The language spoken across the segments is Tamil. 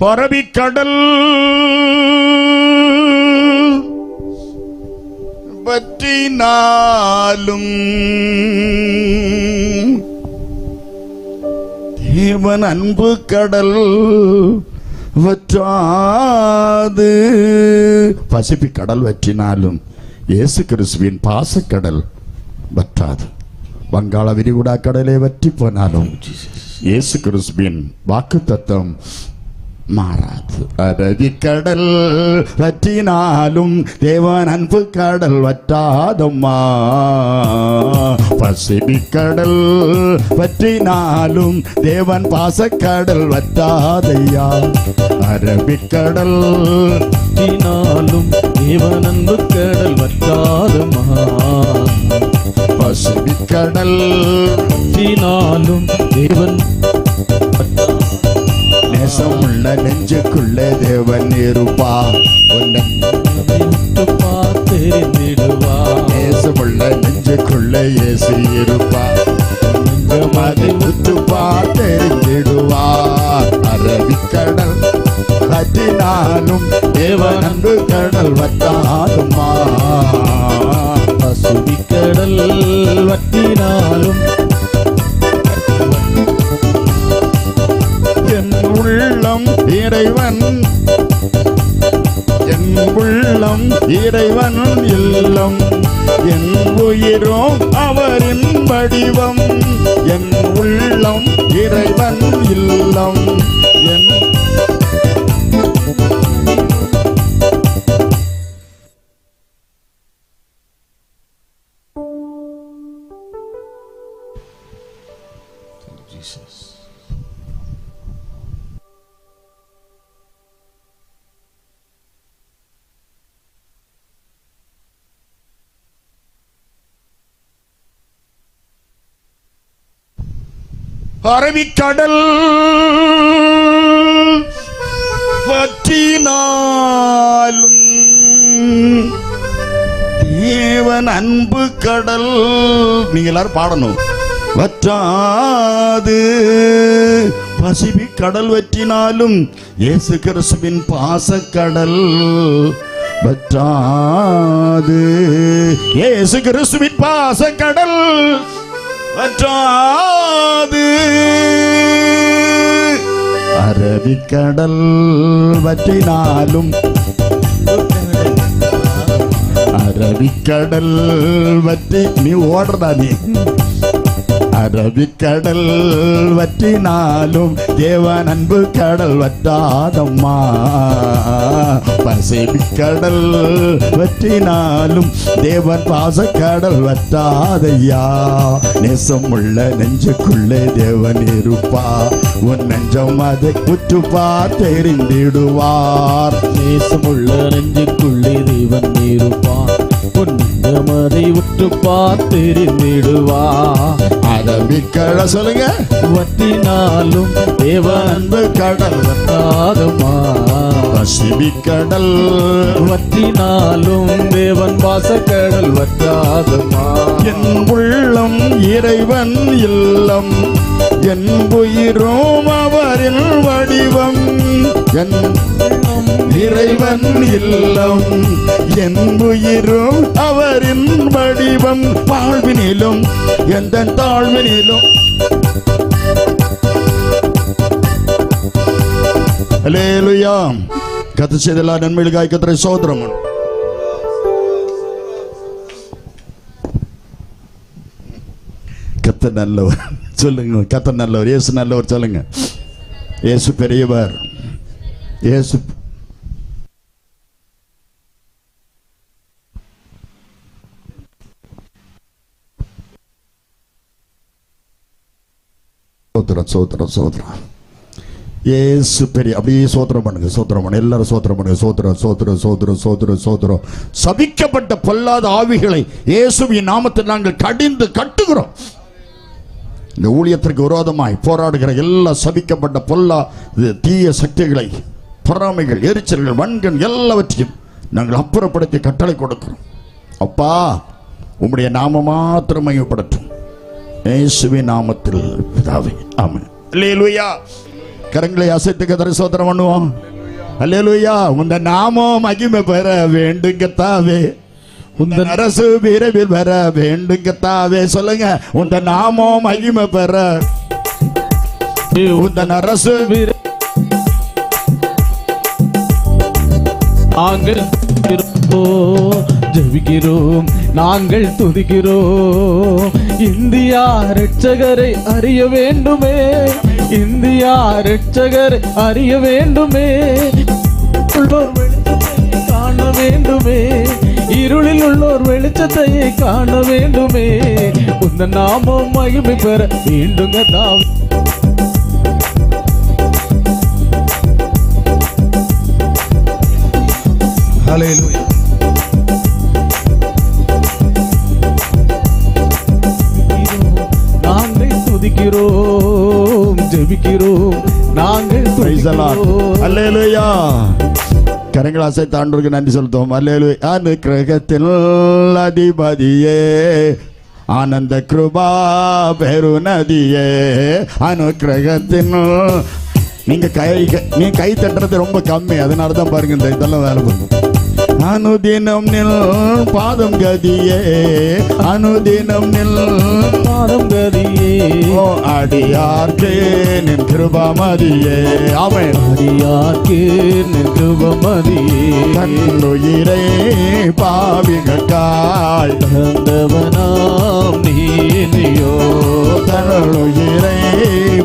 அரபிக்கடல் வற்றினாலும் தேவன் அன்பு கடல் வற்றாது. பசிபிக் கடல் வற்றினாலும் இயேசு கிறிஸ்துவின் பாசக்கடல் வற்றாது. வங்காள விரிகுடா கடலை வற்றி போனாலும் இயேசு கிறிஸ்துவின் வாக்குத்தத்தம் மாறாது. அரபிக்கடல் வற்றினாலும் தேவன் அன்பு கடல் வற்றாதம்மா. பசிபிக் கடல் வற்றினாலும் தேவன் பாசக்கடல் வற்றாதையா. அரபிக்கடல் வற்றினாலும் தேவன் அன்பு கடல் வற்றாதம்மா. பசிபிக் கடல் வற்றினாலும் தேவன் நேசமுள்ள நெஞ்சுக்குள்ள தேவன் இருப்பா. தெரிந்திடுவா. நேசமுள்ள நெஞ்சுக்குள்ள இயேசு இருப்பா. அதை முத்துப்பா தெரிந்திடுவா. அரபிக்கடல் வற்றினாலும் தேவன் அன்பு கடல் வற்றாதுமா. பசிபிக் கடல் வற்றினாலும் என் உள்ளம் இறைவன், என் உள்ளம் இறைவன் இல்லம், என் உயிரும் அவரின் வடிவம். என் உள்ளம் இறைவன் இல்லம், என் அரபிக்கடல் வற்றினாலும் தேவன் அன்பு கடல். நீங்க எல்லாரும் பாடணும். வற்றாது. பசிபிக் கடல் வற்றினாலும் இயேசு கிறிஸ்துவின் பாசக்கடல் வற்றாது. இயேசு கிறிஸ்துவின் பாசக்கடல் வற்றாது. அரபிக்கடல் வற்றினாலும் அரபிக்கடல் வற்றி நீ ஓடுறதா நீ. அரபிக்கடல் வற்றினாலும் தேவன் அன்பு கடல் வற்றாதம்மா. பசிபிக் கடல் வற்றினாலும் தேவன் பாசக்கடல் வற்றாதையா. நேசமுள்ள நெஞ்சுக்குள்ளே தேவன் இருப்பா. உன் நெஞ்சம் அதை உற்றுப்பா தெரிந்திடுவார். நேசமுள்ள நெஞ்சுக்குள்ளே தேவன் இருப்பார். உன் நெஞ்சம் அதை உற்றுப்பா தெரிந்திடுவார். அரபிக்கடல் சொல்லுங்க. வற்றினாலும் தேவன் அன்பு கடல் வற்றாதம்மா. பசிபிக் கடல் வற்றினாலும் தேவன் பாசக்கடல் வற்றாதம்மா. என் உள்ளம் இறைவன் இல்லம், என் உயிரும் அவரின் வடிவம். என் இறைவன் இல்லம், என் உயிரும் அவரின் வடிவம். வாழ்வினிலும் எந்த தாழ்வினிலும் அல்லேலூயா. கர்த்தர் செய்த எல்லா நன்மைகளுக்காய் கர்த்தரை ஸ்தோத்திரம். கர்த்தர் நல்லவர் சொல்லுங்க. கர்த்தர் நல்லவர். இயேசு நல்லவர் சொல்லுங்க. இயேசு பெரியவர். இயேசு சோத்திரம் சோத்திரம். இயேசு பெரிய. அப்படியே சோத்திரம் பண்ணுங்க. சோத்திரம் பண்ணுங்க. எல்லாரும் சோத்திரம் பண்ணுங்க. சோத்திரம் சோத்திரம் சோத்திரம் சோத்திரம் சோத்திரம். சபிக்கப்பட்ட பொல்லாத ஆவிகளை இயேசுவின் நாமத்தில் நாங்கள் கடிந்து கட்டுகிறோம். இந்த ஊழியத்திற்கு விரோதமாய் போராடுகிற எல்லா சபிக்கப்பட்ட பொல்லா தீய சக்திகளை, பொறாமைகள், எரிச்சல்கள், வன்கண் எல்லாவற்றையும் நாங்கள் அப்புறப்படுத்தி கட்டளை கொடுக்கிறோம். அப்பா, உம்முடைய நாம மாத்திரம் மையப்படட்டும். இயேசுவின் நாமத்தில் பிதாவே, ஆமென். அல்லேலூயா. கரங்களை அசைத்து கதறி சோதரம் பண்ணுவோம். அல்லேலூயா. உந்த நாமம் மகிமை பெற வேண்டும் கர்த்தாவே, உந்த அரசு விரைவில் பெற வேண்டும் கர்த்தாவே. சொல்லுங்க, உந்த நாமம் மகிமை பெற, உந்த அரசு நாங்கள் ஜெபிக்கிறோம், நாங்கள் துதிக்கிறோம். இந்தியா ரட்சகரை அறிய வேண்டுமே, இந்தியா ரட்சகரை அறிய வேண்டுமே. உள்ளோர் வெளிச்சத்தை காண வேண்டுமே, இருளில் உள்ளோர் வெளிச்சத்தை காண வேண்டுமே. உந்த நாமம் மகிமை பெற வேண்டுங்க தாவே. ஹல்லேலூயா. நாங்கள் துதிக்கிறோம், ஜெபிக்கிறோம், நாங்கள் துதிக்கிறோம். அல்லேலூயா. கரங்கள் அசைத்து ஆண்டவருக்கு நன்றி செலுத்துவோம். அல்லேலூயா. அனுக்கிரகத்தில் அதிபதியே, ஆனந்த கிருபா பெரு நதியே, அனுக்கிரகத்தின் நீங்க கை தட்டுறது ரொம்ப கம்மி, அதனால தான் பாருங்க இந்த இதெல்லாம் வேலை பண்ணும். அனுதினம் நில் பாதம் கதியே, அனுதினம் நில் பாதம் கதியே. ஓ அடியார்க்கே நின் கிருபாமதியே. ஆமென். அடியார்க்கே நின் கிருபாமதியே. தன்னுயிரை பாவிகளாய் தந்தவனாம் நீயோ, தன்னுயிரை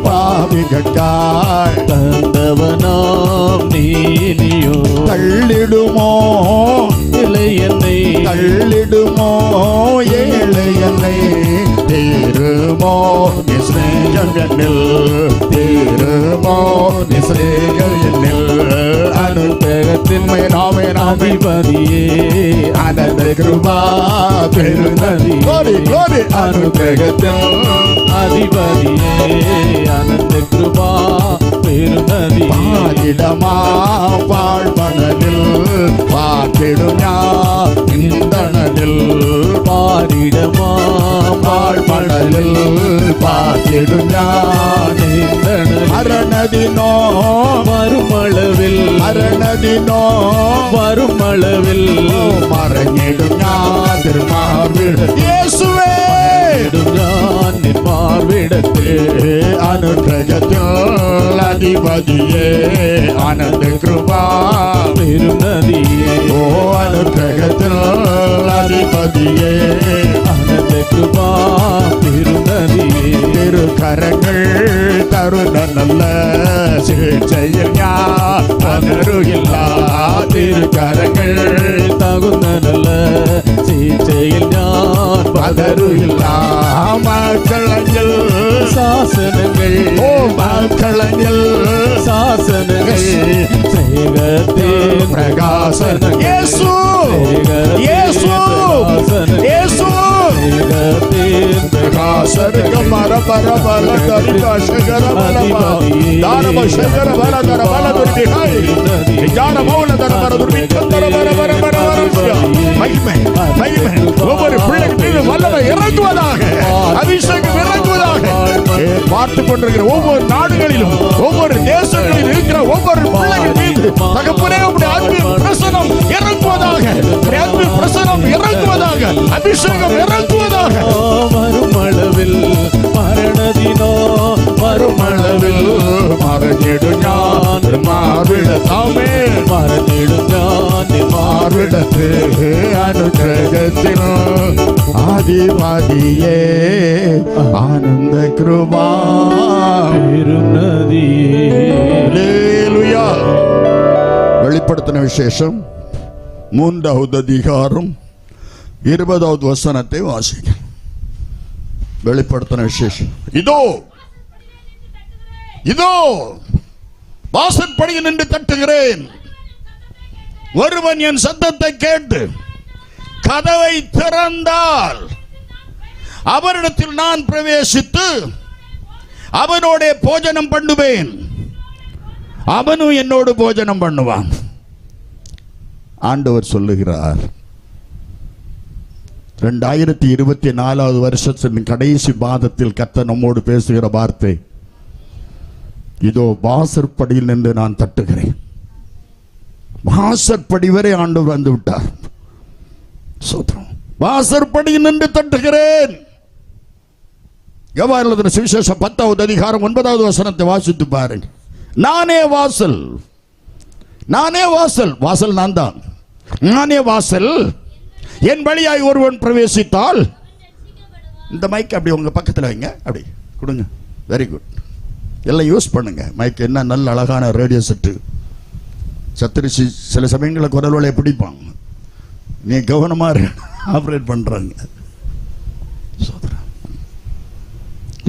பாவிகளாய் தந்தவனாம் நீயோ. தள்ளிடுமோ இலை என்னை, தள்ளிடுமோ ஏழை என்னை, தீருமோ நிஸ்ரேயம் என்னில், தீருமோ நிஸ்ரேயம் என்னில். அனுக்கிரகத்தின் நாமே நாமே அதிபதியே, ஆனந்த கிருபா பெருநதி. கோரி கோரி அனுக்கிரகத்தின் அதிபதியே, ஆனந்த கிருபா பெருநதி. பாடிடமா வாழ்மனதில் பாட்டிடும் ஞான் இந்தனதில், பாரிடமா வாழ்மனதில் பாட்டிடும் ஞான் இந்தனதில். அரணதினோ வருமளவில், அரணதினோ வருமளவில் மறைஞ்சிடும் ஞான் திருமார்பில் இயேசுவே. நான் நின் பார்விடத்தில் அனுக்கிரகத்தில் அதிபதியே, ஆனந்த கிருபா பெருநதியே. ஓ அனுக்கிரகத்தில் அதிபதியே, ஆனந்த கிருபா பெருநதியே. திருக்கரங்கள் தருண நல்ல சிகிச்சையில் ஞானருகில்லா, திருக்கரங்கள் தகுந்த நல்ல சிகிச்சையில் நான் பதருகில்லா. மக்களங்கள் சாசனங்கள், ஓ மக்களங்கள் சாசனங்கள் சேகத்தின் பிரகாசனம். இயேசு இயேசு இயேசு சேகத்தின் பிரகாசனுக்கு மரபர பல கரிபா சகர பலமா தாரம சகர பல தர பல துர்தி ஹாய் ஜான மௌன தர பர துர்தி கந்தர பர பர பர பர. மகிமை மகிமை ஒவ்வொரு பிள்ளைகள் மீது வல்லமை இறங்குவதாக, அபிஷேகம் இறங்குவதாக. பார்த்து கொண்டிருக்கிற ஒவ்வொரு நாடுகளிலும் ஒவ்வொரு தேசங்களில் இருக்கிற ஒவ்வொரு பிள்ளைகள் மீது தகப்பனே உம்முடைய அன்பின் பிரசனம் இறங்குவதாக, உம்முடைய அன்பின் பிரசனம் இறங்குவதாக, அபிஷேகம் இறங்குவதாக. வருமளவில் மரணதினோ, வருமளவில் மறைஞ்சிடும் ஞான் மார்பிடத்தாமே, மறந்திடும் நான் நின் மார்பிடத்து அனுக்கிரகத்தில் ஆதிபதியே, ஆனந்த கிருபா பெருநதியே. அல்லேலூயா. வெளிப்படுத்தின விசேஷம் 3வது அதிகாரம் 20வது வசனத்தை வாசிக்க. வெளிப்படுத்தின விசேஷம். இதோ இதோ வாசற்படியில் நின்று தட்டுகிறேன், ஒருவன் என் சத்தத்தை கேட்டு கதவை திறந்தால் அவரிடத்தில் நான் பிரவேசித்து அவனோட போஜனம் பண்ணுவேன், அவனும் என்னோடு போஜனம் பண்ணுவான். ஆண்டவர் சொல்லுகிறார், 2024 வருஷத்தின் கடைசி மாதத்தில் கர்த்தர் நம்மோடு பேசுகிற வார்த்தை, இதோ வாசற்படியில் நின்று நான் தட்டுகிறேன். வாசற்படி வரை ஆண்டவர் வந்து விட்டார். சோத்திரம். வாசற்படியில் நின்று தட்டுகிறேன். யோவான் சுவிசேஷம் 10வது அதிகாரம் 9வது வசனத்தை வாசித்து பாருங்க. நானே வாசல், நானே வாசல். வாசல் நான் தான். நானே வாசல். என் வழியாய் ஒருவன் பிரவேசித்தால், இந்த மைக் அப்படி உங்க பக்கத்தில் வைங்க, அப்படி கொடுங்க. Very good. எல்லாம் யூஸ் பண்ணுங்க. மைக் என்ன நல்ல அழகான ரேடியோ செட்டு. சத்துரிசி சில சமயங்களில் குரல் வலையை பிடிப்பாங்க. நீ கவனமா ஆப்ரேட் பண்றாங்க.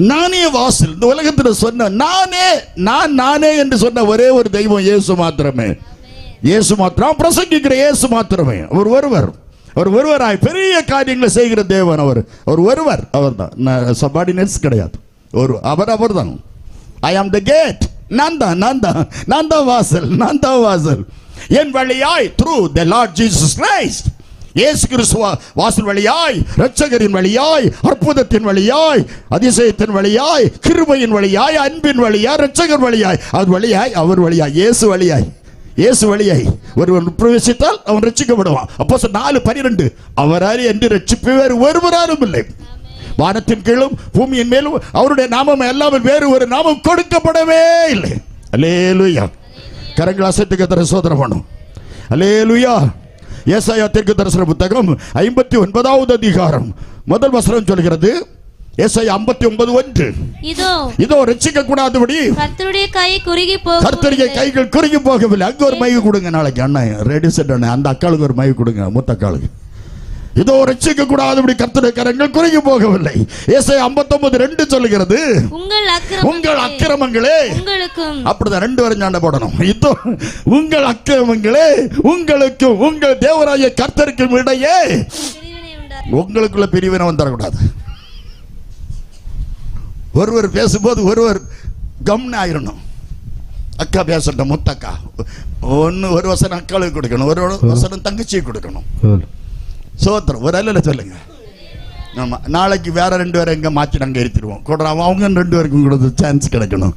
நானே வாசல். இந்த உலகத்தில் சொன்ன நானே என்று சொன்ன ஒரே ஒரு தெய்வம் இயேசு மாத்திரமே. இயேசு மாத்திரம் பிரசங்கிக்கிற இயேசு மாத்திரமே. அவர் ஒருவர், அவர் ஒருவராய் பெரிய காரியங்களை செய்கிற தேவன். அவர் ஒருவர், அவர் தான். சபார்டினேட்ஸ் கிடையாது. அவர் தான். ஐ ஆம் த கேட். நான் தான் வாசல். என் வழியாய் through the Lord Jesus Christ, இயேசு கிறிஸ்து வாசல் வழியாய், இரட்சகரின் வழியாய், அற்புதத்தின் வழியாய், அதிசயத்தின் வழியாய், கிருபையின் வழியாய், அன்பின் வழியாய், இரட்சகர் வழியாய், அவர் வழியாய், இயேசு வழியாய் ஒருவன் பிரவேசித்தால் அவன் ரட்சிக்கப்படுவான். அப்போஸ்தலர் 4:12 அவரால் என்று ரட்சிப்பு வேறு ஒருவராலும் இல்லை. வானத்தின் கீழும் பூமியின் மேலும் அவருடைய நாமம் அல்லாமல் வேறு ஒரு நாமம் கொடுக்கப்படவே இல்லை. அல்லேலூயா. கரங்கள் அசைத்து கர்த்தரை ஸ்தோத்திரம் பண்ணும். அல்லேலூயா. ஏசாயா தீர்க்கதரிசன புத்தகம் 59வது அதிகாரம் முதல் வசனம் சொல்கிறது. ஏசாயா 59:1 இதோ ரட்சிக்க கூடாதபடி கர்த்தருடைய கைகள் குறுகி போகவில்லை. அங்க ஒரு மைக்கு கொடுங்க. நாளைக்கு அண்ணன் ரெடி செட் அண்ணன் அந்த அக்காளுக்கு ஒரு மைக்கு கொடுங்க. மூத்த அக்காளுக்கு. இதோ ரட்சிக்க கூடாதபடி கர்த்தருடைய கரங்கள் குறுகி போகவில்லை. ஏசாயா 59:2 சொல்லுகிறது, உங்கள் அக்கிரமங்களே அப்படிதான் 2 வரை ஞான போடணும். இதோ உங்கள் அக்கிரமங்களே உங்களுக்கும் உங்கள் தேவராய கர்த்தருக்கும் இடையே உங்களுக்குள்ள பிரிவினை வந்துடக்கூடாது. ஒருவர் பேசும்போது ஒருவர் கம்னு ஆயிரணும். அக்கா பேசட்டும், முத்தக்கா ஒரு வசனம் அக்காளுக்கு கொடுக்கணும், ஒரு வசனம் தங்கச்சியை கொடுக்கணும். சோத்திரம். ஒரு அல்ல சொல்லுங்க. ஆமா. நாளைக்கு வேற 2 பேரை எங்க மாற்றி நாங்கள் இருத்திடுவோம். அவங்க 2 பேருக்கும் கூட சான்ஸ் கிடைக்கணும்.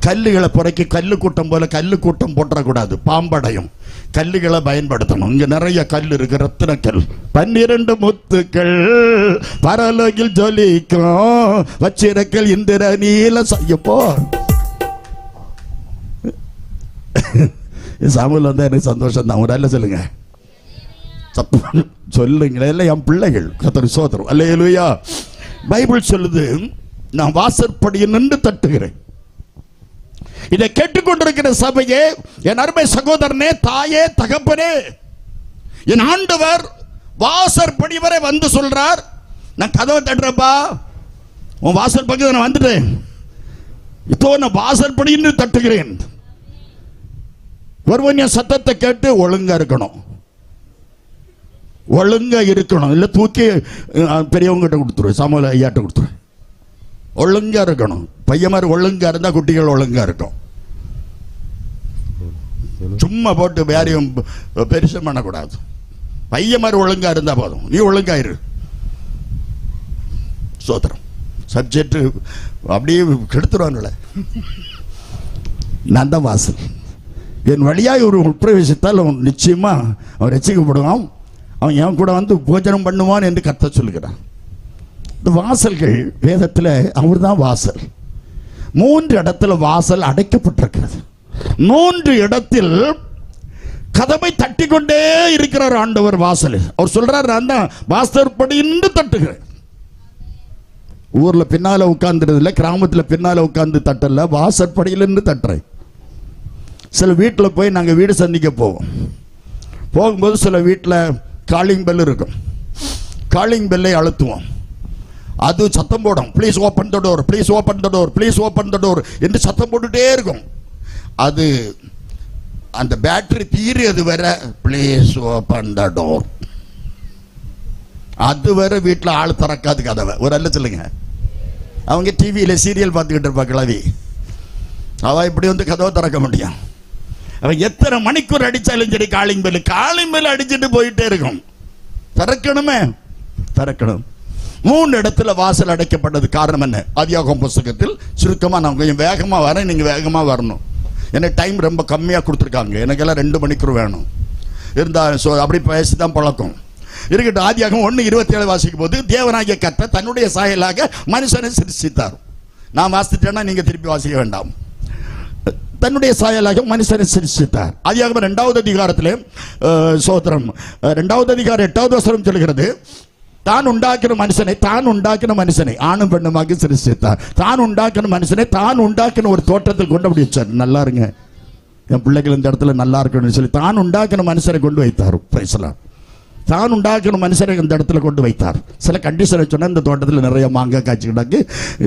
கல்லுகளை புறக்கி கல்லு கூட்டம் போல கல்லு கூட்டம் போட்டக்கூடாது. பாம்படையும். கல்லுகளை பயன்படுத்தணும். இங்க நிறைய கல் இருக்கு. ரத்தின கல். 12 முத்துக்கள் பரலோகில் ஜொலிக்கும் வச்சிரக்கல் இந்திர நீல செய்யப்போ. சாமுவேல் வந்தா எனக்கு சந்தோஷம் தான். ஒரு அல்ல சொல்லுங்க. சொல்லுங்களே. எல்லாம் என் பிள்ளைகள். கர்த்தர் ஸ்தோத்திரம். அல்லேலூயா. பைபிள் சொல்லுது, நான் வாசற்படியில் நின்று தட்டுகிறேன். இதை கேட்டுக்கொண்டிருக்கிற சபையே, என் அருமை சகோதரனே, தாயே, தகப்பனே, என் ஆண்டவர் வாசற்படி வரை வந்து சொல்றார், நான் கதவை தட்டுறப்பா, உன் வாசல் பக்கத்தில் நான் வந்துட்டேன். இப்போ நான் வாசற்படியில் தட்டுகிறேன். ஒருவன் என் சத்தத்தை கேட்டு ஒழுங்கா இருக்கணும். ஒழுங்கா இருக்கணும். இல்லை தூக்கி பெரியவங்கிட்ட கொடுத்துருவேன், சாமுவேல் ஐயாட்ட கொடுத்துருவேன். ஒழுங்கா இருக்கணும். பையன் மாதிரி ஒழுங்கா இருந்தா குட்டிகள் ஒழுங்கா இருக்கும். சும்மா போட்டு வேறையும் பெருசம் பண்ணக்கூடாது. பையன் மாதிரி ஒழுங்கா இருந்தா போதும். நீ ஒழுங்காயிரு. சோத்திரம். சப்ஜெக்ட் அப்படியே கெடுத்துருவான்ல. நான் தான் வாசல். என் வழியாக ஒரு உட்பிரவேசித்தால் அவன் நிச்சயமா அவன் ரட்சிக்கப்படுவான். அவன் என் கூட வந்து போஜனம் பண்ணுவான் என்று கர்த்தர் சொல்லுகிறான். இந்த வாசல்கள் வேதத்தில் அவர் தான் வாசல். 3 இடத்துல வாசல் அடைக்கப்பட்டிருக்கிறது. 3 இடத்தில் கதவை தட்டி கொண்டே இருக்கிறார் ஆண்டவர் வாசல். அவர் சொல்றார், நான் தான் வாசற்படி நின்று தட்டுகிறேன். ஊர்ல பின்னால உட்கார்ந்துறது இல்லை, கிராமத்தில் பின்னால உட்கார்ந்து தட்டல, வாசற்படியில் நின்று தட்டுறேன். சில வீட்டில் போய் நாங்கள் வீடு சந்திக்க போகும்போது சில வீட்டில் காலிங் பெல் இருக்கும். காலிங் பெல்லை அழுத்துவோம். அது சத்தம் போடும். Please open the door, please open the door, please open the door என்று சத்தம் போட்டுட்டே இருக்கும். அது அந்த பேட்டரி தீரியது வர ப்ளீஸ் ஓப்பன் த டோர். அது வர வீட்டில் ஆள் திறக்காது கதவை. ஒரு அல்ல சொல்லுங்க. அவங்க டிவியில் சீரியல் பார்த்துக்கிட்டு இருப்பா கிளவி. அவ இப்படி வந்து கதவை திறக்க முடியும். அவன் எத்தனை மணிக்கூர் அடிச்சாலும் சரி காலிங் பெல் அடிச்சுட்டு போயிட்டே இருக்கும். திறக்கணுமே, திறக்கணும். 3 இடத்துல வாசல் அடைக்கப்பட்டது. காரணம் என்ன? ஆதியாகமம் புத்தகத்தில் சுருக்கமா நான் கொஞ்சம் வேகமா வரேன், நீங்க வேகமா வரணும். எனக்கு டைம் ரொம்ப கம்மியா கொடுத்துருக்காங்க, எனக்கெல்லாம் 2 மணிக்கூர் வேணும் இருந்தா. அப்படி பேசிதான் பழக்கம் இருக்கட்டும். ஆதியாகமம் 1:27 வாசிக்கும் போது தேவனாகிய கர்த்தர் தன்னுடைய சாயலாக மனுஷனை சிருஷ்டித்தார். நான் வாசிட்டேன்னா நீங்க திருப்பி வாசிக்க வேண்டாம். தன்னுடைய சாயலாக மனுஷனை சிருஷ்டித்தார். ஆதியாகமம் 2வது அதிகாரத்திலே சோத்திரம் 2வது அதிகாரம் 8வது வசனம் சொல்கிறது, தான் உண்டாக்கின மனுஷனை ஆணும் பெண்ணுமாக சிருஷ்டித்தார். தான் உண்டாக்கின மனுஷனை தான் உண்டாக்கின ஒரு தோற்றத்தில் கொண்டு அப்படி வச்சார். நல்லா இருங்க, என் பிள்ளைகள் இந்த இடத்துல நல்லா இருக்கணும்னு சொல்லி தான் உண்டாக்கின மனுஷனை கொண்டு வைத்தார். பிரைஸ்லாம். தான் உண்டாக்கின மனுஷனை இந்த இடத்துல கொண்டு வைத்தார். சில கண்டிஷனை சொன்னால் இந்த தோட்டத்தில் நிறைய மாங்காய் காய்ச்சிக்கிட்டாங்க,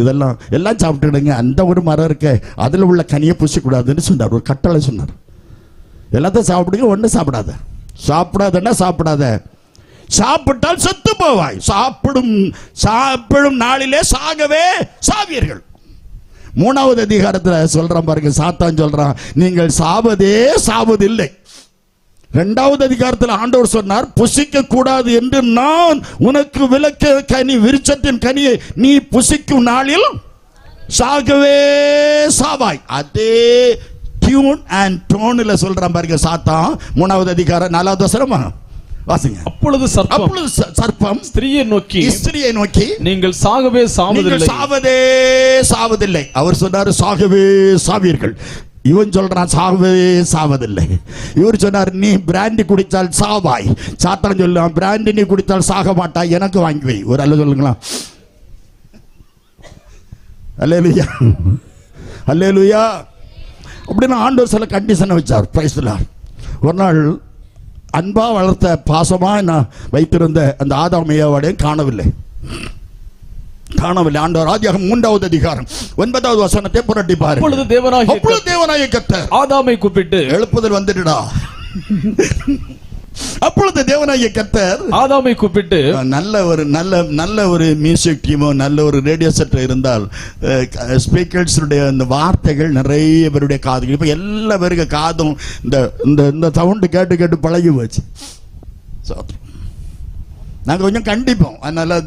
இதெல்லாம் எல்லாம் சாப்பிட்டுக்கிடுங்க, அந்த ஒரு மரம் இருக்க அதில் உள்ள கனியை பூசிக்கூடாதுன்னு சொன்னார். ஒரு கட்டளை சொன்னார். எல்லாத்தையும் சாப்பிடுங்க, ஒன்றும் சாப்பிடாதன்னா சாப்பிடாத, சாப்பிட்டால் செத்து போவாய், சாப்பிடும் நாளிலே சாகவே சாவீர்கள். 3வது அதிகாரத்தில் சொல்றான் பாருங்க, சாத்தான் சொல்றான், நீங்கள் சாவதில்லை. 2வது அதிகாரத்தில் ஆண்டவர் சொன்னார், புசிக்க கூடாது என்று நான் உனக்கு விலக்க கனி, விருட்சத்தின் கனியை நீ புசிக்கும் நாளில் சாகவே சாவாய். அதே டியூன் அண்ட் டோன்ல சொல்றான் பாருங்க சாத்தான். 3வது அதிகாரம் 4வது வசனமா வாசிங்க. அப்பொழுது சர்ப்பம் ஸ்திரியை நோக்கி நீங்கள் சாகவே சாவதில்லை. அவர் சொன்னார் சாகவே சாவீர்கள். இவன் சொல்றான் சாகவே சாவதில்லை. இவர் சொன்னார் நீ பிராண்டி குடித்தால் சாவாய். சாத்தான் சொல்லுவான் பிராண்டி நீ குடித்தால் சாக மாட்டாய், எனக்கு வாங்கி வை. ஒரு அல்ல சொல்லுங்களா, அல்லேலூயா அல்லேலூயா. அப்படின்னு ஆண்டவர் சில கண்டிஷனை வச்சார். Praise the Lord. ஒரு நாள் அன்பா வளர்த்த பாசமா நான் வைத்திருந்த அந்த ஆதாம் ஏவாளையும் காணவில்லை. ஆண்டவர் ஆதியாகமம் 3வது அதிகாரம் 9வது வசனத்தை புரட்டி பாருங்க. அப்பொழுது தேவனாகிய கர்த்தர் ஆதாமை கூப்பிட்டு, எழுப்புதல் வந்துடுடா. அப்பொழுது தேவனாகிய கர்த்தர் ஆதாமை கூப்பிட்டு, நல்ல ஒரு மியூசிக் டீமோ நல்ல ஒரு ரேடியோ செட் இருந்தால் ஸ்பீக்கர்ஸுடைய அந்த வார்த்தைகள் நிறைய பேருடைய காதுகள், இப்ப எல்லா பேருக்கு காதும் இந்த சவுண்டு கேட்டு பழகி போச்சு. நாங்க கொஞ்சம் கண்டிப்போம், அதனால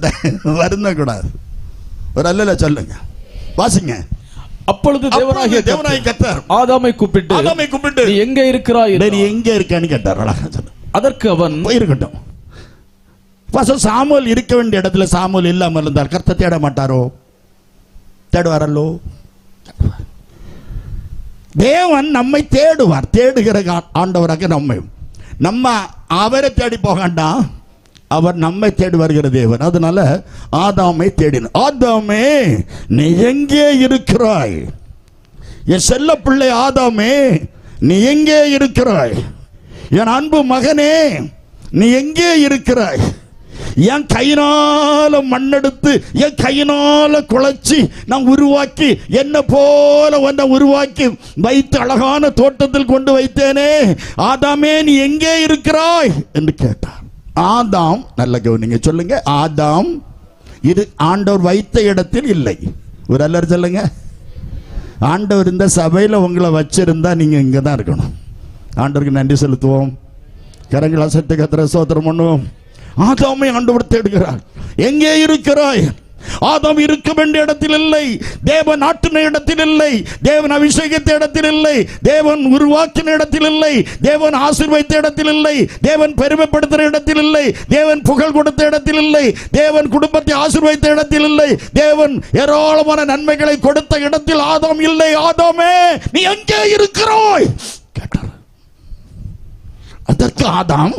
வருந்த கூடாது. ஒரு அல்ல சொல்லுங்க, வாசிங்க. அப்பொழுது தேவனாகிய கர்த்தர் ஆதாமை கூப்பிட்டு நீ எங்க இருக்கிறாய், நீ எங்க இருக்கான்னு கேட்டார். அதற்கு அவன் போயிருக்கட்டும். சாமுவேல் இருக்க வேண்டிய இடத்துல சாமுவேல் இல்லாமல் இருந்தால் கர்த்தர் தேட மாட்டாரோ? தேடுவாரல்லோ. தேவன் நம்மை தேடுகிற ஆண்டவராக நம்ம அவரை தேடி போகாண்டாம், அவர் நம்மை தேடி வருகிற தேவன். அதனால ஆதாமை தேடினார். ஆதாமே நீ எங்கே இருக்கிறாய்? என் செல்ல பிள்ளை ஆதாமே நீ எங்கே இருக்கிறாய்? என் அன்பு மகனே நீ எங்கே இருக்கிறாய்? என் கையினால மண்ணெடுத்து என் கையினால குழைச்சி நான் உருவாக்கி என்ன போல உன்னை உருவாக்கி வைத்து அழகான தோட்டத்தில் கொண்டு வைத்தேனே, ஆதாமே நீ எங்கே இருக்கிறாய் என்று கேட்டார். ஆதாம், நல்ல கவனிங்க, சொல்லுங்க, ஆதாம் இது ஆண்டவர் வைத்த இடத்தில் இல்லை. ஒரு அல்லர் சொல்லுங்க, ஆண்டவர் இந்த சபையில் உங்களை வச்சிருந்தா நீங்க இங்க தான் இருக்கணும். ஆண்டவருக்கு நன்றி செலுத்துவோம், கரங்களை அசைத்து கர்த்தரை ஸ்தோத்திரம் பண்ணுவோம். ஆதாமை ஆண்டவர் தேடுகிறார். எங்கே இருக்கிறாய்? ஆதாம் இருக்க வேண்டிய இடத்தில் இல்லை, தேவன் நாட்டின இடத்தில் இல்லை, தேவன் அபிஷேகித்த இடத்தில் இல்லை, தேவன் உருவாக்கின இடத்தில் இல்லை, தேவன் ஆசீர்வதித்த இடத்தில் இல்லை, தேவன் பெருமைப்படுத்துகிற இடத்தில் இல்லை, தேவன் புகழ் கொடுத்த இடத்தில் இல்லை, தேவன் குடும்பத்தை ஆசீர்வதித்த இடத்தில் இல்லை, தேவன் ஏராளமான நன்மைகளை கொடுத்த இடத்தில் ஆதாம் இல்லை. ஆதாமே நீ எங்கே இருக்கிறாய் கேட்டார். அதற்கு ஆதாம்,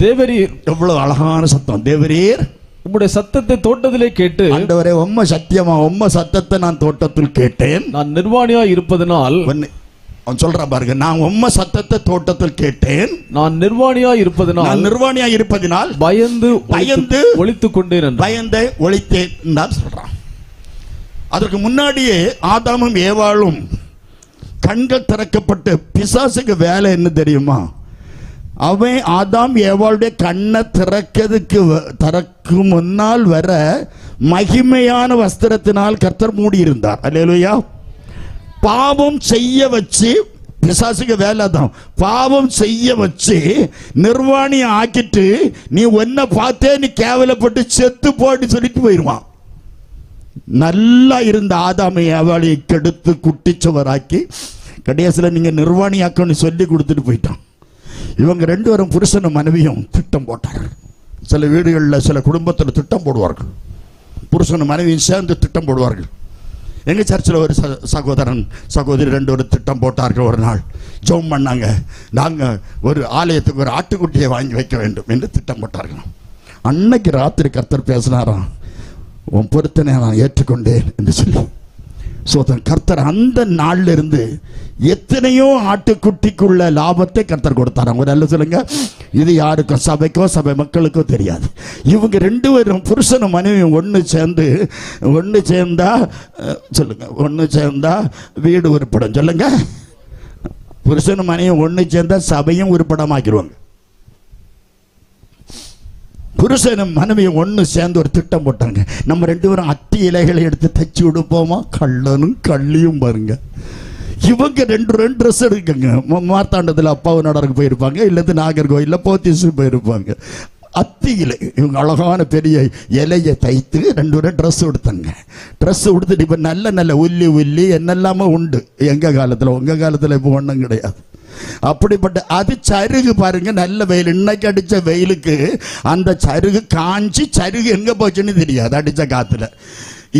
தேவரீர், எவ்வளவு அழகான சத்தம், தேவரீர் உம்முடைய சத்தத்தை தோட்டத்திலே கேட்டு, ஆண்டவரே உம்ம சத்தியமா உம்ம சத்தத்தை நான் தோட்டத்தில் கேட்டேன், நான் நிர்வாணியாய் இருப்பதனால், அவன் சொல்றான் பாருங்க, நான் உம்ம சத்தத்தை தோட்டத்தில் கேட்டேன், நான் நிர்வாணியாய் இருப்பதனால் பயந்து ஒளித்துக் கொண்டேன், பயந்து ஒளித்தேன் தான் சொல்றான். அதற்கு முன்னாடியே ஆதாமும் ஏவாளும் கண்கள் திறக்கப்பட்டு, பிசாசுக்கு வேலை என்ன தெரியுமா? அவன் ஆதாம் ஏவாளுடைய கண்ணை திறக்கும் முன்னால் வர மகிமையான வஸ்திரத்தினால் கர்த்தர் மூடி இருந்தார். அல்லேலூயா. பாவம் செய்ய வச்சு பிசாசுக்கு வேலை தான். பாவம் செய்ய வச்சு நிர்வாணி ஆக்கிட்டு நீ ஒன்ன பார்த்தே நீ கேவலப்பட்டு செத்து போட்டு சொல்லிட்டு போயிடுவான். நல்லா இருந்த ஆதாமை அவளை கெடுத்து குட்டிச்சவராக்கி கடைசியில் நீங்க நிர்வாணியாக்கன்னு சொல்லி கொடுத்துட்டு போயிட்டான். இவங்க ரெண்டு பேரும் புருஷனும் மனைவியும் திட்டம் போட்டார்கள். சில வீடுகளில் சில குடும்பத்தில் திட்டம் போடுவார்கள். புருஷனும் மனைவியும் சேர்ந்து திட்டம் போடுவார்கள். எங்கள் சர்ச்சில் ஒரு சகோதரன் சகோதரி ரெண்டு ஒரு திட்டம் போட்டார்கள். ஒரு நாள் ஜெபம் பண்ணாங்க, நாங்கள் ஒரு ஆலயத்துக்கு ஒரு ஆட்டுக்குட்டியை வாங்கி வைக்க வேண்டும் என்று திட்டம் போட்டார்கள். அன்னைக்கு ராத்திரி கர்த்தர் பேசினாராம், உன் பொருத்தனை நான் ஏற்றுக்கொண்டேன் என்று சொல்லி. கர்த்தர் அந்த நாள்ல இருந்து எத்தனையோ ஆட்டுக்குட்டிக்குள்ள லாபத்தை கர்த்தர் கொடுத்தாராம். ஒரு அல்ல சொல்லுங்க, இது யாருக்கும் சபைக்கோ சபை மக்களுக்கோ தெரியாது. இவங்க ரெண்டு பேரும் புருஷனும் மனைவியும் ஒன்று சேர்ந்தா சொல்லுங்க, ஒன்று சேர்ந்தா வீடு உருப்படும். சொல்லுங்க, புருஷனும் மனைவியும் ஒன்று சேர்ந்தா சபையும் உருப்படமாக்கிடுவாங்க. புருஷனும் மனைவியும் ஒன்று சேர்ந்து ஒரு திட்டம் போட்டாங்க. நம்ம ரெண்டு பேரும் அத்தி இலைகளை எடுத்து தச்சு விடுப்போமா? கள்ளனும் கள்ளியும் பாருங்க. இவங்க ரெண்டு ட்ரெஸ் எடுக்குங்க. மார்த்தாண்டத்தில் அப்பாவும் நடருக்கு போயிருப்பாங்க, இல்லது நாகர்கோயிலில் போத்தீஸு போயிருப்பாங்க. அத்தி இலை இவங்க அழகான பெரிய இலையை தைத்து ரெண்டு ட்ரெஸ் கொடுத்தாங்க. ட்ரெஸ் கொடுத்துட்டு இப்போ நல்ல உள்ளி என்னெல்லாமோ உண்டு எங்கள் காலத்தில். உங்கள் காலத்தில் இப்போ ஒன்றும் கிடையாது. அப்படிப்பட்ட அது சருகு பாருங்க, நல்ல வெயில். இன்னைக்கு அடிச்ச வெயிலுக்கு அந்த சருகு காஞ்சி சருகு எங்க போச்சுன்னு தெரியாது அடிச்ச காத்துல.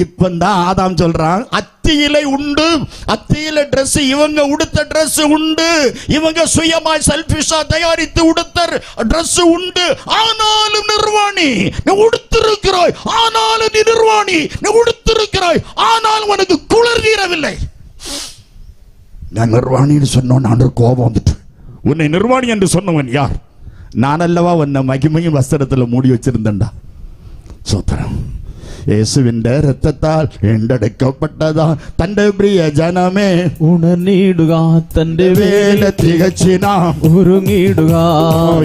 இப்பதான் ஆதாம் சொல்றான், அத்தியிலை உண்டு, அத்தியில ட்ரெஸ், இவங்க உடுத்த ட்ரெஸ் உண்டு, இவங்க சுயமாய் செல்ஃபிஷா தயாரித்து உடுத்த ட்ரெஸ் உண்டு. ஆனாலும் நிர்வாணி நீ உடுத்திருக்கிறாய், ஆனாலும் நீ நிர்வாணி நீ உடுத்திருக்கிறாய், ஆனாலும் உனக்கு குளிர் தீரவில்லை. நான் நிர்வாணின்னு சொன்னோன்னு ஆண்டவர் கோபம் வந்துட்டு, உன்னை நிர்வாணி என்று சொன்னவன் யார்? நான் அல்லவா உன்னை மகிமையும் வஸ்திரத்தில் மூடி வச்சிருந்தேன்டா. சோத்திரம். യേശുവിന്റെ രക്തത്താൽ വീണ്ടെടുക്കപ്പെട്ടതാ തന്റെ പ്രിയ ജനമേ, ഉണർന്നിടുക തന്റെ വേല തികച്ചിന ഒരുങ്ങിടുക.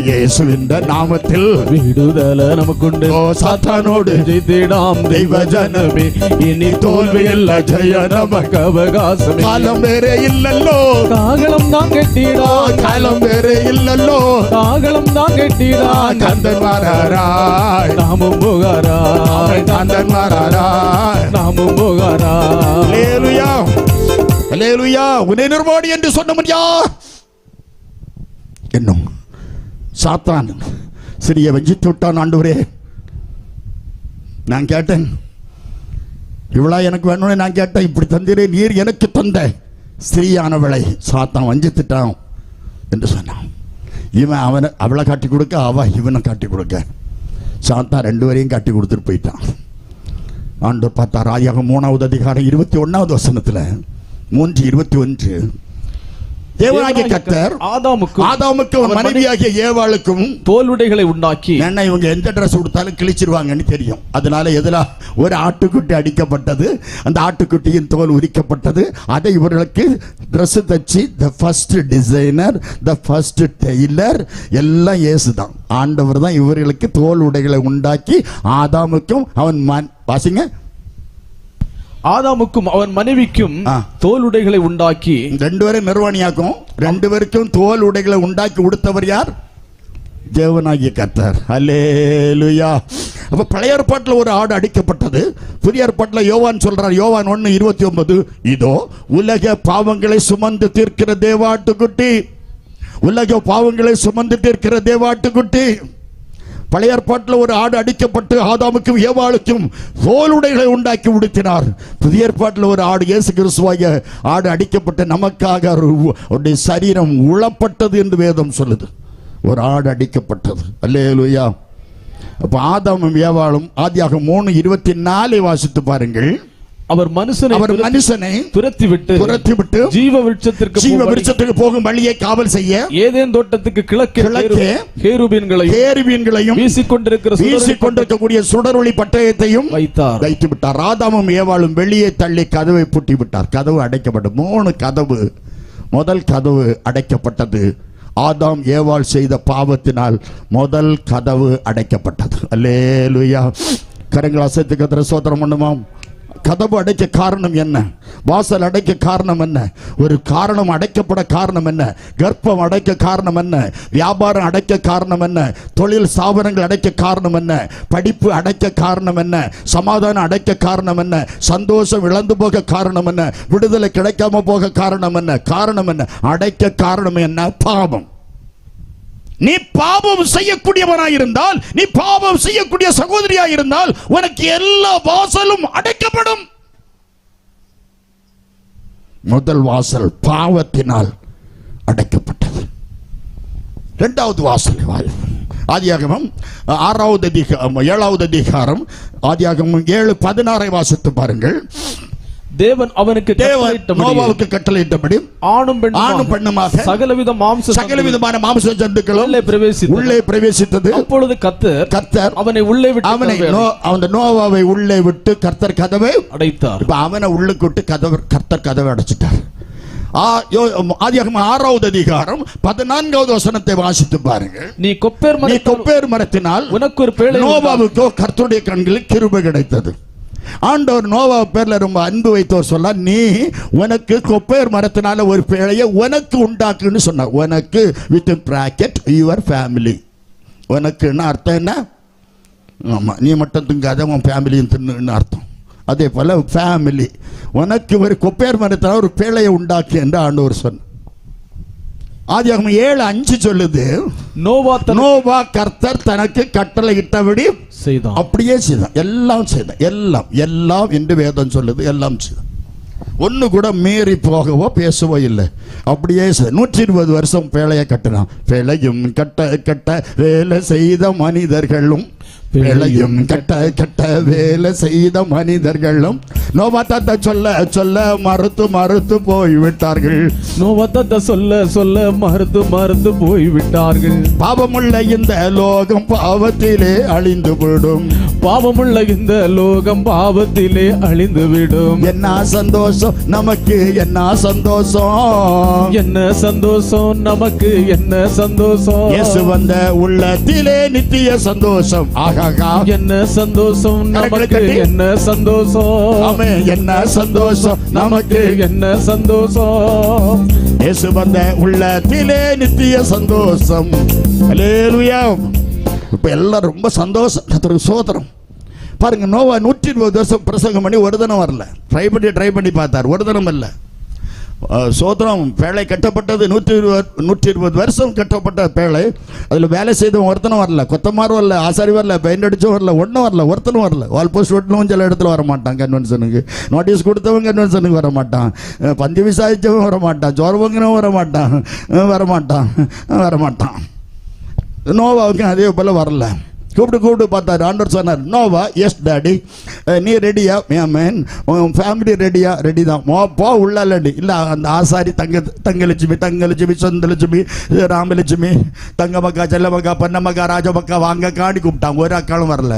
യേശുവിന്റെ നാമത്തിൽ വിടുതല നമുക്കുണ്ട്. സാത്താനോട് ജയിത്തിടാം ദൈവജനമേ, ഇനി തോൽവിയല്ല ജയ നമുക്ക് അവകാശം. കാലം വേറെ ഇല്ലല്ലോ, കാകളം നാം കെട്ടിടാ, കാലം വേറെ ഇല്ലല്ലോ, കാകളം നാം കെട്ടിടാ. കന്തന്മാരായി നാമും പോകാരായി, കന്തന്മാരായി நாமும் போகாராய். அல்லேலூயா, அல்லேலூயா. உன்னை நிர்வாணி என்று சொன்னவன் யார்? என்னும் சாத்தான் சிறிய வஞ்சித்து விட்டான். ஆண்டவரே, நான் கேட்டேன், இவளா எனக்கு வேணும்னு நான் கேட்டேன், இப்படி தந்தீரே, நீர் எனக்கு தந்த ஸ்திரீயானவளை சாத்தான் வஞ்சித்துட்டான் என்று சொன்னான். இவன் அவளை காட்டி கொடுக்க, அவ இவனை காட்டி கொடுக்க. சாத்தான் ரெண்டு பேரையும் காட்டி கொடுத்துட்டு போயிட்டான். ஆண்டவர் பார்த்தார். ஆதியாகமம் 3வது அதிகாரம் 21வது வசனத்துல 3:21 தேவனாகிய கர்த்தர் ஆதாமுக்கு மனைவியாகிய ஏவாளுக்கும் தோலுடைகளை உண்டாக்கி. என்ன, இவங்க எந்த ட்ரெஸ் கொடுத்தாலும் கிழிச்சிருவாங்கன்னு தெரியும். அதனால எதுல ஒரு ஆட்டுக்குட்டி அடிக்கப்பட்டது, அந்த ஆட்டுக்குட்டியின் தோல் உரிக்கப்பட்டது. அதை இவர்களுக்கு ட்ரெஸ் தச்சு the first designer, the first tailor எல்லாம் இயேசு தான். ஆண்டவர் தான் இவர்களுக்கு தோல் உடைகளை உண்டாக்கி ஆதாமுக்கும் அவன் வாசிங்க, ஆதாமுக்கும் அவன் மனைவிக்கும் தோல் உடைகளை உண்டாக்கி. ரெண்டு பேரும் நிர்வாணியாக்கும், ரெண்டு பேருக்கும் தோல் உடைகளை உண்டாக்கி உடுத்தவர் யார்? தேவனாகிய கர்த்தர். அல்லேலூயா. அப்ப பழைய ஏற்பாட்டில் ஒரு ஆடு அடிக்கப்பட்டது. புதிய ஏற்பாட்டில் யோவான் சொல்றார், யோவான் 1:29, இதோ உலக பாவங்களை சுமந்து தீர்க்கிற தேவாட்டுக்குட்டி, உலக பாவங்களை சுமந்து தீர்க்கிற தேவாட்டுக்குட்டி. பழைய ஏற்பாட்டில் ஒரு ஆடு அடிக்கப்பட்டு ஆதாமுக்கும் ஏவாளுக்கும் தோலுடைகளை உண்டாக்கி உடுத்தினார். புதிய ஏற்பாட்டில் ஒரு ஆடு, இயேசு கிறிஸ்துவாகிய ஆடு அடிக்கப்பட்டு நமக்காக அவருடைய சரீரம் உளப்பட்டது என்று வேதம் சொல்லுது. ஒரு ஆடு அடிக்கப்பட்டது. அல்லேலூயா. அப்ப ஆதாமும் ஏவாளும் ஆதியாகமம் 3:24 வாசித்து பாருங்கள். அவர் மனுஷனை துரத்திவிட்டு ஜீவ விருட்சத்திற்கு போகும் வழியை காவல் செய்ய ஏதேன் தோட்டத்துக்கு கிழக்கே கேருபீன்களையும் வீசிக்கொண்டிருக்கக்கூடிய சுடரொளி பட்டயத்தையும் வைத்து விட்டார். ஆதாமும் ஏவாளும் வெளியே தள்ளி கதவை பூட்டி விட்டார். கதவு அடைக்கப்பட்டது. 3 கதவு. முதல் கதவு அடைக்கப்பட்டது. ஆதாம் ஏவாள் செய்த பாவத்தினால் முதல் கதவு அடைக்கப்பட்டது. அல்லேலூயா. கரங்கள் அசைத்து கர்த்தரை ஸ்தோத்திரம் பண்ணுவோம். கதவு அடைக்க காரணம் என்ன? வாசல் அடைக்க காரணம் என்ன? ஒரு காரணம் அடைக்கப்பட காரணம் என்ன? கர்ப்பம் அடைக்க காரணம் என்ன? வியாபாரம் அடைக்க காரணம் என்ன? தொழில் ஸ்தாபனங்கள் அடைக்க காரணம் என்ன? படிப்பு அடைக்க காரணம் என்ன? சமாதானம் அடைக்க காரணம் என்ன? சந்தோஷம் இழந்து போக காரணம் என்ன? விடுதலை கிடைக்காம போக காரணம் என்ன? காரணம் என்ன? அடைக்க காரணம் என்ன? பாவம். நீ பாவம் செய்யக்கூடியவனாயிருந்தால், நீ பாவம் செய்யக்கூடிய சகோதரியாயிருந்தால் உனக்கு எல்லா வாசலும் அடைக்கப்படும். முதல் வாசல் பாவத்தினால் அடைக்கப்பட்டது. இரண்டாவது வாசல் ஆதியாகமம் 7வது அதிகாரம் ஆதியாகமம் 7:16 வாசித்து பாருங்கள். தேவன் அவனுக்கு நோவாவுக்கு கட்டளையிட்டபடி ஆணும் பெண்ணுமாக சகலவிதமான மாம்ச ஜந்துக்களும் உள்ளே பிரவேசித்தது. அப்பொழுது கர்த்தர் அவனை உள்ளே விட்டு நோவாவை உள்ளே விட்டு கர்த்தர் கதவை அடைத்தார். அவனை உள்ளுக்கு விட்டு கர்த்தர் கதவை அடைச்சிட்டார். ஆதியாகமம் 6வது அதிகாரம் 14வது வசனத்தை வாசித்து பாருங்க. நீ கொப்பேர் மரத்தினால் உனக்கு ஒரு பேழை, நோவாவுக்கோ கர்த்தருடைய கண்களில் கிருபை கிடைத்தது. ஆண்டவர் நோவா பேர்ல ரொம்ப அன்பு வைத்தவர் சொல்ல, நீ உனக்கு கொப்பேர் மரத்தினால ஒரு பேழையை உனக்கு உண்டாக்குன்னு சொன்னார். உனக்கு வித் பிராக்கெட் யுவர் ஃபேமிலி. உனக்குன்னு அர்த்தம் என்ன? ஆமா, நீ மட்டும் திங்காத உன் ஃபேமிலியும் தின்னுன்னு அர்த்தம். அதே போல ஃபேமிலி, உனக்கு ஒரு கொப்பேர் மரத்தினால ஒரு பேழையை உண்டாக்கு என்று ஆண்டவர் சொன்னார். ஆதியாகமம் 7:5 சொல்லுது, நோவா கர்த்தர் தனக்கு கட்டளை இட்டபடி செய்தான். அப்படியே செய்தான். எல்லாம் செய்தான். எல்லாம் என்று வேதம் சொல்லுது. எல்லாம் செய்தான். ஒன்னு கூட மீறி போகவோ பேசவோ இல்லை. அப்படியே 120 வருஷம் பேழையை கட்டினான். பேழையும் கட்ட வேலை செய்த மனிதர்களும், பேழையும் கட்ட வேலை செய்த மனிதர்களும் நோவாத்தத்தை சொல்ல மறுத்து போய்விட்டார்கள். நோவாத்தத்தை சொல்ல மறுத்து போய்விட்டார்கள். பாவமுள்ள இந்த லோகம் பாவத்திலே அழிந்து விடும். பாவமுள்ள இந்த லோகம் பாவத்திலே அழிந்து விடும். என்ன சந்தோஷம் நமக்கு, என்ன சந்தோஷம், என்ன சந்தோஷம் நமக்கு, என்ன சந்தோஷம். இயேசு வந்த உள்ளத்திலே நித்திய சந்தோஷம். என்ன சந்தோஷம் நமக்கு, என்ன சந்தோஷம், என்ன சந்தோஷம் நமக்கு, என்ன சந்தோஷம். இயேசு வந்த உள்ளத்திலே நித்திய சந்தோஷம். அல்லேலூயா. இப்ப எல்லாம் ரொம்ப சந்தோஷம். கர்த்தருக்கு ஸ்தோத்திரம். பாருங்க, நோவா 120 வருஷம் பிரசங்கம் பண்ணி ஒரு தினம் வரல. ட்ரை பண்ணி பார்த்தார், ஒரு தினம் இல்லை. சோதரம் பேழை கட்டப்பட்டது 120 வருஷம் கட்டப்பட்ட பேழை. அதில் வேலை செய்தவன் ஒருத்தனும் வரல. கொத்தமாரும் வரல, ஆசாரி வரல, பெயிண்ட் அடிச்சும் வரல, ஒன்றும் வரல, ஒருத்தனும் வரல. வால் போஸ்ட் ஒட்டணும் சில இடத்துல வர மாட்டான் கன்வென்ஷனுக்கு. நோட்டீஸ் கொடுத்தவன் கன்வென்ஷனுக்கு வர மாட்டான். பந்தி விசாரிச்சவன் வர மாட்டான். ஜோரவங்கனவன் வர மாட்டான். நோவாவுக்கு அதே போல வரல. கூப்பிட்டு பார்த்தாரு. ஆண்டவர் சொன்னார், நோவா, எஸ் டாடி, நீ ரெடியா? மேன், உன் ஃபேமிலி ரெடியா? ரெடி தான். போ உள்ள இல்லை. அந்த ஆசாரி தங்கலட்சுமி சொந்தலட்சுமி ராமலட்சுமி தங்கமக்கா செல்லமக்கா பொன்னமக்கா ராஜமக்கா வாங்க காணி கூப்பிட்டாங்க. ஒரு அக்காலும் வரல.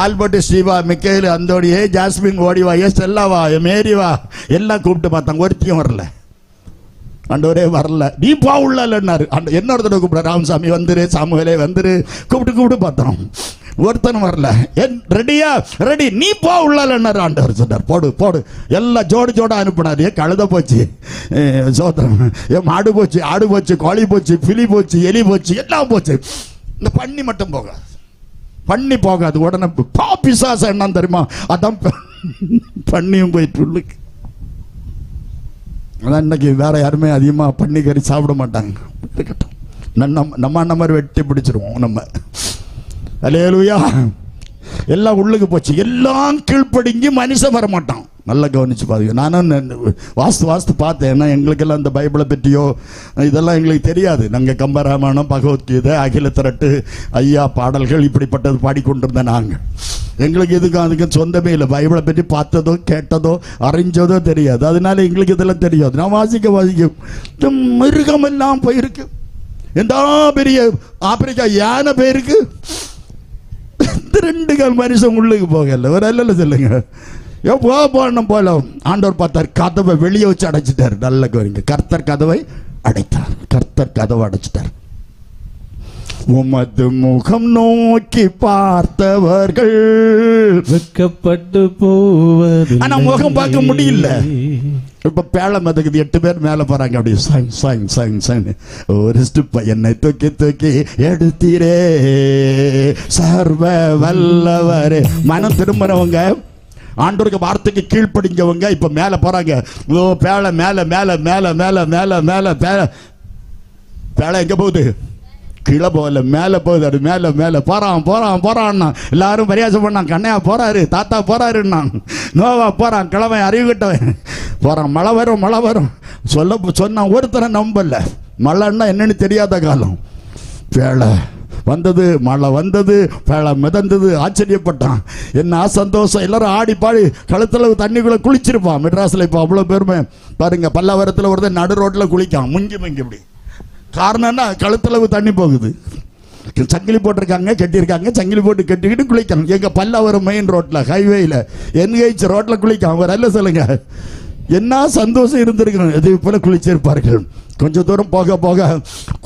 ஆல்பர்ட், ஸ்ரீவா, மிக்கேல், அந்தோடி, ஜாஸ்மின், ஓடிவா, ஸ்டெல்லாவா, மேரிவா எல்லாம் கூப்பிட்டு பார்த்தாங்க. ஒருத்தையும் வரல. ஆண்டவரே வரல. நீ போ உள்ளன்னாரு. என்ன ஒருத்தனை கூப்பிட, ராமசாமி வந்துரு, சாமுவேலே வந்துரு, கூப்பிட்டு பார்த்தோம். ஒருத்தனும் வரல. ரெடியா? ரெடி, நீ போ உள்ளன்னாரு. ஆண்டவர் சொன்னார், போடு. எல்லாம் ஜோடா அனுப்பினார். கழுத போச்சு, சோத்திரம், மாடு போச்சு, ஆடு போச்சு, கோழி போச்சு, பிலி போச்சு, எலி போச்சு, எல்லாம் போச்சு. இந்த பண்ணி மட்டும் போகாது. பண்ணி போகாது. உடனே பிசாசு என்னன்னு தெரியுமா? அதான் பண்ணியும் போயிட்டு உள்ளுக்கு. அதான் இன்னைக்கு வேற யாருமே அதிகமாக பண்ணி கறி சாப்பிட மாட்டாங்க. இருக்கட்டும், நம்ம மாதிரி வெட்டி பிடிச்சிருவோம் நம்ம. அல்லேலூயா. எல்லாம் உள்ளுக்கு போச்சு. எல்லாம் கீழ்ப்படிஞ்சு மனுஷன் வர மாட்டான். நல்லா கவனிச்சு பாருங்க. நானும் வாஸ்து பார்த்தேன். ஏன்னா எங்களுக்கெல்லாம் இந்த பைபிளை பற்றியோ இதெல்லாம் எங்களுக்கு தெரியாது. நாங்கள் கம்பராமாயணம், பகவத்கீதை, அகில திரட்டு, ஐயா பாடல்கள் இப்படிப்பட்டது பாடிக்கொண்டிருந்தேன். நாங்கள் எங்களுக்கு அதுக்கும் சொந்தமே இல்லை. பைபிளை பற்றி பார்த்ததோ கேட்டதோ அறிஞ்சதோ தெரியாது. அதனால எங்களுக்கு இதெல்லாம் தெரியாது. நான் வாசிக்க மிருகமெல்லாம் போயிருக்கு. எந்த பெரிய ஆப்பிரிக்கா யானை போயிருக்கு. 2 கால் மனுஷன் உள்ளுக்கு போகல. ஒரு அல்ல சொல்லுங்க. போனோம் போல ஆண்டவர் பார்த்தார். கதவை வெளியே வச்சு அடைச்சிட்டார். நல்ல கவனிங்க. கர்த்தர் கதவை அடைத்தார். உமது முகம் நோக்கி பார்த்தவர்கள் வெட்கப்பட்டு போவது. ஆனா முகம் பார்க்க முடியல. இப்ப பேள மதகுது 8 பேர் மேல போறாங்க. அப்படி சாங் சாங் சாங் சாங் ஒரு ஸ்டெப் என்னை தூக்கி தூக்கி எடுத்தீரே சர்வ வல்லவரே. மனம் திரும்புறவங்க, ஆண்டவருக்கு வார்த்தைக்கு கீழ்ப்படிஞ்சவங்க இப்ப மேல போறாங்க. பேள மேல மேல மேல மேல மேல மேல பேள எங்க போகுது? கீழே போகல, மேல போகுது. அது மேல மேல போறான் போறான் போறான்னா எல்லாரும் பரியாசம் பண்ணான். கண்ணையா போறாரு, தாத்தா போறாருன்னா, நோவா போறான், கிழவன் அறிவுகிட்டவன் போறான். மழை வரும் மழை வரும் சொன்ன ஒருத்தரை நம்பல. மழைன்னா என்னன்னு தெரியாத காலம். பேளை வந்தது, மழை வந்தது, பேளை மிதந்தது. ஆச்சரியப்பட்டான். என்ன சந்தோஷம். எல்லாரும் ஆடி பாடி கழுத்துல தண்ணிக்குள்ள குளிச்சிருப்பான். மெட்ராஸ்ல இப்போ அவ்வளோ பேருமே பாருங்க. பல்லாவரத்தில் ஒருத்தர் நடு ரோட்டில் குளிக்கான், முங்கி முங்கி. இப்படி காரணம்னா கழுத்தளவு தண்ணி போகுது. சங்கிலி போட்டிருக்காங்க, கட்டியிருக்காங்க, சங்கிலி போட்டு கட்டிக்கிட்டு குளிக்கணும். எங்க பல்லாவரம் மெயின் ரோட்ல, ஹைவேல, NH ரோட்ல குளிக்கான். ஒரு அல்ல சொல்லுங்க, என்ன சந்தோஷம் இருந்திருக்கணும். இதே போல குளிச்சிருப்பார்கள். கொஞ்சம் தூரம் போக போக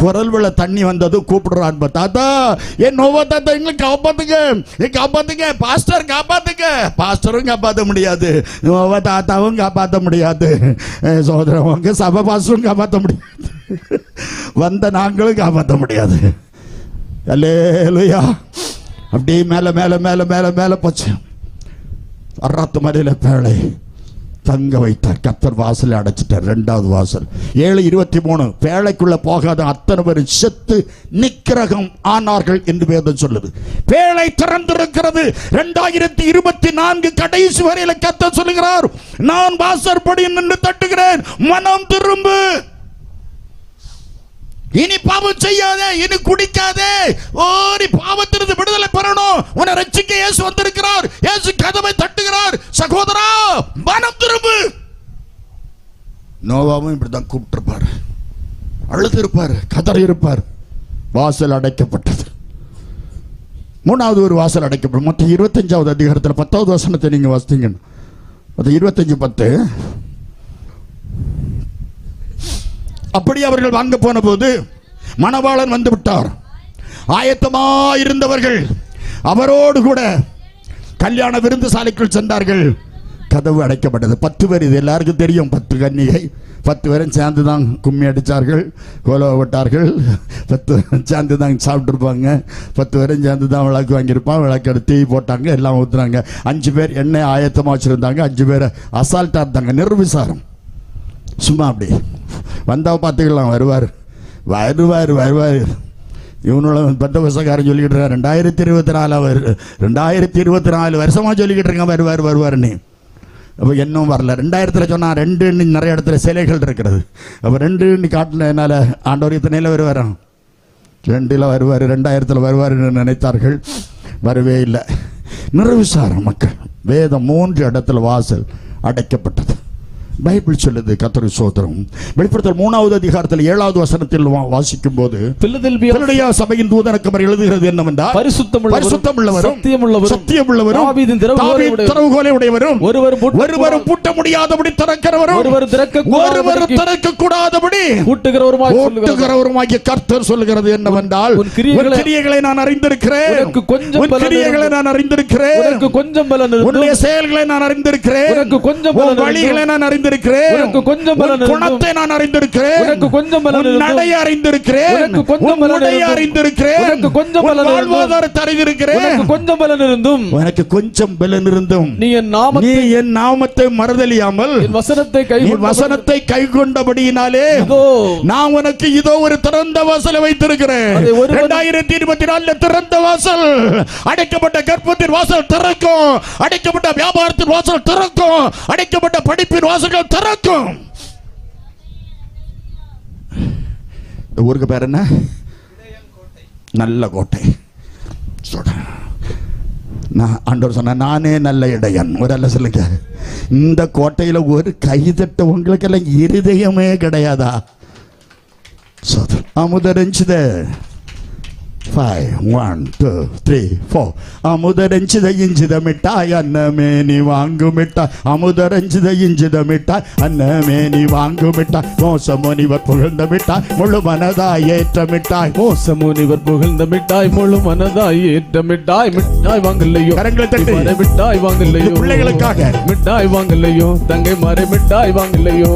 குரல் விழ தண்ணி வந்தது. கூப்பிடுறான், தாத்தா என் நோவா தாத்தா எங்களை காப்பாத்துங்க, காப்பாத்துங்க, பாஸ்டர் காப்பாத்துங்க. பாஸ்டரும் காப்பாற்ற முடியாது, நோவா தாத்தாவும் காப்பாற்ற முடியாது, சோதரவங்க சபை பாஸ்டரும் காப்பாற்ற முடியாது, வந்த நாங்களும் காப்பாற்ற முடியாது. அல்லேலூயா. அப்படியே மேல மேல மேல மேல மேல போச்சு. அராத்து மலையில பேழை தங்க வைத்தார். கர்த்தர் வாசலை அடைச்சிட்டார். 2வது வாசல் 7:23. பேழைக்குள்ள போகாத அத்தனை பேர் செத்து நிக்கிரகம் ஆனார்கள் என்று வேதம் சொல்லுது. பேழை திறந்திருக்கிறது. 2024 கடைசி வரையில கர்த்தர் சொல்லுகிறார், நான் வாசற்படி நின்று தட்டுகிறேன், மனம் திரும்பு, இனி பாவம் செய்யாதே, இனி குடிக்காதே, ஓடி பாவத்திலிருந்து விடுதலை பெறணும். உன்னை ரட்சிக்க இயேசு வந்திருக்கிறார். இயேசு கதவை தட்டுகிறார். சகோதரா மனம் திரும்பு. நோவாவும் இப்படிதான் கூப்பிட்டிருப்பார், அழுது இருப்பார், கதறி இருப்பார். வாசல் அடைக்கப்பட்டது. 3வது ஒரு வாசல் அடைக்கப்படும். மற்ற 25வது அதிகாரத்தில் 10வது வசனத்தை நீங்க வாசித்தீங்க. அது 25:10. அப்படி அவர்கள் வாங்க போன போது மணவாளன் வந்து விட்டார். ஆயத்தமாயிருந்தவர்கள் அவரோடு கூட கல்யாண விருந்து சாலைக்குள் சென்றார்கள். கதவு அடைக்கப்பட்டது. 10 பேர், இது எல்லாருக்கும் தெரியும். 10 கன்னிகை, 10 பேரும் சேர்ந்து தான் கும்மி அடித்தார்கள், கோலவை விட்டார்கள். 10 சேர்ந்து தான் சாப்பிட்டுருப்பாங்க. 10 பேரும் சேர்ந்து தான் விளக்கு வாங்கியிருப்பான். விளக்கு எடுத்து தீ போட்டாங்க, எல்லாம் ஊற்றுறாங்க. 5 பேர் எண்ணெய் ஆயத்தமாக வச்சுருந்தாங்க. 5 பேர் அசால்ட்டாக இருந்தாங்க, நிர்விசாரம். சும்மா அப்படி வந்தா பார்த்துக்கலாம், வருவார் வருவார் வருவார். இவனும் பத்தவசக்காரன் சொல்லிக்கிட்டு இருக்கார். 2024 அவர் 2024 வருஷமா சொல்லிக்கிட்டு இருக்கான் வருவார் வருவார்னு. அப்போ இன்னும் வரல. 2000 சொன்னால் 2 நிறைய இடத்துல சிலைகள் இருக்கிறது. அப்போ 2 காட்டின என்னால் ஆண்டவர் இத்தனையில் வருவாராம். 2 வருவார், 2000 வருவார் நினைத்தார்கள், வரவே இல்லை. நிர்விசாரம் மக்கள். வேதம் 3 இடத்துல வாசல் அடைக்கப்பட்டது. பைபிள் சொல்லுது. கர்த்தருக்கு ஸ்தோத்திரம். வெளிப்படுத்தல் 3வது அதிகாரத்தில் 7வது வசனத்தில் வாசிக்கும் போது பிலதெல்பியா சபையின் தூதனுக்கு அவர் எழுதுகிறது என்னவென்றால், பரிசுத்தமுள்ளவரும் சத்தியமுள்ளவரும் தாவீதின் திறவுகோலை உடையவரும் ஒருவரும் பூட்ட முடியாதபடி திறக்கிறவரும் ஒருவர் திறக்க கூடாதபடி பூட்டுகிறவருமாகிய கர்த்தர் சொல்லுகிறது என்னவென்றால், உன் கிரியைகளை நான் அறிந்திருக்கிறேன், உன் கிரியைகளை நான் அறிந்திருக்கிறேன், உன்னுடைய செயல்களை நான் அறிந்திருக்கிறேன், உன் வழிகளை நான் அறிந்திருக்கிறேன், குணத்தை நான் அறிந்திருக்கிறேன், நடையை அறிந்திருக்கிறேன், உடையை அறிந்திருக்கிறேன், வாழ்வாதாரத்தை அறிந்திருக்கிறேன். கொஞ்சம் பலன் இருந்தும், எனக்கு கொஞ்சம் பலன் இருந்தும் நீ என் நாமத்தை மறுதலியாமல் என் வசனத்தை கை கொண்டபடியினாலே நான் உனக்கு இதோ ஒரு திறந்த வாசலை வைத்திருக்கிறேன். 2024 திறந்த வாசல். அடைக்கப்பட்ட கர்ப்பத்தின் வாசல் திறக்கும், அடைக்கப்பட்ட வியாபாரத்தின் வாசல் திறக்கும், அடைக்கப்பட்ட படிப்பின் வாசல் திறக்கும். ஊருக்கு பேர் என்ன? நல்ல கோட்டை. ஆண்டவர் சொன்ன, நானே நல்ல இடையன். ஒரு அல்ல சொல்லுங்க. இந்த கோட்டையில ஒரு கைதட்ட உங்களுக்கு எல்லாம் இருதயமே கிடையாதா? அமுதரிஞ்சது 5 1 2 3 4 அமுதரஞ்சித இஞ்சித மிட்டாய் அன்னமே நீ வாங்கு மிட்டாய் அமுதரஞ்சித இஞ்சித மிட்டாய் அன்னமே நீ வாங்கு மிட்டாய் மோசமுனிவர் புகழ்ந்த மிட்டாய் முழு மனதாய் ஏற்ற மிட்டாய் மோசமுனிவர் புகழ்ந்த மிட்டாய் முழு மனதாய் ஏற்ற மிட்டாய் மிட்டாய் வாங்கலையோ கரங்களை தட்டி மிட்டாய் வாங்கலையோ பிள்ளைகளுக்காக மிட்டாய் வாங்கலையோ தங்கை மாறே மிட்டாய் வாங்கலையோ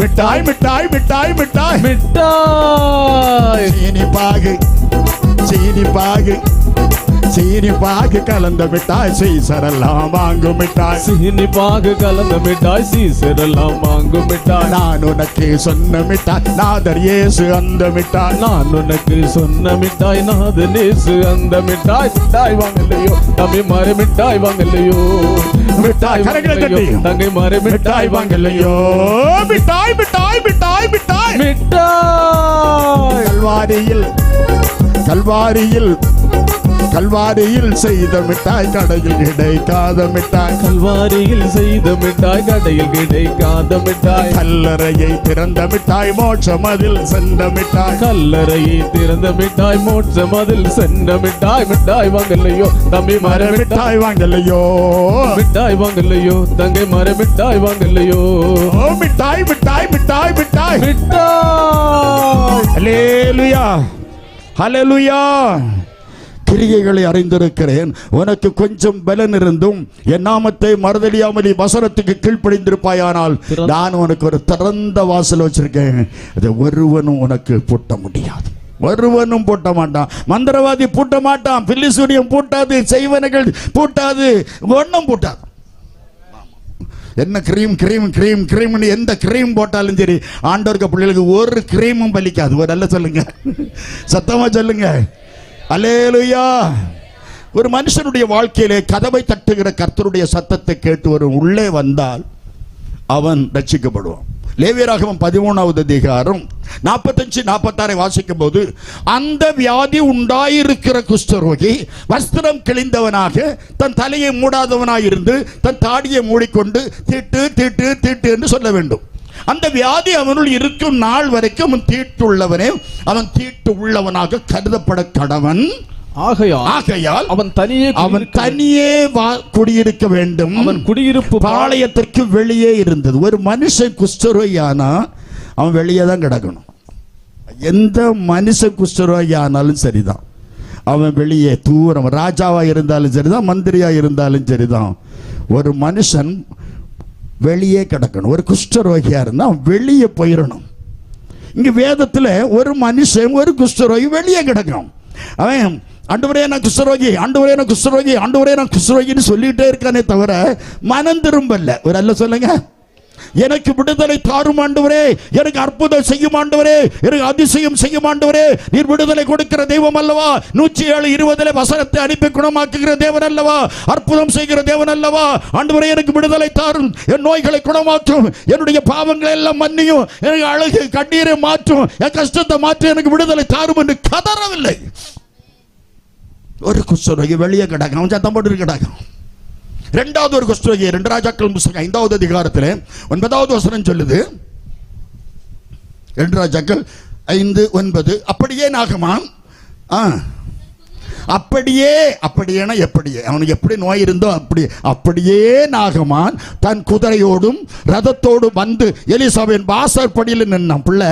மிட்டாய் மிட்டாய் மிட்டாய் மிட்டாய் மிட்டாய் சீனி பாகு கலந்த மிட்டாய் சீசரெல்லாம் வாங்கும் மிட்டாய் சீனி பாகு கலந்த மிட்டாய் சீசரெல்லாம் வாங்கும் மிட்டாய் நான் உனக்கு சொன்ன மிட்டாய் நாதர் இயேசு அந்த மிட்டாய் நான் உனக்கு சொன்ன மிட்டாய் நாதர் இயேசு அந்த மிட்டாய் மிட்டாய் வாங்கலையோ தம்பி மாறே மிட்டாய் வாங்கலையோ மிட்டாய் வாங்கலையோ தங்கை மாறே மிட்டாய் வாங்கலையோ மிட்டாய் மிட்டாய் மிட்டாய் மிட்டாய் மிட்டாய் கல்வாரியில் செய்த மிட்டாய் கடையில் கிடைக்காத மிட்டாய் கல்வாரியில் செய்த மிட்டாய் கடையில் கிடைக்காத மிட்டாய் கல்லறையை திறந்த மிட்டாய் மோட்சம் அதில் சென்ற மிட்டாய் கல்லறையை திறந்த மிட்டாய் மோட்சம் அதில் சென்ற மிட்டாய் மிட்டாய் வாங்கலையோ தம்பி மாற மிட்டாய் வாங்கலையோ மிட்டாய் வாங்கலையோ தங்கை மாற மிட்டாய் வாங்கலையோ மிட்டாய் மிட்டாய் மிட்டாய் மிட்டாய் மிட்டாய் ஹல்லேலூயா ஹல்லேலூயா கிரியைகளை அறிந்திருக்கிறேன் உனக்கு கொஞ்சம் பலன் இருந்தும் என் நாமத்தை மறுதலியாமல் வசனத்துக்கு கீழ்ப்படிந்திருப்பாயானால் நான் உனக்கு ஒரு திறந்த வாசல் வச்சிருக்கேன் அதை ஒருவனும் உனக்கு பூட்ட முடியாது ஒருவனும் பூட்ட மாட்டான் மந்திரவாதி பூட்ட மாட்டான் பில்லிசூனியம் பூட்டாது செய்வனைகள் பூட்டாது ஒன்றும் பூட்டாது என்ன கிரீம் கிரீம் கிரீம் கிரீம்னு எந்த கிரீம் போட்டாலும் சரி ஆண்டவருக்கு பிள்ளைகளுக்கு ஒரு கிரீமும் பலிக்காது ஒரு நல்ல சொல்லுங்க சத்தமா சொல்லுங்க அல்லேலூயா ஒரு மனுஷனுடைய வாழ்க்கையிலே கதவை தட்டுகிற கர்த்தருடைய சத்தத்தை கேட்டு வரும் உள்ளே வந்தால் அவன் ரட்சிக்கப்படுவான் லேவியராகமம் 13வது அதிகாரம் 45-46 வாசிக்கும் போது அந்த வியாதி உண்டாயிருக்கிற குஷ்டரோகி வஸ்திரம் கிழிந்தவனாக தன் தலையை மூடாதவனாயிருந்து தன் தாடியை மூடிக்கொண்டு தீட்டு தீட்டு தீட்டு என்று சொல்ல வேண்டும் அந்த வியாதி அவனுள் இருக்கும் நாள் வரைக்கும் அவன் தீட்டுள்ளவனே அவன் தீட்டு உள்ளவனாக கருதப்பட கடவன் ஆகையால் அவன் தனியே குடியிருக்க வேண்டும் அவன் குடியிருப்பு பாளையத்திற்கு வெளியே இருந்தது ஒரு மனுஷன் குஷ்டரோகியானா அவன் வெளியே தான் கிடக்கணும் எந்த மனுஷன் குஷ்டரோகியானாலும் சரிதான் அவன் வெளியே தூரம் ராஜாவா இருந்தாலும் சரிதான் மந்திரியா இருந்தாலும் சரிதான் ஒரு மனுஷன் வெளியே கிடக்கணும் ஒரு குஷ்டரோகியா இருந்தா வெளியே போயிடணும் இங்க வேதத்துல ஒரு மனுஷன் ஒரு குஷ்டரோகி வெளியே கிடக்கணும் அவன் ஆண்டவரே நான் குஷ்டரோகி ஆண்டவரே நான் குஷ்டரோகி ஆண்டவரே நான் குஷ்டரோகின்னு சொல்லிட்டே இருக்கானே தவிர மனம் திரும்பல ஒரு அல்ல சொல்லுங்க எனக்கு விடுதலை தாரும் ஆண்டவரே எனக்கு அற்புதம் செய்யும் ஆண்டவரே எனக்கு அதிசயம் செய்யும் ஆண்டவரே நீர் விடுதலை கொடுக்கிற தெய்வம் அல்லவா 107:20 வசனத்தை அனுப்பி குணமாக்குகிற தேவன் அல்லவா அற்புதம் செய்கிற தேவன் அல்லவா ஆண்டவரே எனக்கு விடுதலை தாரும் என் நோய்களை குணமாற்றும் என்னுடைய பாவங்களை எல்லாம் மன்னியும் எனக்கு அழகு கண்ணீரை மாற்றும் என் கஷ்டத்தை மாற்றி எனக்கு விடுதலை தாரும் என்று கதறவில்லை ஒரு குஷ்டரோகி வெளியே கிடக்கும் அவன் சத்தம் போட்டு கிடக்கும் இரண்டாவது ஒரு குஷ்டரோகி 2 ராஜாக்கள் புத்தகம் 5வது அதிகாரத்தில் 9வது வசனம் சொல்லுது 2 ராஜாக்கள் 5:9 அப்படியே நாகமான் அப்படியேனா எப்படியே அவனுக்கு எப்படி நோய் இருந்தோ அப்படியே நாகமான் தன் குதிரையோடும் ரதத்தோடும் வந்து எலிசாவின் வாசற்படியில் நின்னான் பிள்ளை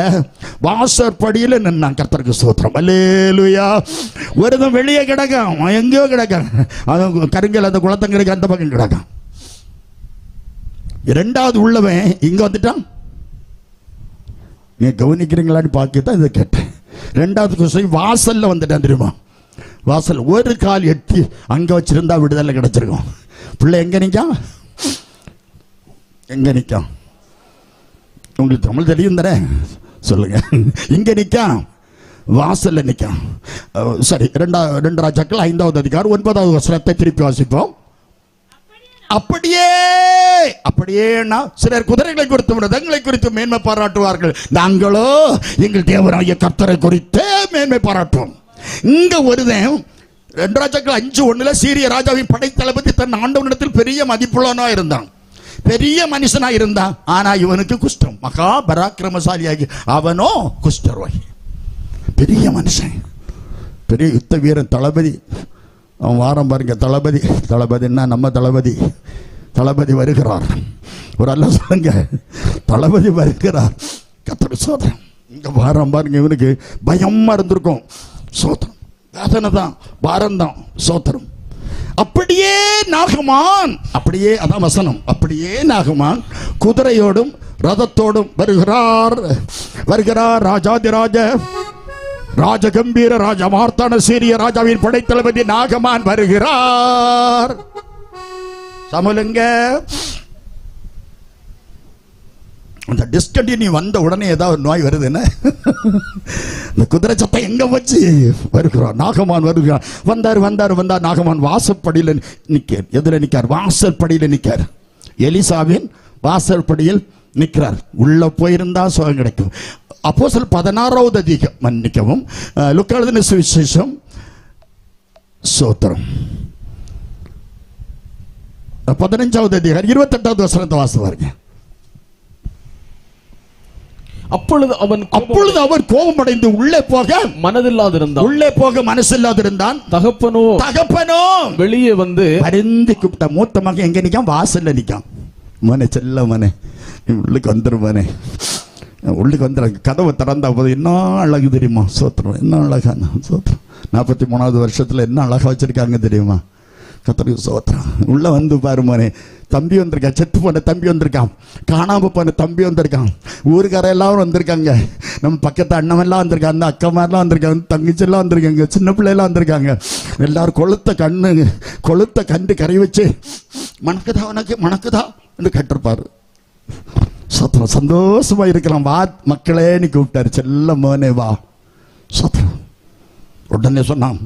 வாசற்படியில் நின்னான் கர்த்தருக்கு ஸ்தோத்திரம் அல்லேலூயா ஒருதும் வெளியே கிடக்கும் எங்கேயோ கிடக்கும் அது கருங்கல் அந்த குளத்தங்கரைக்கு அந்த பக்கம் கிடக்கும் இரண்டாவது உள்ளவன் இங்க வந்துட்டான் நீ கவனிக்கிறீங்களான்னு பார்க்கத்தான் இதை கேட்டேன் இரண்டாவது கொஸ்டின் வாசல்ல வந்துட்டான் தெரியுமா வாசல் ஒரு கால் எட்டி அங்க வச்சிருந்தா விடுதலை கிடைச்சிருக்கும் பிள்ளை எங்க நிற்கான் உங்களுக்கு தமிழ் தெரியும் தானே சொல்லுங்க இங்க நிற்கான் வாசல்ல நிற்கான் சரி 2 ராஜாக்கள் 5வது அதிகாரம் 9வது வசனத்தை திருப்பி வாசிப்போம் அப்படியேனா சிலர் குதிரைகளை குறித்து ரதங்களை குறித்து மேன்மை பாராட்டுவார்கள் நாங்களோ எங்கள் தேவனாகிய கர்த்தரை குறித்தே மேன்மை பாராட்டுவோம் இங்க ஒருவன் 2 ராஜாக்கள் 5:1 சீரிய ராஜாவின் படைத்தளபதி தன் ஆண்டவனிடத்தில் பெரிய மதிப்புள்ளவனா இருந்தான் பெரிய மனுஷனா இருந்தான் ஆனா இவனுக்கு குஷ்டம் மகா பராக்கிரமசாலியாகி அவனோ குஷ்டரோகி பெரிய மனுஷன் பெரிய யுத்த வீரன் தளபதி. அவன் வாரம் பாருங்க, தளபதி. தளபதின்னா நம்ம தளபதி. தளபதி வருகிறார். ஒரு அல்ல சொல்லுங்க, தளபதி வருகிறார். கர்த்தருடைய சோதரம் இங்க வாரம் பாருங்க. இவனுக்கு பயமா இருந்திருக்கும். சோத்திரம், வேதனை தான், பாரம் தான், சோத்திரம். அப்படியே நாகமான், அப்படியே அதான் வசனம், அப்படியே நாகமான் குதிரையோடும் ரதத்தோடும் வருகிறார். வருகிறார் ராஜாதிராஜ ராஜகம்பீர ராஜ மார்த்தான சீரிய ராஜாவின் படைத்தளபதி நாகமான் வருகிறார். சமலுங்க. அந்த டிஸ்கண்டினியூ வந்த உடனே ஏதாவது நோய் வருதுன்னு இந்த குதிரை சத்தம் எங்க வச்சு வருகிறார். நாகமான் வருகிறார். வந்தார். நாகமான் வாசற்படியில் நிற்கார். எதுல நிற்கார்? வாசற்படியில் நிற்கார். எலிசாவின் வாசற்படியில் நிற்கிறார். உள்ள போயிருந்தா சுகம் கிடைக்கும். அப்போஸ்தலர் 16வது அதிகாரம், மன்னிக்கவும், லூக்கா எழுதின சுவிசேஷம், சோத்திரம், 15வது அதிகாரம் 28வது வசனத்தை வாசிப்பாருங்க. அப்பொழுது அவன் கோபமடைந்து உள்ளே போக மனதில்லாதிருந்தான். உள்ளே போக மனசில்லாதிருந்தான். தகப்பனோ வெளியே வந்து பரிந்து கூப்பிட்ட. மூத்த மகன் எங்க நிக்கான்? வாசல்ல நிக்கான். மனே செல்ல மனே, உள்ளுக்கு வந்துரும் மனே, உள்ளுக்கு வந்துடுற. கதவை திறந்தா போது என்ன அழகு தெரியுமா? சோத்திரம், என்ன அழகான சோத்திரம். 43வது வருஷத்துல என்ன அழகா வச்சிருக்காங்க தெரியுமா? கர்த்தருக்கு சோத்திரம். உள்ள வந்து பாருமானே, தம்பி வந்திருக்கான். செத்து போன தம்பி வந்திருக்கான். காணாம போன தம்பி வந்திருக்கான். ஊருக்கார எல்லாரும் வந்திருக்காங்க. நம்ம பக்கத்து அண்ணமெல்லாம் வந்திருக்காங்க. அந்த அக்கா மாதிரிலாம் வந்திருக்காங்க. தங்கச்செல்லாம் வந்திருக்காங்க. சின்ன பிள்ளைலாம் வந்திருக்காங்க. எல்லாரும் கொளுத்த கண்டு கறி வச்சு மணக்குதா உனக்கு மணக்குதா என்று கேட்டிருப்பாரு. சோத்திரம், சந்தோஷமா இருக்கலாம். வா மக்களே நீ கூப்பிட்டாரு. செல்ல மோனே வா. சோத்திரம். உடனே சொன்னான்,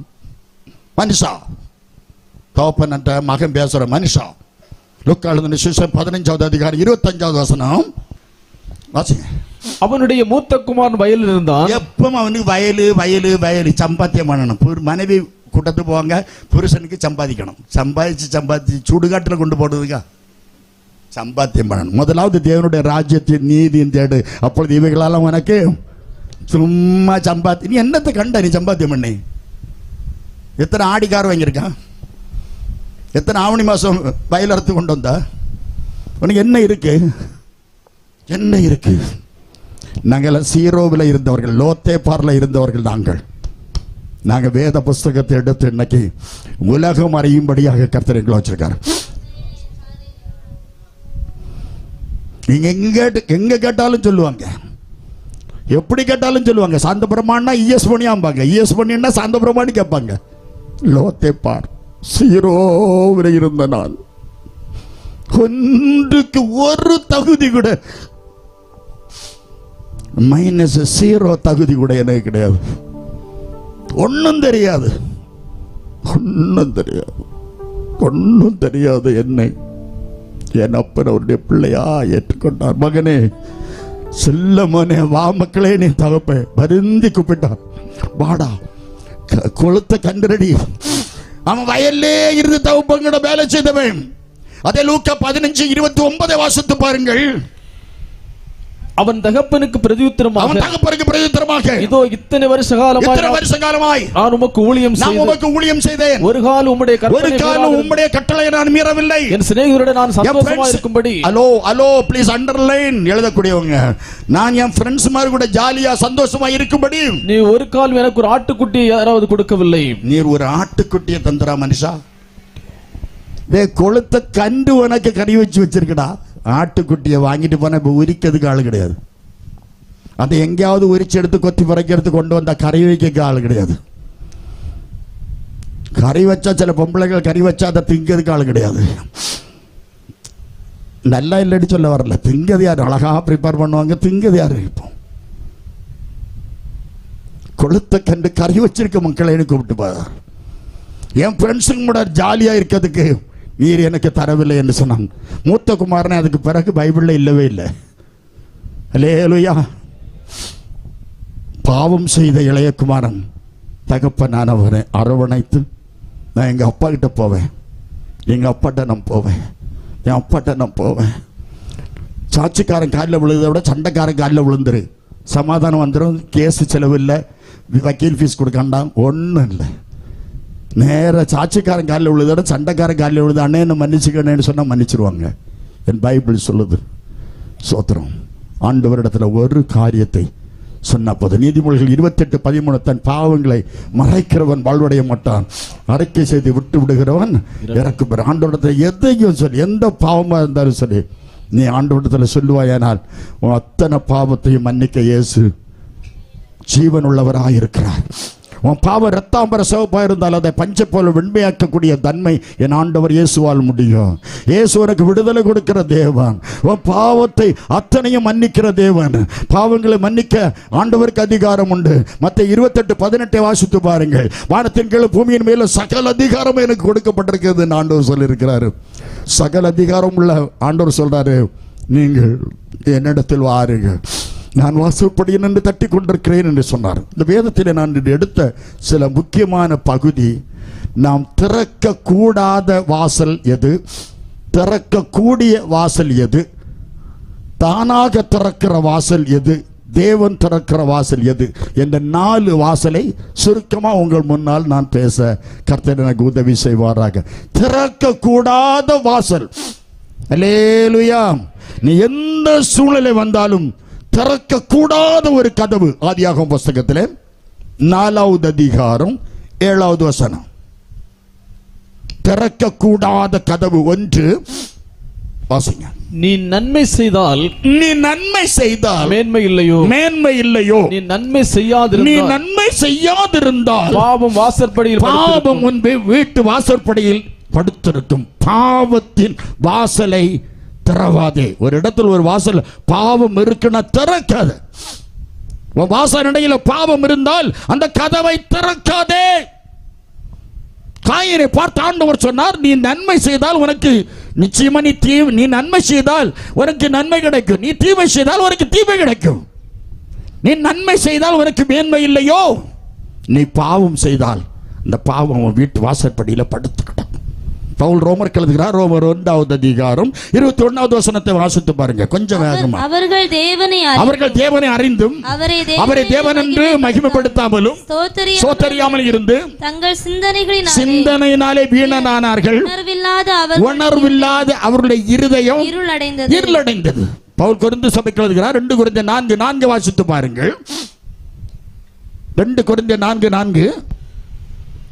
மனுஷா, தோப்பன்ட்ட மகன் பேசுற மனுஷா. லூக்கா எழுதின சுவிசேஷம் 15வது அதிகாரம் 25வது வசனம் வாசிங்க. அவனுடைய மூத்த குமாரன் வயலில் இருந்தான். எப்பவும் அவனுக்கு வயலு சம்பாத்தியம் பண்ணணும். மனைவி கூட்டத்து போவாங்க, புருஷனுக்கு சம்பாதிக்கணும். சம்பாதிச்சு சுடுகாட்டில் கொண்டு போடுறதுக்கா சம்பாத்தியம் பண்ணணும். முதலாவது தேவனுடைய ராஜ்யத்தின் நீதியின் தேடு, அப்பொழுது இவைகளால உனக்கு சும்மா சம்பாத்தி. நீ என்னத்தை கண்ட? நீ சம்பாத்தியம் பண்ணி எத்தனை ஆடிக்கார் வாங்கியிருக்கான்? எத்தனை ஆவணி மாசம் வயலறுத்து கொண்டு வந்தா? உனக்கு என்ன இருக்கு? என்ன இருக்கு? நாங்கள் சீரோவில் இருந்தவர்கள், லோத்தேபார்ல இருந்தவர்கள். நாங்கள் வேத புஸ்தகத்தை எடுத்து இன்னைக்கு உலகம் அறியும்படியாக கர்த்தர் எங்களை வச்சிருக்காரு. நீங்க எங்க கேட்டாலும் சொல்லுவாங்க, எப்படி கேட்டாலும் சொல்லுவாங்க. சாந்தபுரமானா இஎஸ் பண்ணியாம்பாங்க, இஎஸ் பண்ணினா சாந்தபுரமானு கேட்பாங்க. லோத்தேபார் சீரோவில் இருந்த நான் ஒன்றுக்கு ஒரு தகுதி கூட, -0 தகுதி கூட எனக்கு கிடையாது. ஒன்னும் தெரியாது என்னை என் அப்பன் அவருடைய பிள்ளையா ஏற்றுக்கொண்டார். மகனே, செல்ல மகனே, வா மக்களே, நீ தகப்ப வருந்தி கூப்பிட்டார். வாடா, கொளுத்த கண்டரடி. அவன் வயல்லே இருந்து தகப்பங்கிட வேலை செய்தவன். அதே லூக்கா 15:29 வாசித்து பாருங்கள். அவன் தகப்பனுக்கு பிரதியுத்தரமாக, இதோ இத்தனை வருஷ காலமாய் நான் உமக்கு ஊழியம் செய்தேன். ஒரு காலம் உம்முடைய கட்டளையை நான் மீறவில்லை. என் சிநேகிதருடன் நான் சந்தோஷமா இருக்கும்படி. ஹலோ ப்ளீஸ் அண்டர்லைன் எழுதக்கூடியவங்க, நான் என் ஃப்ரெண்ட்ஸ் மாதிரி கூட ஜாலியா சந்தோஷமா இருக்கும்படி நீ ஒரு காலம் எனக்கு ஒரு ஆட்டுக்குட்டி யாராவது கொடுக்கவில்லை. நீர் ஒரு ஆட்டுக்குட்டியை தந்துரா மனுஷா. கொளுத்த கண்டு உனக்கு கறி வச்சிருக்கடா. ஆட்டுக்குட்டியை வாங்கிட்டு போன இப்ப உரிக்கிறதுக்கு ஆள் கிடையாது. அதை எங்கேயாவது உரிச்சு எடுத்து கொத்தி பறைக்கிறது கொண்டு வந்தா கறி வைக்க ஆள் கிடையாது. கறி வச்சா சில பொம்பளைகள் கறி வச்சா அதை திங்கிறதுக்கு ஆள் கிடையாது. நல்லா இல்லைன்னு சொல்ல வரல, திங்கிறது யாரு? அழகா ப்ரிப்பேர் பண்ணுவாங்க, திங்கிறது யாரு? இப்போ கொளுத்த கண்டு கறி வச்சிருக்க மக்களை கூப்பிட்டு பாரு. என் ஃப்ரெண்ட்ஸுங்க கூட ஜாலியா இருக்கிறதுக்கு நீர் எனக்கு தரவில்லை என்று சொன்னான். மூத்த குமாரனை அதுக்கு பிறகு பைபிள்ல இல்லவே இல்லை. அல்லேலூயா. பாவம் செய்த இளைய குமாரன் தகப்பனான அவரை அரவணைத்து, நான் எங்க அப்பா கிட்ட போவேன், என் அப்பாட்ட நான் போவேன். சாட்சிக்காரன் காலில் விழுறதை விட சண்டைக்காரன் காலில் விழுந்துரு, சமாதானம் வந்துடும், கேஸ் செலவு இல்லை, வக்கீல் ஃபீஸ் கொடுக்காண்டாம், ஒன்றும் இல்லை. நேர சாட்சிக்காரன் காலில் விழுதோட சண்டைக்காரன் காலில் விழுது, அண்ணே என்ன மன்னிச்சுக்கணுன்னு சொன்னால் மன்னிச்சிருவாங்க. என் பைபிள் சொல்லுது. சோத்திரம். ஆண்டவரிடத்தில் ஒரு காரியத்தை சொன்ன போது, நீதிமொழிகள் 28:13, தன் பாவங்களை மறைக்கிறவன் வாழ்வடைய மாட்டான், அறிக்கை செய்து விட்டு விடுகிறவன் இறக்கும். ஆண்டவரிடத்தில் எதையும் சொல்லி, எந்த பாவமாக இருந்தாலும் சொல்லி நீ ஆண்டவரிடத்தில் சொல்லுவாயானால் உன் அத்தனை பாவத்தையும் மன்னிக்க இயேசு ஜீவன் உள்ளவராக இருக்கிறார். உன் பாவம் ரத்தாம்பர சிவப்பாக இருந்தால் அதை பஞ்சை போல வெண்மையாக்கக்கூடிய தன்மை என் ஆண்டவர் இயேசுவால் முடியும். இயேசு உனக்கு விடுதலை கொடுக்கிற தேவன், உன் பாவத்தை அத்தனையும் மன்னிக்கிற தேவன். பாவங்களை மன்னிக்க ஆண்டவருக்கு அதிகாரம் உண்டு. மத்தேயு 28:18 வாசித்து பாருங்கள். வானத்தின் கீழ் பூமியின் மேல சகல அதிகாரம் எனக்கு கொடுக்கப்பட்டிருக்கிறது ஆண்டவர் சொல்லியிருக்கிறாரு. சகல அதிகாரம் உள்ள ஆண்டவர் சொல்றாரு, நீங்கள் என்னிடத்தில் வாருங்கள், நான் வாசற்படியில் நின்று தட்டி கொண்டிருக்கிறேன் என்று சொன்னார். இந்த வேதத்தில் நான் எடுத்த சில முக்கியமான பகுதி, நாம் திறக்க கூடாத வாசல் எது, திறக்கக்கூடிய வாசல் எது, தானாக திறக்கிற வாசல் எது, தேவன் திறக்கிற வாசல் எது என்ற 4 வாசலை சுருக்கமாக உங்கள் முன்னால் நான் பேச கர்த்தர் எனக்கு உதவி செய்வாராக. திறக்க கூடாத வாசல், அல்லேலூயா. நீ எந்த சூழ்நிலை வந்தாலும் திறக்க கூடாத ஒரு கதவு. ஆதியாகமம் புஸ்தகத்தில் 4வது அதிகாரம் 7வது வசனம். திறக்க கூடாத கதவு 1 வாசிங்க. நீ நன்மை செய்தால், நீ நன்மை செய்தால் மேன்மை இல்லையோ, மேன்மை இல்லையோ. நீ நன்மை செய்யாதிருந்தால், நீ நன்மை செய்யாதிருந்தால் பாவம் வாசற்படியில், பாவம் முன்பே வீட்டு வாசற்படியில் படுத்திருக்கும். பாவத்தின் வாசலை திறவாதே. ஒரு இடத்துல ஒரு வாசல் பாவம் இருக்குன்னா திறக்காத. வாசல் இடையில பாவம் இருந்தால் அந்த கதவை திறக்காதே. காயினை பார்த்து ஆண்டவர் சொன்னார், நீ நன்மை செய்தால் உனக்கு நிச்சயமா நீ நன்மை செய்தால் உனக்கு நன்மை கிடைக்கும், நீ தீமை செய்தால் உனக்கு தீமை கிடைக்கும். நீ நன்மை செய்தால் உனக்கு மேன்மை இல்லையோ, நீ பாவம் செய்தால் அந்த பாவம் வீட்டு வாசற்படியில படுத்துக்கிட்ட. பவுல் ரோமருக்கு எழுதுகிறார். ரோமர் 1வது அதிகாரம் 21வது வசனத்தை வாசித்து பாருங்க கொஞ்சம் வேகமா. அவர்கள் தேவனை அறிந்தும் அவரை தேவன் என்று மகிமைப்படுத்தாமலும் ஸ்தோத்தரியாமல் இருந்து தங்கள் சிந்தனையினாலே வீணனானார்கள். உணர்வில்லாத அவருடைய இருதயம் இருளடைந்தது. பவுல் கொரிந்து சபைக்கு எழுதுகிறார். 2 கொரிந்தியர் 4:4 வாசித்து பாருங்கள். 2 கொரிந்தியர் 4:4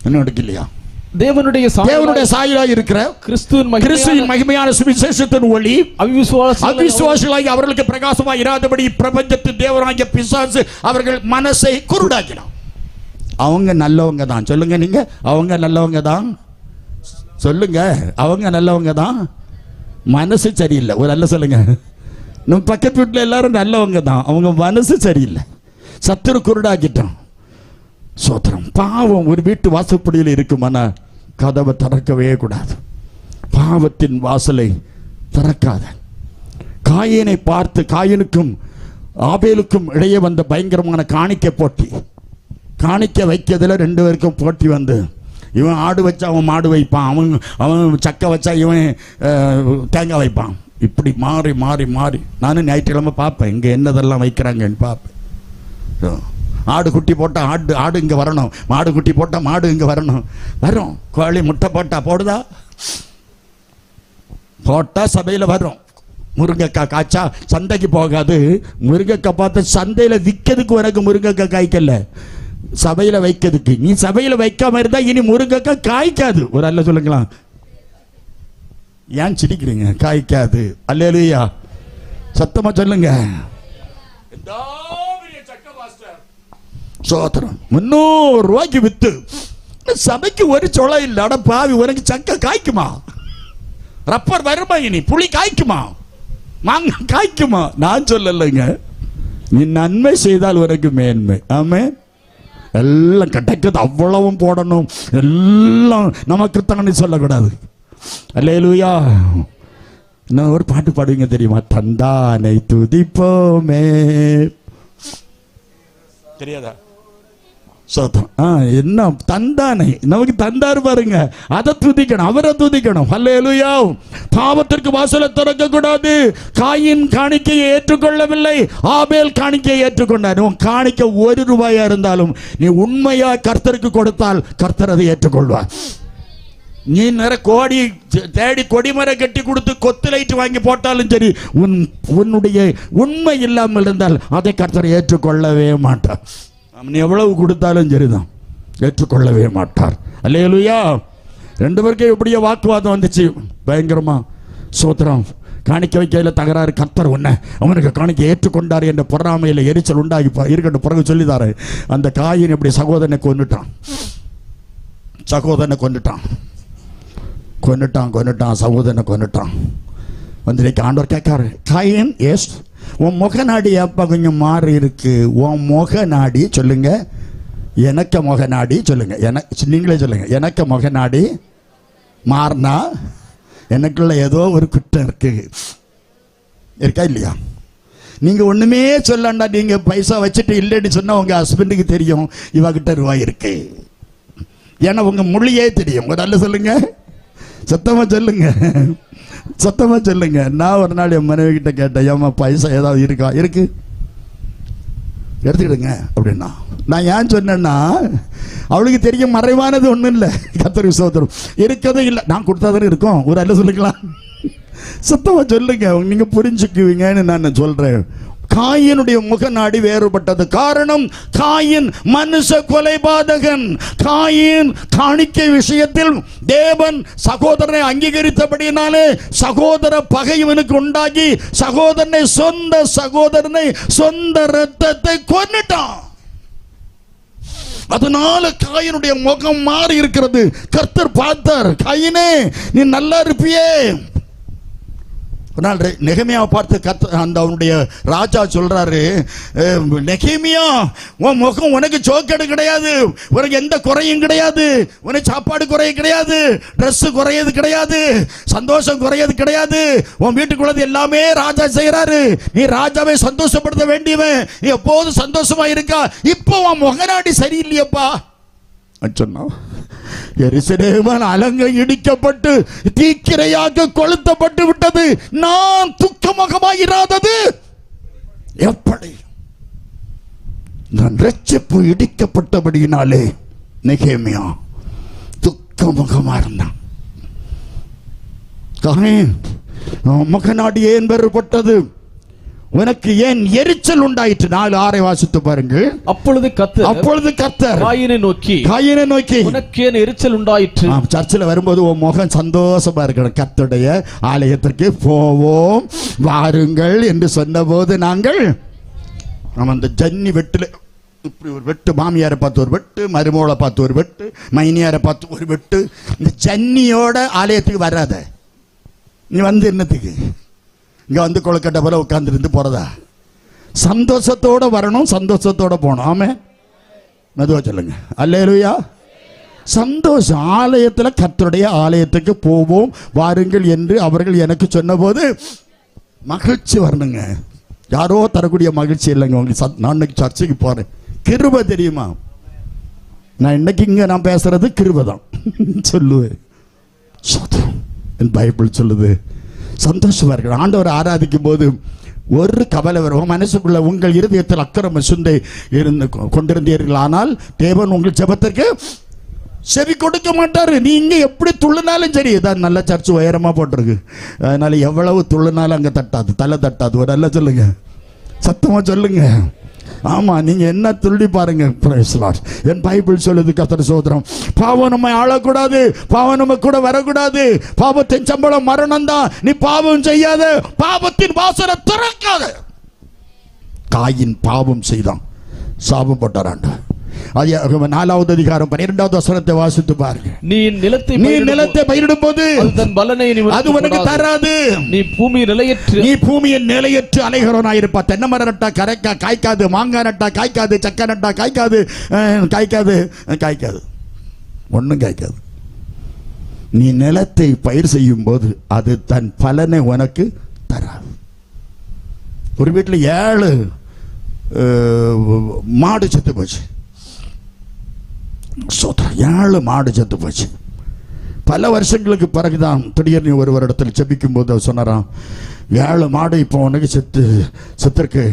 என்ன இல்லையா? தேவனுடைய சாயலாய் இருக்கிற கிறிஸ்துவின் மகிமையான சுவிசேஷத்தின் ஒளி அவிசுவாசிகளாகி அவர்களுக்கு பிரகாசமாய் இராதபடி பிரபஞ்சத்தின் தேவனாகிய பிசாசு அவர்கள் மனசை குருடாக்கினான். அவங்க நல்லவங்க தான். சொல்லுங்க நீங்க, அவங்க நல்லவங்க தான். சொல்லுங்க, அவங்க நல்லவங்க தான். மனசு சரியில்லை. ஒரு நல்ல சொல்லுங்க. நம்ம பக்கத்து வீட்டில் எல்லாரும் நல்லவங்க தான், அவங்க மனசு சரியில்லை. சத்துரு குருடாக்கிட்டான். சோத்திரம். பாவம் ஒரு வீட்டு வாசப்படியில் இருக்குமானா கதவை திறக்கவே கூடாது. பாவத்தின் வாசலை திறக்காத. காயினை பார்த்து, காயினுக்கும் ஆபேலுக்கும் இடையே வந்த பயங்கரமான காணிக்கை போட்டி. காணிக்கை வைக்கிறதுல 2 பேருக்கும் போட்டி வந்து, இவன் ஆடு வச்சா அவன் மாடு வைப்பான், அவன் சக்கை வச்சா இவன் தேங்காய் வைப்பான். இப்படி மாறி மாறி மாறி நானும் ஞாயிற்றுக்கிழமை பார்ப்பேன் இங்கே என்னதெல்லாம் வைக்கிறாங்கன்னு பார்ப்பேன். ஆடு குட்டி போட்டால் ஆடு இங்கே வரணும், மாடு குட்டி போட்டால் மாடு இங்கே வரும். கோழி முட்டை போடுதா? போட்டால் சபையில் வரும். முருங்கைக்காய் காய்ச்சா சந்தைக்கு போகாது. முருங்கைக்காய் பார்த்து சந்தையில் விற்கிறதுக்கு உனக்கு முருங்கைக்காய் காய்க்கல, சபையில் வைக்கிறதுக்கு. நீ சபையில் வைக்காம இருந்தா இனி முருங்கைக்காய் காய்க்காது. ஒரு அல்ல சொல்லுங்களா? ஏன் சிரிக்கிறீங்க? காய்க்காது. அல்லேலூயா. சத்தமா சொல்லுங்க. சோத்திரம். 300 ரூபாய்க்கு வித்து சபைக்கு ஒரு சொலை இல்லை. அட பாவி, உனக்கு சக்கை காய்க்குமா? ரப்பர் வருமா? இனி புளி காய்க்குமா? மாங்காய் காய்க்குமா? நான் சொல்லலைங்க. நீ நன்மை செய்தால் உனக்கு மேன்மை. ஆமே. எல்லாம் கிடைக்கிறது அவ்வளவும் போடணும், எல்லாம் நமக்கு தான் சொல்லக்கூடாது. அல்லேலூயா. இன்னும் ஒரு பாட்டு பாடுவீங்க தெரியுமா? தந்தானை துதிப்போமே. தெரியாதா? என்ன தந்தானே நமக்கு தந்தாரு பாருங்க, அதை துதிக்கணும், அவரை துதிக்கணும். ஹல்லேலூயா. பாவத்திற்கு வாசலை திறக்க கூடாது. காயின் காணிக்கையை ஏற்றுக்கொள்ளவில்லை, ஆபேல் காணிக்கையை ஏற்றுக்கொண்டார். உன் காணிக்கை ₹1 இருந்தாலும் நீ உண்மையா கர்த்தருக்கு கொடுத்தால் கர்த்தர் அதை ஏற்றுக்கொள்வார். நீ நிறைய கோடி தேடி கொடிமரம் கட்டி கொடுத்து கொத்து லைட் வாங்கி போட்டாலும் சரி, உன்னுடைய உண்மை இல்லாமல் இருந்தால் அதை கர்த்தர் ஏற்றுக்கொள்ளவே மாட்டார். நீ எவ்வளவு கொடுத்தாலும் சரிதான், ஏற்றுக்கொள்ளவே மாட்டார். அல்லேலூயா. 2 பேருக்கே எப்படியோ வாக்குவாதம் வந்துச்சு பயங்கரமா. சோத்திரம். காணிக்க வைக்கையில தகராறு. கர்த்தர் உன்னை அவனுக்கு காணிக்க ஏற்றுக்கொண்டார் என்ற பொறாமையில எரிச்சல் உண்டாகி இருக்கட்டும், பிறகு சொல்லிதாரு. அந்த காயின் எப்படி சகோதரனை கொன்னுட்டான், சகோதரனை கொன்னுட்டான். வந்து ஆண்டவர் கேட்காரு, காயின் எஸ் உன் முகநாடி அப்பா கொஞ்சம் மாறி இருக்கு. உன் முகநாடி சொல்லுங்க, எனக்கு முகநாடி சொல்லுங்க, நீங்களே சொல்லுங்க, எனக்கு முகநாடி மாறினா எனக்குள்ள ஏதோ ஒரு குற்றம் இருக்கா இல்லையா? நீங்க ஒண்ணுமே சொல்லண்டா, நீங்க பைசா வச்சுட்டு இல்லைன்னு சொன்னா உங்க ஹஸ்பண்டுக்கு தெரியும் இவகிட்ட ரூபாய் இருக்கு. ஏன்னா உங்க மொழியே தெரியும். ஒரு நல்ல சொல்லுங்க, சத்தமா சொல்லுங்க. நான் ஒரு நாள் என் மனைவி கிட்ட கேட்டேன், ஏமா பைசா ஏதாவது இருக்கா? இருக்கு, எடுத்துக்கிடுங்க அப்படின்னா. நான் ஏன் சொன்னேன்னா, அவளுக்கு தெரியும் மறைவானது ஒன்றும் இல்லை. கர்த்தருக்கு ஸ்தோத்திரம். இருக்கதும் இல்லை, நான் கொடுத்தாதானே இருக்கும். ஒரு அல்ல சொல்லிக்கலாம். சத்தமா சொல்லுங்க, நீங்க புரிஞ்சுக்குவீங்கன்னு நான் சொல்றேன். காயினுடைய முகநாடி வேறுபட்டது. காரணம், காயின் மனுஷ கொலைபாதகன். காயின் காணிக்கை விஷயத்தில் தேவன் சகோதரனை அங்கீகரித்தபடினாலே சகோதர பகை இவனுக்கு உண்டாகி சொந்த சகோதரனை சொந்த இரத்தத்தை கொன்னுட்டான். அதனால காயினுடைய முகம் மாறி இருக்கிறது. கர்த்தர் பார்த்தார், காயினே நீ நல்லா இருப்பியே. நெகேமியாவை பார்த்து அந்த அவனுடைய ராஜா சொல்றாரு, நெகேமியா உன் முகம் உனக்கு சோக்கெடு கிடையாது, உனக்கு எந்த குறையும் கிடையாது, உனக்கு சாப்பாடு குறையும் கிடையாது, ட்ரெஸ் குறையது கிடையாது, சந்தோஷம் குறையது கிடையாது. உன் வீட்டுக்குள்ளது எல்லாமே ராஜா செய்யறாரு. நீ ராஜாவை சந்தோஷப்படுத்த வேண்டியவன், நீ எப்போதும் சந்தோஷமா இருக்கா. இப்போ உன் முகநாடி சரியில்லையப்பா சொன்னா. எருசலேம் அலங்கை இடிக்கப்பட்டு தீக்கிரையாக கொளுத்தப்பட்டு விட்டது. நான் துக்கமுகமாய் இராதது எப்படி? நான் ரட்சிப்பு இடிக்கப்பட்டபடியினாலே நெகேமியா துக்கமுகமா இருந்தான். முகநாடி ஏன் வேறுபட்டது? உனக்கு ஏன் எரிச்சல் உண்டாயிற்று? 4:6 வாசித்து பாருங்கள். அப்பொழுது கர்த்தர் காயினை நோக்கி உனக்கு ஏன் எரிச்சல் உண்டாயிற்று? சர்ச்சில் வரும்போது உன் முகம் சந்தோஷமா இருக்கணும். கர்த்தருடைய ஆலயத்திற்கு போவோம் வாருங்கள் என்று சொன்னபோது நாங்கள் அந்த ஜன்னி வெட்டுல இப்படி ஒரு வெட்டு, மாமியாரை பார்த்து ஒரு வெட்டு, மருமோளை பார்த்து ஒரு வெட்டு, மைனியாரை பார்த்து ஒரு வெட்டு. இந்த ஜன்னியோட ஆலயத்துக்கு வராத. நீ வந்து என்னத்துக்கு இங்க வந்து கொழுக்கட்டை போல உட்கார்ந்து போறதா? சந்தோஷத்தோட வரணும், சந்தோஷத்தோட போகணும். ஆமே, மெதுவா சொல்லுங்க. அல்லேலூயா. சந்தோஷம். ஆலயத்துல கர்த்தருடைய ஆலயத்துக்கு போவோம் வாருங்கள் என்று அவர்கள் எனக்கு சொன்னபோது மகிழ்ச்சி வரணுங்க. யாரோ தரக்கூடிய மகிழ்ச்சி இல்லைங்க உங்களுக்கு. நான் இன்னைக்கு சர்ச்சைக்கு போறேன். கிருபை தெரியுமா? நான் இன்னைக்கு இங்க நான் பேசுறது கிருபை தான் சொல்லுவேன். பைபிள் சொல்லுது சந்தோஷமா இருக்கிற ஆண்டவரை ஆராதிக்கும் போது ஒரு கவலை வரும் மனசுக்குள்ள. உங்கள் இருதயத்தில் அக்கிரம சிந்தை இருந்து கொண்டிருந்தீர்கள் ஆனால் தேவன் உங்கள் ஜெபத்திற்கு செவி கொடுக்க மாட்டாரு. நீங்க எப்படி துள்ளினாலும் சரி. இதான் நல்ல சர்ச் உயரமா போட்டிருக்கு, அதனால எவ்வளவு துள்ளினாலும் அங்க தட்டாது, தலை தட்டாது. ஒரு நல்ல சொல்லுங்க, சத்தமா சொல்லுங்க. ஆமா, நீங்க என்ன துள்ளி பாருங்க. என் பைபிள் சொல்லுது, கர்த்தர் சோதரம், பாவம் நம்மை ஆளக்கூடாது, பாவம் நம்ம கூட வரக்கூடாது. பாவத்தின் சம்பளம் மரணம் தான். நீ பாவம் செய்யாத, பாவத்தின் வாசலை திறக்காத. காயின் பாவம் செய்தான், சாபம் போட்டாராண்டா. 4வது அதிகாரம் 12வது வசனத்தை வாசித்து பாருங்க. நீ நிலத்தை பயிரிடும் போது அது உனக்கு தராது. நீ பூமியின் நிலையற்று அலைகிறவனாயிருப்பா. தென்னை மரம் நட்டா காய்க்காது, மாங்காய் நட்டா காய்க்காது, சக்கை நட்டா காய்க்காது, ஒன்னும் காய்க்காது. நீ நிலத்தை பயிர் செய்யும் போது அது தன் பலனை உனக்கு தராது. ஒரு வீட்டில் 7 மாடு செத்து போச்சு. சோத்திரம். 7 மாடு செத்து போச்சு. பல வருஷங்களுக்கு பிறகுதான் திடீர்னு ஒரு வருடத்தில் ஜெபிக்கும் போது அவர் சொன்னாராம், 7 மாடு இப்போ உனக்கு செத்துருக்கு.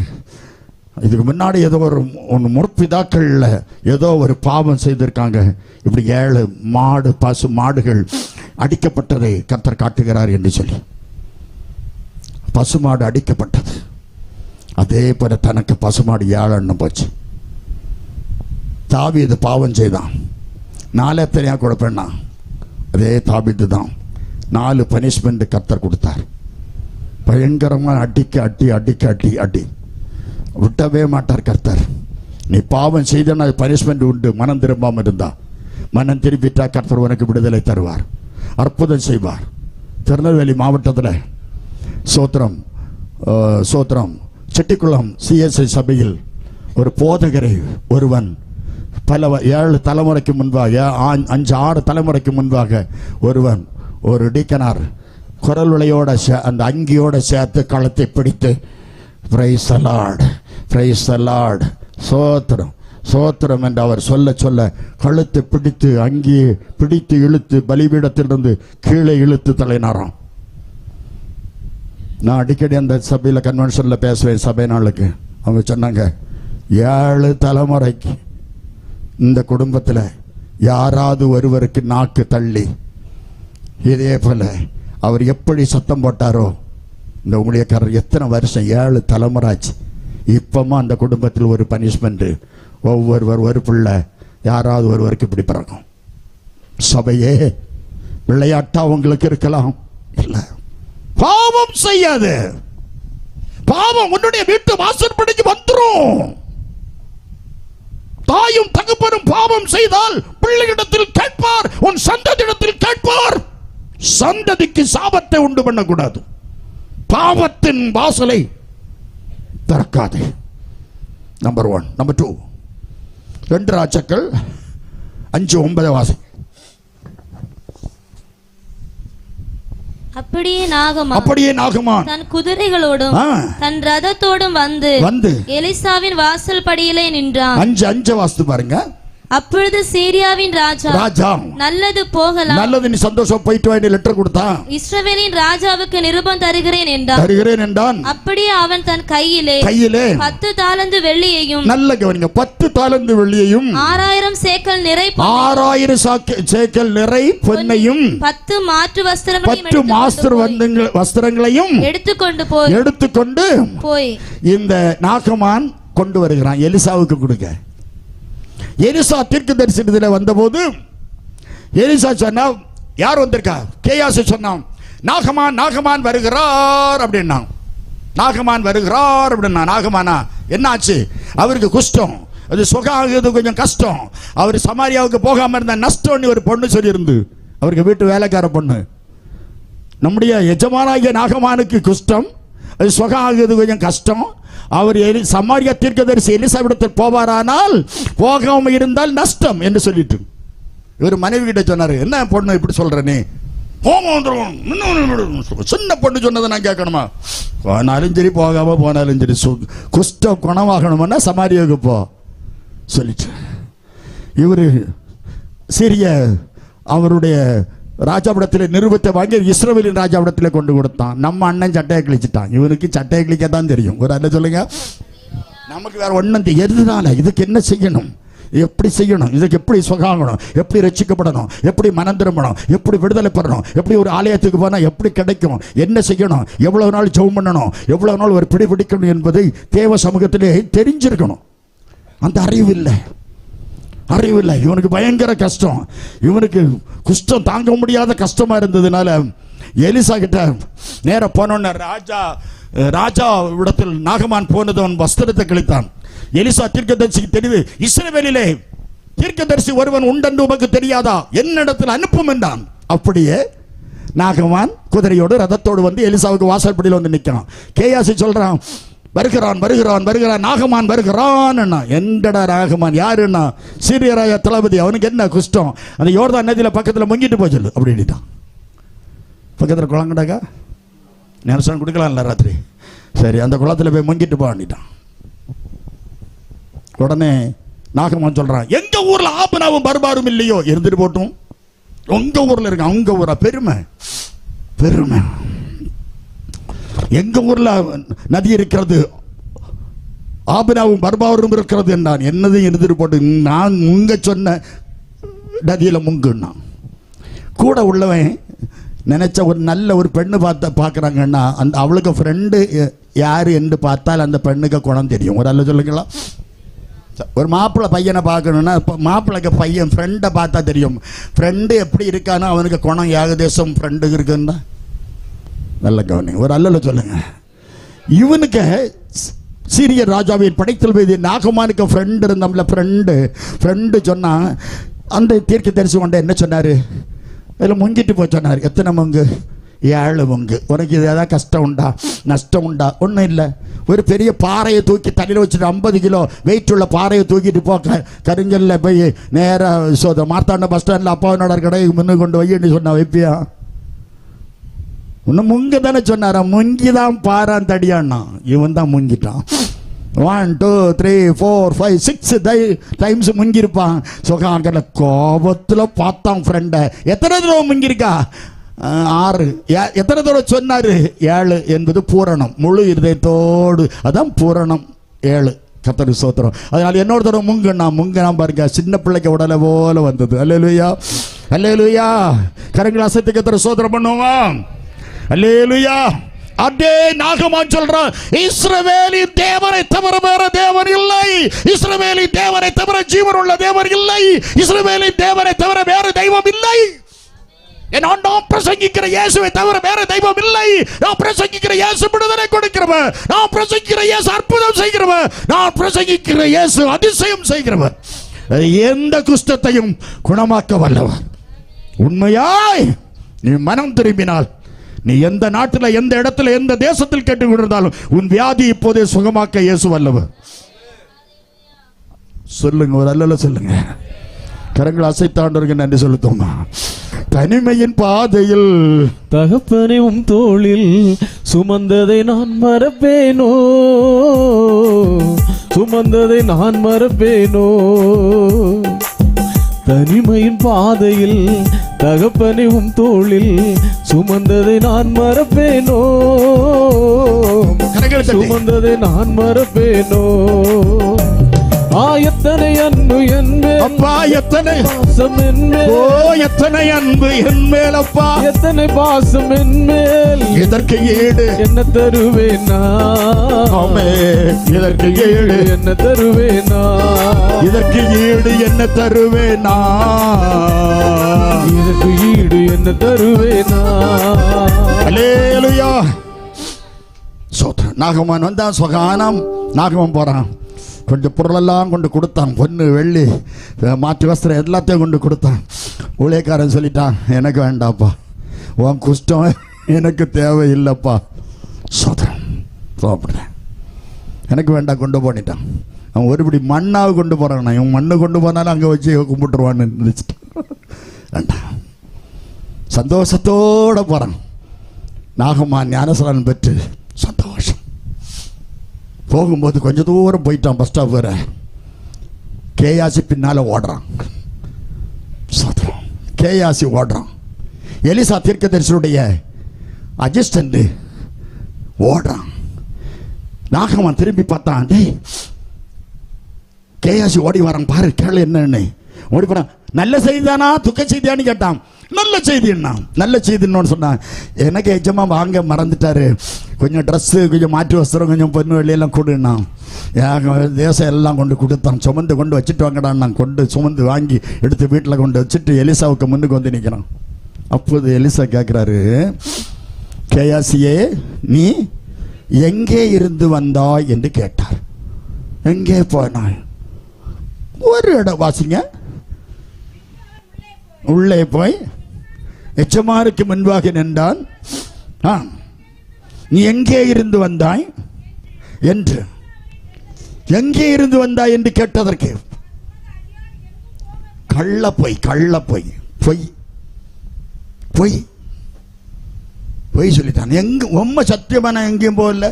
இதுக்கு முன்னாடி ஏதோ ஒரு முற்பிதாக்கள்ல ஏதோ ஒரு பாவம் செய்திருக்காங்க. இப்படி 7 மாடு பசு மாடுகள் அடிக்கப்பட்டதை கர்த்தர் காட்டுகிறார் என்று சொல்லி பசுமாடு அடிக்கப்பட்டது. அதே போல தனக்கு பசுமாடு 7 எண்ணம் போச்சு. தாவீது பாவம் செய்தான். 4 எத்தனையா கொடுப்பேன்னா அதே தாவீது தான் 4 பனிஷ்மெண்ட் கர்த்தர் கொடுத்தார். பயங்கரமாக அடிக்க விட்டவே மாட்டார் கர்த்தர். நீ பாவம் செய்தனா பனிஷ்மெண்ட் உண்டு. மனம் திரும்பாம இருந்தா, மனம் திரும்பிட்டா கர்த்தர் உனக்கு விடுதலை தருவார், அற்புதம் செய்வார். திருநெல்வேலி மாவட்டத்தில் சோத்திரம் செட்டிக்குளம் சிஎஸ்ஐ சபையில் ஒரு போதகரை ஒருவன் பல 7 தலைமுறைக்கு முன்பாக 5-6 தலைமுறைக்கு முன்பாக ஒருவன் ஒரு டீக்கனார் குரல் உளையோட அந்த அங்கியோட சேர்த்து களத்தை பிடித்து praise the Lord, praise the Lord, சோத்திரம் சோத்திரம் என்று அவர் சொல்ல கழுத்தை பிடித்து அங்கியை பிடித்து இழுத்து பலிபீடத்திலிருந்து கீழே இழுத்து தள்ளினாராம். நான் அடிக்கடி அந்த சபையில் கன்வென்ஷனில் பேசுவேன் சபை நாளுக்கு. அவங்க சொன்னாங்க 7 தலைமுறைக்கு இந்த குடும்பத்தில் யாராவது ஒருவருக்கு நாக்கு தள்ளி இதே போல அவர் எப்படி சத்தம் போட்டாரோ, இந்த ஊழியக்காரர் எத்தனை வருஷம் 7 தலைமுறைச்சு. இப்பமா அந்த குடும்பத்தில் ஒரு பனிஷ்மெண்ட், ஒரு பிள்ளை யாராவது ஒருவருக்கு இப்படி பிறக்கும். சபையே விளையாட்டா உங்களுக்கு இருக்கலாம், இல்ல பாவம் செய்யாது. பாவம் உன்னுடைய வீட்டு வாசற்படிக்கு வந்துரும். தாயும் தகப்பனும் பாவம் செய்தால் பிள்ளையிடத்தில் கேட்பார், உன் சந்ததியிடத்தில் கேட்பார். சந்ததிக்கு சாபத்தை உண்டு பண்ணக்கூடாது. பாவத்தின் வாசலை திறக்காது. நம்பர் 1. நம்பர் 2, 2 ராஜாக்கள் 5:9 வாசி. அப்படியே நாகமான் தன் குதிரைகளோடும் தன் ரதத்தோடும் வந்து எலிசாவின் வாசல் படியிலே நின்றான். 5 வாசித்து பாருங்க. அப்பொழுது சீரியாவின் ராஜா நல்லது போகலாம், நல்லது, நீ சந்தோஷம் போயிட்டு வா லெட்டர் கொடுத்தான். இஸ்ரவேலின் ராஜாவுக்கு நிருபம் தருகிறேன் என்றான். அப்படியே அவன் தன் கையிலே 10 தாலந்து வெள்ளியையும், நல்ல கவனிங்க, 10 தாலந்து வெள்ளியையும் 6000 சேக்கல் நிறை பொன்னையும் 10 மாற்று வஸ்திரங்களையும் எடுத்துக்கொண்டு போய் இந்த நாகமான் கொண்டு வருகிறான் எலிசாவுக்கு கொடுக்க. எலிசா தீர்க்கதரிசனத்தில் வந்தபோது எலிசா சொன்னா, யார் வந்திருக்கா? கேயாசி சொன்னான், நாகமான் வருகிறார் அப்படின்னா. நாகமானா என்னாச்சு? அவருக்கு குஷ்டம், அது சுகம் ஆகுது கொஞ்சம் கஷ்டம். அவர் சமாரியாவுக்கு போகாம இருந்த நஷ்டம் ஒரு பொண்ணு சொல்லியிருந்து, அவருக்கு வீட்டு வேலைக்கார பொண்ணு. நம்முடைய எஜமானாகிய நாகமானுக்கு குஷ்டம், அது சுகம் ஆகுது கொஞ்சம் கஷ்டம். அவர் சமாரியா தீர்க்கதரிசி எலிசாவிடத்தில் போவாரானால் போகாம இருந்தால் நஷ்டம் என்று சொல்லிட்டு இவர் மனைவி கிட்ட சொன்னாரு, என்ன பொண்ணு இப்படி சொல்றனே, சின்ன பொண்ணு சொன்னதை நான் கேட்கணுமா? போனாலும் சரி போகாம போனாலும் சரி குஷ்டம் குணமாகணும்னா சமாரியாவுக்கு போ சொல்லிட்டு இவரு சிறிய அவருடைய ராஜாவிடத்தில் நிருபத்தை வாங்கி இஸ்ரவேலின் ராஜாவிடத்தில் கொண்டு கொடுத்தான். நம்ம அண்ணன் சட்டையை கிழிச்சிட்டான். இவனுக்கு சட்டையை கிழிக்க தான் தெரியும். ஒரு அண்ணன் சொல்லுங்க, நமக்கு வேற ஒன்றும் எதுனால இதுக்கு என்ன செய்யணும், எப்படி செய்யணும், இதுக்கு எப்படி சுகாங்கணும், எப்படி ரட்சிக்கப்படணும், எப்படி மனம் திரும்பணும், எப்படி விடுதலை பெறணும், எப்படி ஒரு ஆலயத்துக்கு போனால் எப்படி கிடைக்கும், என்ன செய்யணும், எவ்வளவு நாள் ஜெபம் பண்ணணும், எவ்வளவு நாள் ஒரு பிடிக்கணும் என்பதை தேவ சமூகத்திலே தெரிஞ்சிருக்கணும். அந்த அறிவில்லை. இவனுக்கு பயங்கர கஷ்டம். இவனுக்கு குஷ்டம் தாங்க முடியாத கஷ்டமா இருந்ததுனால எலிசா கிட்ட நேர போனோன்னு ராஜா இடத்தில் நாகமான் போனது, அவன் வஸ்திரத்தை கிழித்தான். எலிசா தீர்க்கதரிசிக்கு தெரியுது, இஸ்ரவேலிலே தீர்க்கதரிசி ஒருவன் உண்டென்று உமக்கு தெரியாதா, என்னிடத்தில் அனுப்பும் என்றான். அப்படியே நாகமான் குதிரையோடு ரதத்தோடு வந்து எலிசாவுக்கு வாசற்படியில் வந்து நிற்கிறான். கேயாசி சொல்றான், வருகிறான் நாகமான் வருகிறான். எங்கடா நாகமான் யாருன்னா சீரியராய தளபதி, அவனுக்கு என்ன குஷ்டம், அந்த யோர்தான் நதியில் பக்கத்தில் முங்கிட்டு போய் சொல்லு அப்படின்ட்டான். பக்கத்தில் குளங்கடாக்கா நேரசன் கொடுக்கலாம்ல ராத்திரி, சரி அந்த குளத்தில் போய் முங்கிட்டு போட்டான். உடனே நாகமான் சொல்றான், எங்க ஊர்ல ஆபனாவும் பர்பாரும் இல்லையோ, இருந்துட்டு போட்டும், உங்க ஊர்ல இருக்கு, அவங்க ஊரா, பெருமை பெருமை. எங்க ஊர்ல நதி இருக்கிறது, ஆபனாவும் பர்பாரும் இருக்கிறது என்றான். என்னதையும் இருந்துட்டு போட்டு, நான் முங்க சொன்ன நதியில முங்குன்னா. கூட உள்ளவன் நினைச்ச ஒரு நல்ல ஒரு பெண்ணு பார்க்குறாங்கன்னா அந்த அவளுக்கு ஃப்ரெண்டு யாரு என்று பார்த்தால் அந்த பெண்ணுக்கு குணம் தெரியும். ஒரு அல்ல சொல்லுங்களா, ஒரு மாப்பிள்ளை பையனை பார்க்கணுன்னா மாப்பிள்ளைக்கு பையன் ஃப்ரெண்டை பார்த்தா தெரியும். ஃப்ரெண்டு எப்படி இருக்கானோ அவனுக்கு குணம் ஏகதேசம் ஃப்ரெண்டுக்கு இருக்குன்னா நல்ல கவனி. ஒரு அல்ல சொல்லுங்க, இவனுக்கு சீரிய ராஜாவின் படைத்தல் மீது நாகமானுக்கு ஃப்ரெண்டு இருந்தோம்ல, ஃப்ரெண்டு சொன்னா அந்த தீர்க்க தரிசி கொண்ட என்ன சொன்னாரு, அதில் முங்கிட்டு போய் சொன்னார். எத்தனை முங்கு? 7 முங்கு. உனக்கு இது ஏதாவது கஷ்டம் உண்டா, நஷ்டம் உண்டா? ஒன்றும் இல்லை. ஒரு பெரிய பாறையை தூக்கி தலையில் வச்சுட்டு 50 கிலோ வெயிட் உள்ள பாறையை தூக்கிட்டு போ, கருங்கல்ல போய் நேராக மார்த்தாண்ட பஸ் ஸ்டாண்டில் அப்பாவினோட கடைக்கு முன்னு கொண்டு வைன்னு சொன்னா வைப்பியா? இன்னும் முங்க தானே சொன்னாரா? முங்கிதான் பாரான் தடியான்னா, இவன் தான் முங்கிட்டான். 1 2 3 4 5 6 டைம்ஸ் முங்கிருப்பான். சுகாங்கல கோபத்தில் பார்த்தான் ஃப்ரெண்டை. எத்தனை தடவை முங்கிருக்கா? 6. எத்தனை தடவை சொன்னாரு? 7 என்பது பூரணம், முழு இருதயத்தோடு, அதான் பூரணம் 7. கர்த்தருக்கு ஸ்தோத்திரம். அதனால என்னோட தடவை முங்கனா பாருங்க, சின்ன பிள்ளைக்கு உடலை போல வந்தது. அல்லேலூயா, அல்லேலூயா. கரங்களை அசைத்து கர்த்தரை ஸ்தோத்திரம் பண்ணுவோம். அல்லேலூயா. அதே நாகமான் சொல்றான், இஸ்ரவேலின் தேவனை தவிர வேற தேவன் இல்லை, இஸ்ரவேலின் தேவனை தவிர ஜீவன் உள்ள தேவன் இல்லை, இஸ்ரவேலின் தேவனை தவிர வேற தெய்வம் இல்லை. நான் பிரசங்கிக்கிற இயேசுவை தவிர வேற தெய்வம் இல்லை. நான் பிரசங்கிக்கிற இயேசு விடுதலை கொடுக்கிறவர், நான் பிரசங்கிக்கிற இயேசு அற்புதம் செய்கிறவர், நான் பிரசங்கிக்கிற இயேசு அதிசயம் செய்கிறவர், எந்த குஷ்டத்தையும் குணமாக்க வல்லவர். உண்மையாய் நீ மனம் திரும்பினால், நீ எந்த நாட்டில், எந்த இடத்துல, எந்த தேசத்தில் கேட்டுக்கொண்டிருந்தாலும் உன் வியாதி இப்போதே சுகமாக்க இயேசு வல்லவர். சொல்லுங்க, ஒரு அல்லல சொல்லுங்க. கரங்கள் அசைத்தாண்டவர்கள் நன்றி செலுத்துவோமா. தனிமையின் பாதையில் தகப்பனையும் தோளில் சுமந்ததை நான் மறப்பேனோ, சுமந்ததை நான் மறப்பேனோ. தனிமையின் பாதையில் தகப்பனையும் தோளில் சுமந்ததை நான் மறப்பேனோ, சுமந்ததை நான் மறப்பேனோ. எத்தனை அன்பு என் மேல் அப்பா, எத்தனை பாசம் என் மேல், ஓ எத்தனை அன்பு என் மேல் அப்பா, எத்தனை பாசம் என் மேல். இதற்கு ஈடு என்ன தருவேனா? இதற்கு ஈடு என்ன தருவேனா? இதற்கு ஈடு என்ன தருவேனா? இதற்கு ஈடு என்ன தருவேனா? அல்லேலூயா. நாகமான் வந்தான், சுகானம். நாகமான் போறான், கொஞ்சம் பொருளெல்லாம் கொண்டு கொடுத்தான், பொண்ணு வெள்ளி மாற்று வஸ்திரம் எல்லாத்தையும் கொண்டு கொடுத்தான். ஊழியக்காரன் சொல்லிட்டான், எனக்கு வேண்டாப்பா, உன் குஷ்டம் எனக்கு தேவையில்லைப்பா, சாப்பிட்றேன், எனக்கு வேண்டாம், கொண்டு போனிட்டான். அவன் ஒருபடி மண்ணாக கொண்டு போறான். இவன் மண்ணு கொண்டு போனாலும் அங்கே வச்சு கும்பிட்டுருவான்னு நினைச்சிட்டான். வேண்டாம், சந்தோஷத்தோட போறான். நாகமான் ஞானஸ்நானம் பெற்று சந்தோஷம். போகும்போது கொஞ்சம் தூரம் போயிட்டான், பஸ் ஸ்டாப் வேற. கேயாசி பின்னால ஓடுறான், கேயாசி ஓடுறான். எலிசா தீர்க்கதரிசியுடைய அசிஸ்டன்ட் ஓடுறான். நாகமான் திரும்பி பார்த்தான், டேய் கேயாசி ஓடி வரான் பாரு, கேளு என்னன்னு. ஓடி போறான். நல்ல செய்தி தானா துக்க செய்தியான்னு கேட்டான். நல்ல செய்தி என்ன? நல்ல செய்தின்னு சொன்னான். எனக்கு எஜமா வாங்க மறந்துட்டாரு, கொஞ்சம் ட்ரெஸ்ஸு, கொஞ்சம் மாற்று வஸ்திரம், கொஞ்சம் பொண்ணு வெளியெல்லாம் கொடுன்னா. தேசம் எல்லாம் கொண்டு கொடுத்தான். சுமந்து கொண்டு வச்சுட்டு வாங்கடான். நான் கொண்டு சுமந்து வாங்கி எடுத்து வீட்டில் கொண்டு வச்சுட்டு எலிசாவுக்கு முன்னுக்கு வந்து நிற்கிறான். அப்போது எலிசா கேட்குறாரு, கேயாசியே நீ எங்கே இருந்து வந்தாய் என்று கேட்டார். எங்கே போனாய்? ஒரு இடம் வாசிங்க. உள்ளே போய் எச்சமாருக்கு முன்பாக நின்றான். நீ எங்கே இருந்து வந்தாய் என்று, எங்கே இருந்து வந்தாய் என்று கேட்டதற்கு கள்ள பொய், கள்ள பொய், பொய் பொய் பொய் சொல்லிட்டான். எங்க உண்மை சத்தியமான எங்கேயும் போகல.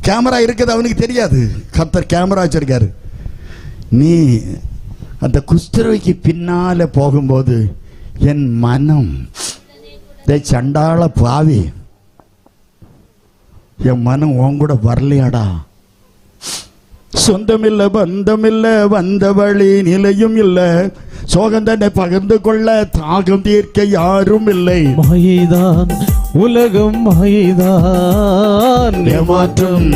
கேமரா இருக்குது அவனுக்கு தெரியாது. கர்த்தர் கேமரா வச்சிருக்காரு. நீ அந்த குஷ்டரோகிக்கு பின்னால போகும்போது என் மனம் சண்டாள பாவி, என் மனம் உன் கூட வரலையாடா. சொந்தமில்ல பந்தமில்ல வந்த வழி நிலையும் இல்ல, சோகந்தனை பகிர்ந்து கொள்ள தாகம் தீர்க்க யாரும் இல்லை. மாயைதான் உலகம், மாயைதான் ஏமாற்றம்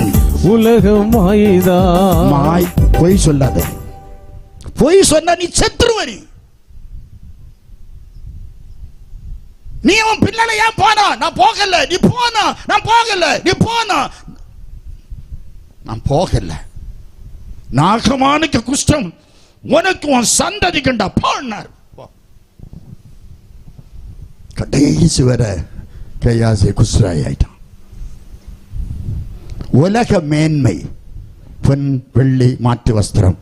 உலகம், மாயைதான். மாய் பொய் சொல்லாத. பொய் சொன்ன நீ செத்துருவரி. நீ அவன் பின்னால ஏன் போனா? நான் போகல. நீ போனா? நான் போகல. நீ போனா? நான் போகல. நாகமானுக்கு குஷ்டம் உனக்கு உன் சந்ததி கண்டா பாடினார். கடைசி வர கையாசி குஷ்டாய் ஆயிட்டான். உலக மேன்மை, பொன் வெள்ளி மாற்று வஸ்திரம்,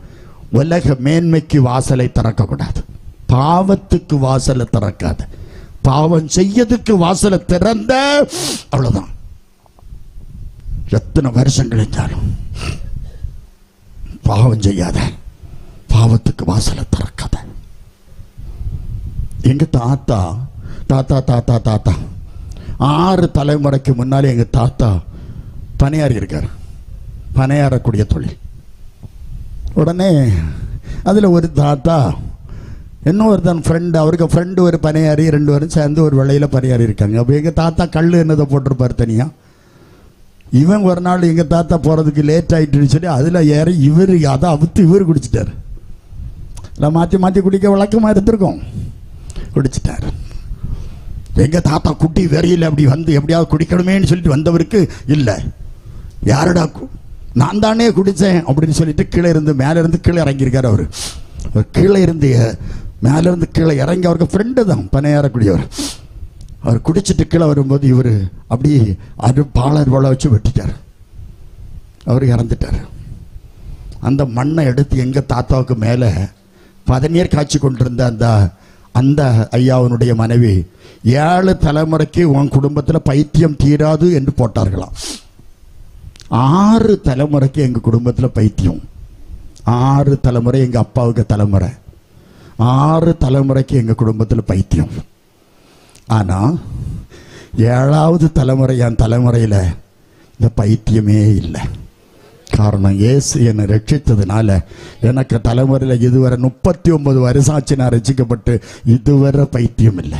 உலக மேன்மைக்கு வாசலை திறக்க கூடாது. பாவத்துக்கு வாசலை திறக்காத. பாவம் செய்யதுக்கு வாசலை திறந்த அவ்வளவுதான். எத்தனை வருஷம் கிடைச்சாலும் பாவம் செய்யாத, பாவத்துக்கு வாசலை திறக்காத. எங்க தாத்தா தாத்தா தாத்தா தாத்தா 6 தலைமுறைக்கு முன்னாலே எங்க தாத்தா பணியாரி இருக்கார். பணியாரக்கூடிய தொழில். உடனே அதுல ஒரு தாத்தா இன்னொருத்தன் ஃப்ரெண்டு, அவருக்கு ஃப்ரெண்டு ஒரு பணியாரி, 2 பேரும் சேர்ந்து ஒரு விலையில பணியாரி இருக்காங்க. அப்போ எங்கள் தாத்தா கல் என்னதை போட்டிருப்பார் தனியா. இவன் ஒரு நாள் எங்கள் தாத்தா போகிறதுக்கு லேட் ஆகிட்டுன்னு சொல்லி அதில் ஏறி இவர் அதை அவுத்து இவர் குடிச்சிட்டார். இல்லை மாற்றி மாற்றி குடிக்க வழக்கமாக இருந்திருக்கோம். குடிச்சிட்டார். எங்கள் தாத்தா குட்டி வெறியில் அப்படி வந்து எப்படியாவது குடிக்கணுமேன்னு சொல்லிட்டு வந்தவருக்கு இல்லை, யாரடா நான் தானே குடித்தேன் அப்படின்னு சொல்லிட்டு கீழே இருந்து மேலே இருந்து கீழே இறங்கியிருக்கார். அவர் கீழே இருந்து மேலே இருந்து கீழே இறங்கி, அவருக்கு ஃப்ரெண்டு தான் பணியாரக்கூடியவர். அவர் குடிச்சிட்டு கீழே வரும்போது இவர் அப்படி பாலர் போல வச்சு வெட்டிட்டார். அவர் இறந்துட்டார். அந்த மண்ணை எடுத்து எங்கள் தாத்தாவுக்கு மேலே 17 காய்ச்சி கொண்டிருந்த அந்த ஐயாவனுடைய மனைவி 7 தலைமுறைக்கு உன் குடும்பத்தில் பைத்தியம் தீராது என்று போட்டார்களாம். 6 தலைமுறைக்கு எங்கள் குடும்பத்தில் பைத்தியம். 6 தலைமுறை எங்கள் அப்பாவுக்கு தலைமுறை. 6 தலைமுறைக்கு எங்கள் குடும்பத்தில் பைத்தியம். ஆனால் 7வது தலைமுறை என் தலைமுறையில் இந்த பைத்தியமே இல்லை. காரணம் இயேசு என்னை ரட்சித்ததுனால எனக்கு தலைமுறையில் இதுவரை 39 வருஷம் ஆச்சு நான் ரட்சிக்கப்பட்டு இதுவரை பைத்தியம் இல்லை.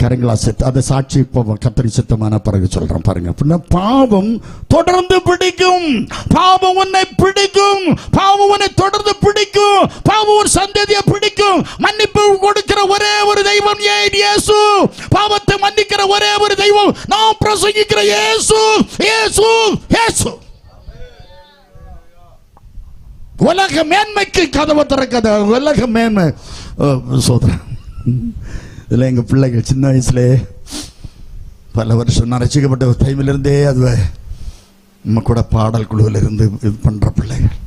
கரங்களா செத்து அதை சாட்சி இப்போ கத்தரி சித்தமான பிறகு சொல்றேன் பாருங்க. பாவம் தொடர்ந்து பிடிக்கும். பாவம் உன்னை பிடிக்கும். பாவம் உன்னை தொடர்ந்து பிடிக்கும். பாவம் ஒரு சந்ததியை பிடிக்கும். மன்னிப்பு கொடுக்கிற ஒரே ஒரு தெய்வம் இயேசு. பாவத்தை மன்னிக்கிற ஒரே ஒரு தெய்வம் நாம் பிரசங்கிக்கிற இயேசு. இயேசு இயேசு. உலக மேன்மைக்கு கதவை திறக்காத. உலக மேன்மை சோதரன். இதில் எங்கள் பிள்ளைகள் சின்ன வயசுலே பல வருஷம் நான் ரசிக்கப்பட்ட டைமிலிருந்தே அது நம்ம கூட பாடல் குழுவில் இருந்து இது பண்ணுற பிள்ளைகள்.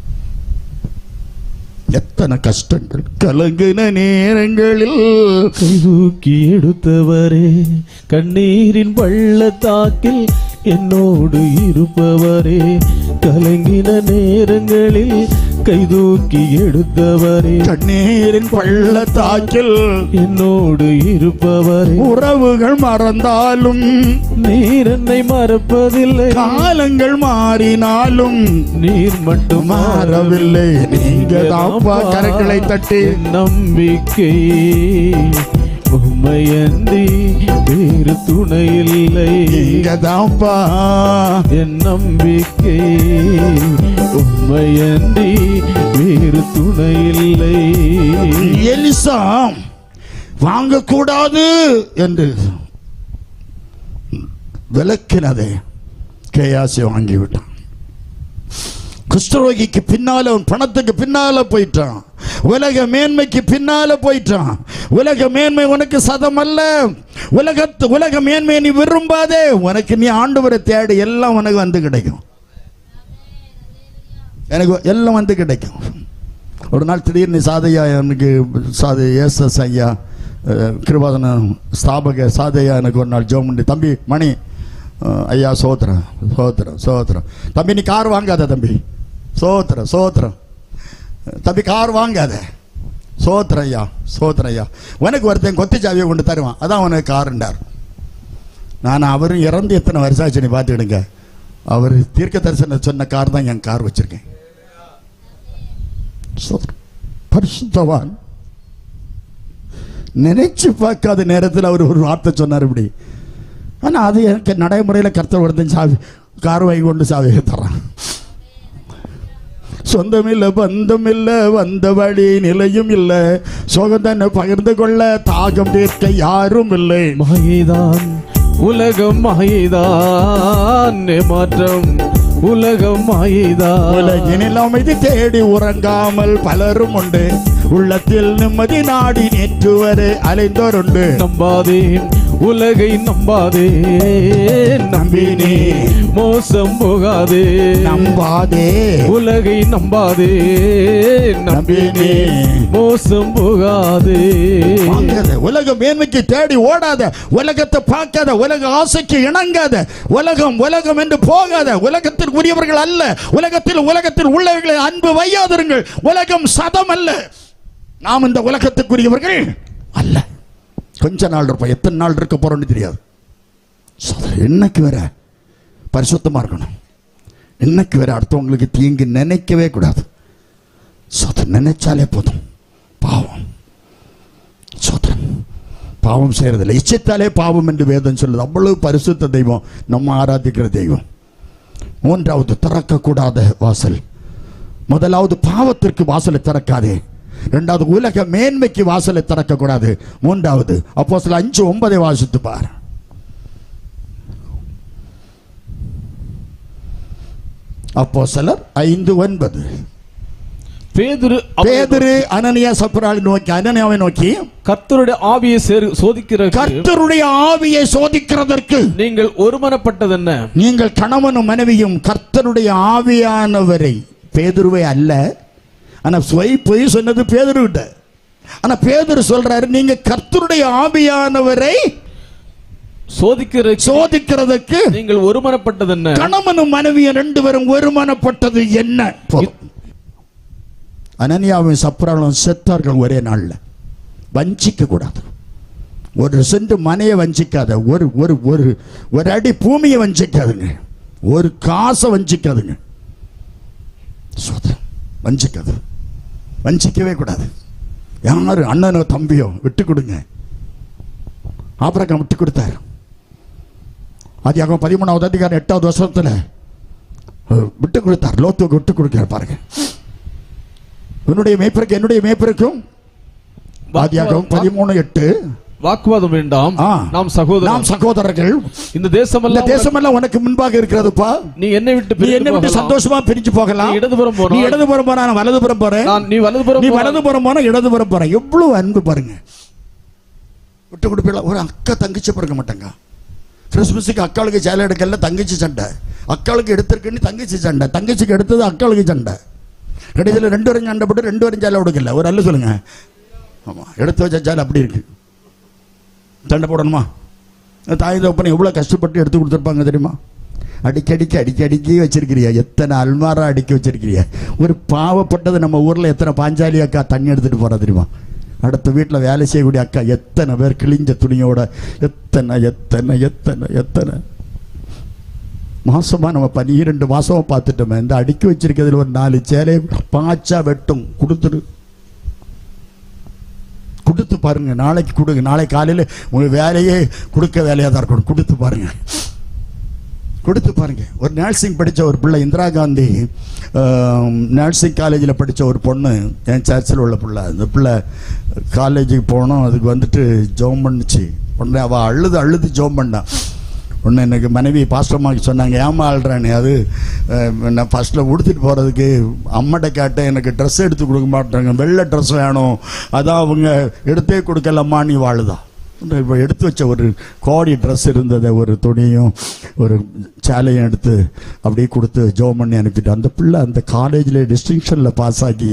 எத்தனை கஷ்டங்கள் கலங்கின நேரங்களில் தூக்கி எடுத்தவரே, கண்ணீரின் பள்ளத்தாக்கில் என்னோடு இருப்பவரே, கலங்கின நேரங்களில் கைதூக்கி எடுத்தவரே, கண்ணீரின் பள்ளத்தாக்கில் என்னோடு இருப்பவரே, உறவுகள் மறந்தாலும் நீர் என்னை மறப்பதில்லை, காலங்கள் மாறினாலும் நீர் மட்டும் மாறவில்லை. நீங்க தாப்பா கரங்களை தட்டி. நம்பிக்கை உம்மையன்றி வேறு துணை இல்லை. நீங்க தாப்பா என் நம்பிக்கை உம்மையன்றி வேறு துணை இல்லை. எலிசா வாங்கக்கூடாது என்று விளக்கினதை கேயாசி வாங்கிவிட்டான். குஷ்டரோகிக்கு பின்னால, பணத்துக்கு பின்னால போயிட்டான். உலக மேன்மைக்கு பின்னால போயிட்டான். உலக மேன்மை உனக்கு சதம் அல்ல. உலக மேன்மையை நீ விரும்பாதே. உனக்கு நீ ஆண்டவரை தேடு, எல்லாம் உனக்கு வந்து கிடைக்கும். எனக்கு எல்லாம் வந்து கிடைக்கும். ஒரு நாள் திடீர்னு சாதையா எனக்கு எஸ் ஐயா கிருபாதன ஸ்தாபக சாதையா எனக்கு ஒரு நாள் ஜோம் பண்ணி, தம்பி மணி ஐயா சோத்திரம் சோத்திரம் சோத்திரம் தம்பி, நீ கார் வாங்காத தம்பி, சோத்திரம் சோத்திரம் தம்பி கார் வாங்காத, சோத்திரையா சோத்திரையா, உனக்கு ஒருத்தன் கொத்தி சாவியை கொண்டு தருவான், அதான் உனக்கு காருண்டார். நான் அவரும் இறந்து எத்தனை வருஷம் ஆச்சு நீ பார்த்துக்கிடுங்க, அவர் தீர்க்க தரிசனம் சொன்ன கார் தான் என் கார் வச்சிருக்கேன். பரிசுத்தவான் நினைச்சு பார்க்காத நேரத்தில் அவர் ஒரு வார்த்தை சொன்னார் இப்படி. ஆனால் அது எனக்கு நடைமுறையில் கர்த்தர் ஒருத்தன் சாவி கார் வாங்கி கொண்டு சாவியை தர்றான். சொந்தமில்லை பந்தமில்லை வந்த வழி நிலையும் இல்லை, சோகந்தனை பகிர்ந்து கொள்ள தாகம் தீர்க்க யாரும் இல்லை. மாயைதான் உலகம், மாயைதான் மாற்றம், உலகம் மாயைதான். உலகினில் அமைதி தேடி உறங்காமல் பலரும் உண்டு, உள்ளத்தில் நிம்மதி நாடி நேற்று வரை அலைந்தோருண்டு. நம்பாதே உலகை நம்பாதே, நம்பினே மோசம் போகாதே. நம்பாதே உலகை நம்பாதே, நம்பினே மோசம் போகாதே. உலக மேன்மைக்கு தேடி ஓடாத, உலகத்தை பார்க்காத, உலக ஆசைக்கு இணங்காத, உலகம் உலகம் என்று போகாத. உலகத்தில் உரியவர்கள் அல்ல, உலகத்தில் உள்ளவர்களை அன்பு வையாதிருங்கள். உலகம் சதம் அல்ல, நாம் இந்த உலகத்துக்குரியவர்கள் அல்ல. கொஞ்ச நாள் இருப்போம், எத்தனை நாள் இருக்க போறோம்னு தெரியாது. என்னைக்கு வர பரிசுத்தமா இருக்கணும், இன்னைக்கு வர அடுத்தவங்களுக்கு தீங்கு நினைக்கவே கூடாது. நினைச்சாலே போதும். பாவம் பாவம் செய்யறதில்லை, இச்சைத்தாலே பாவம் என்று வேதம் சொல்லுது. அவ்வளவு பரிசுத்த தெய்வம் நம்ம ஆராதிக்கிற தெய்வம். மூன்றாவது, திறக்கக்கூடாத வாசல். முதலாவது பாவத்திற்கு வாசலை திறக்காதே, இரண்டாவது உலக மேன்மைக்கு வாசலை திறக்கக்கூடாது, மூன்றாவது அப்போஸ்தலர் 5:9 வாசித்து பார். அப்போஸ்தலர் 5:9. பேதுரு அனனியா சப்புராவை நோக்கி கர்த்தருடைய ஆவியை சோதிக்கிறதற்கு நீங்கள் ஒருமனப்பட்டதென்ன? நீங்கள் கணவனும் மனைவியும் கர்த்தருடைய ஆவியானவரை, பேதுருவை அல்ல. ஆனா பொய் சொன்னது பேதுருவிட்ட. ஆனா பேதுரு சொல்றாரு, நீங்க கர்த்தருடைய ஆவியானவரை சோதிக்கிறதுக்கு நீங்கள் ஒருமனப்பட்டது என்ன? கணவனும் மனைவியும் ரெண்டு பேரும் ஒருமனப்பட்டது என்ன? அனனியாவும் சப்புராவும் செத்தார்கள் ஒரே நாள்ல. வஞ்சிக்க கூடாது. ஒரு சென்ட் மனையை வஞ்சிக்காத, ஒரு அடி பூமியை வஞ்சிக்காதுங்க, ஒரு காசை வஞ்சிக்காதுங்க. வஞ்சிக்காது, வஞ்சிக்கவே கூடாது. யாரு அண்ணனோ தம்பியோ விட்டு கொடுங்க. ஆபிரகாம் விட்டு கொடுத்தார். ஆதியாகமம் 13வது அதிகாரம் 8வது வசனத்துல விட்டு கொடுத்தார். லோத்துக்கு விட்டு கொடுக்கிறார் பாருங்க. என்னுடைய மேய்ப்பருக்கும் ஆதியாகமம் 13:8. வாக்குவாதம் வேண்டாம், நாம் சகோதரர்கள். இந்த தேசமெல்லாம் உனக்கு முன்பாக இருக்கிறதுப்பா. நீ என்னை விட்டு சந்தோஷமா பிரிஞ்சு போகலாம். நீ இடதுபுறம் போனா நான் வலதுபுறம் போறேன், நீ வலதுபுறம் போனா இடதுபுறம் போறேன். எவ்வளவு அன்பு பாருங்க. விட்டு கொடுப்பீங்களா? ஒரு அக்கா தங்கச்சி பிறக்க மாட்டாங்க. கிறிஸ்துமஸுக்கு அக்காளுக்கு சேலை எடுக்கல, தங்கச்சி சண்டை. அக்காளுக்கு எடுத்திருக்குன்னு தங்கச்சி சண்டை, தங்கச்சிக்கு எடுத்தது அக்காளுக்கு சண்டை. கடைசியில் 2 வரையும் சண்டை போட்டு 2 வரையும் சேலை எடுக்கல. ஒரு அல்ல சொல்லுங்க. ஆமா, எடுத்து வச்ச சேலை அப்படி இருக்கு. சண்டை போடணுமா? தாய் தகப்பனை எவ்வளோ கஷ்டப்பட்டு எடுத்து கொடுத்துருப்பாங்க தெரியுமா? அடிக்கடி வச்சிருக்கிறியா? எத்தனை அல்மாரா அடுக்கி வச்சிருக்கிறியா? ஒரு பாவப்பட்டது நம்ம ஊரில் எத்தனை பாஞ்சாலி அக்கா தண்ணி எடுத்துகிட்டு போகிறா தெரியுமா? அடுத்த வீட்டில் வேலை செய்யக்கூடிய அக்கா எத்தனை பேர் கிழிஞ்ச துணியோட, எத்தனை மாசமா நம்ம 12 மாசமா பார்த்துட்டோமே. இந்த அடுக்கி வச்சிருக்கிறதுல ஒரு 4 சேலையை பாய்ச்சா வெட்டும். கொடுத்து பாருங்க. நாளைக்கு கொடுங்க. நாளை காலையில் உங்க வேலையே கொடுக்க வேலையாக தான் இருக்கணும். கொடுத்து பாருங்க. ஒரு நர்சிங் படித்த ஒரு பிள்ளை, இந்திரா காந்தி நர்சிங் காலேஜில் படித்த ஒரு பொண்ணு, என் சர்ச்சில் உள்ள பிள்ளை. அந்த பிள்ளை காலேஜுக்கு போனோம், அதுக்கு வந்துட்டு ஜோம் பண்ணுச்சு. உடனே அவள் அழுது ஜோம் பண்ணான். ஒன்று எனக்கு மனைவி பாஸ்டர்மாக்கு சொன்னாங்க, ஏமா ஆள்றானே, அது நான் ஃபஸ்ட்டில் உடுத்திட்டு போகிறதுக்கு அம்மாட்ட கேட்டேன், எனக்கு ட்ரெஸ் எடுத்து கொடுக்க மாட்டாங்க, வெள்ளை ட்ரெஸ் வேணும், அதான் அவங்க எடுத்தே கொடுக்கலம்மா, நீ வாழுதா. இப்போ எடுத்து வச்ச ஒரு கோடி ட்ரெஸ் இருந்ததை, ஒரு துணியும் ஒரு சேலையும் எடுத்து அப்படியே கொடுத்து ஜோம் பண்ணி அனுப்பிட்டு, அந்த பிள்ளை அந்த காலேஜில் டிஸ்டிங்ஷனில் பாஸ் ஆகி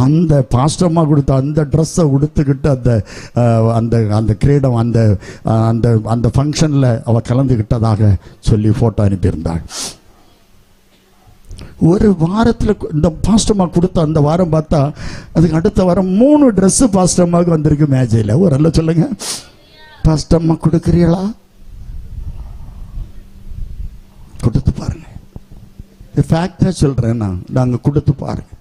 அந்த பாஸ்டர்மா கொடுத்த அந்த ட்ரெஸ்ஸை உடுத்துக்கிட்டு அந்த அந்த கிரீடம் அந்த அந்த அந்த ஃபங்க்ஷனில் அவள் கலந்துக்கிட்டதாக சொல்லி ஃபோட்டோ அனுப்பியிருந்தாள். ஒரு வாரத்தில் இந்த பாஸ்டம்மா கொடுத்த அந்த வாரம் பார்த்தா அதுக்கு அடுத்த வாரம் 3 ட்ரெஸ்ஸு பாஸ்டம்மாவுக்கு வந்திருக்கு மேஜையில். ஒரு அல்ல சொல்லுங்க, பாஸ்டம்மா கொடுக்குறீங்களா? கொடுத்து பாருங்க. ஃபேக்டா சொல்றேன், நாங்கள் கொடுத்து பாருங்க.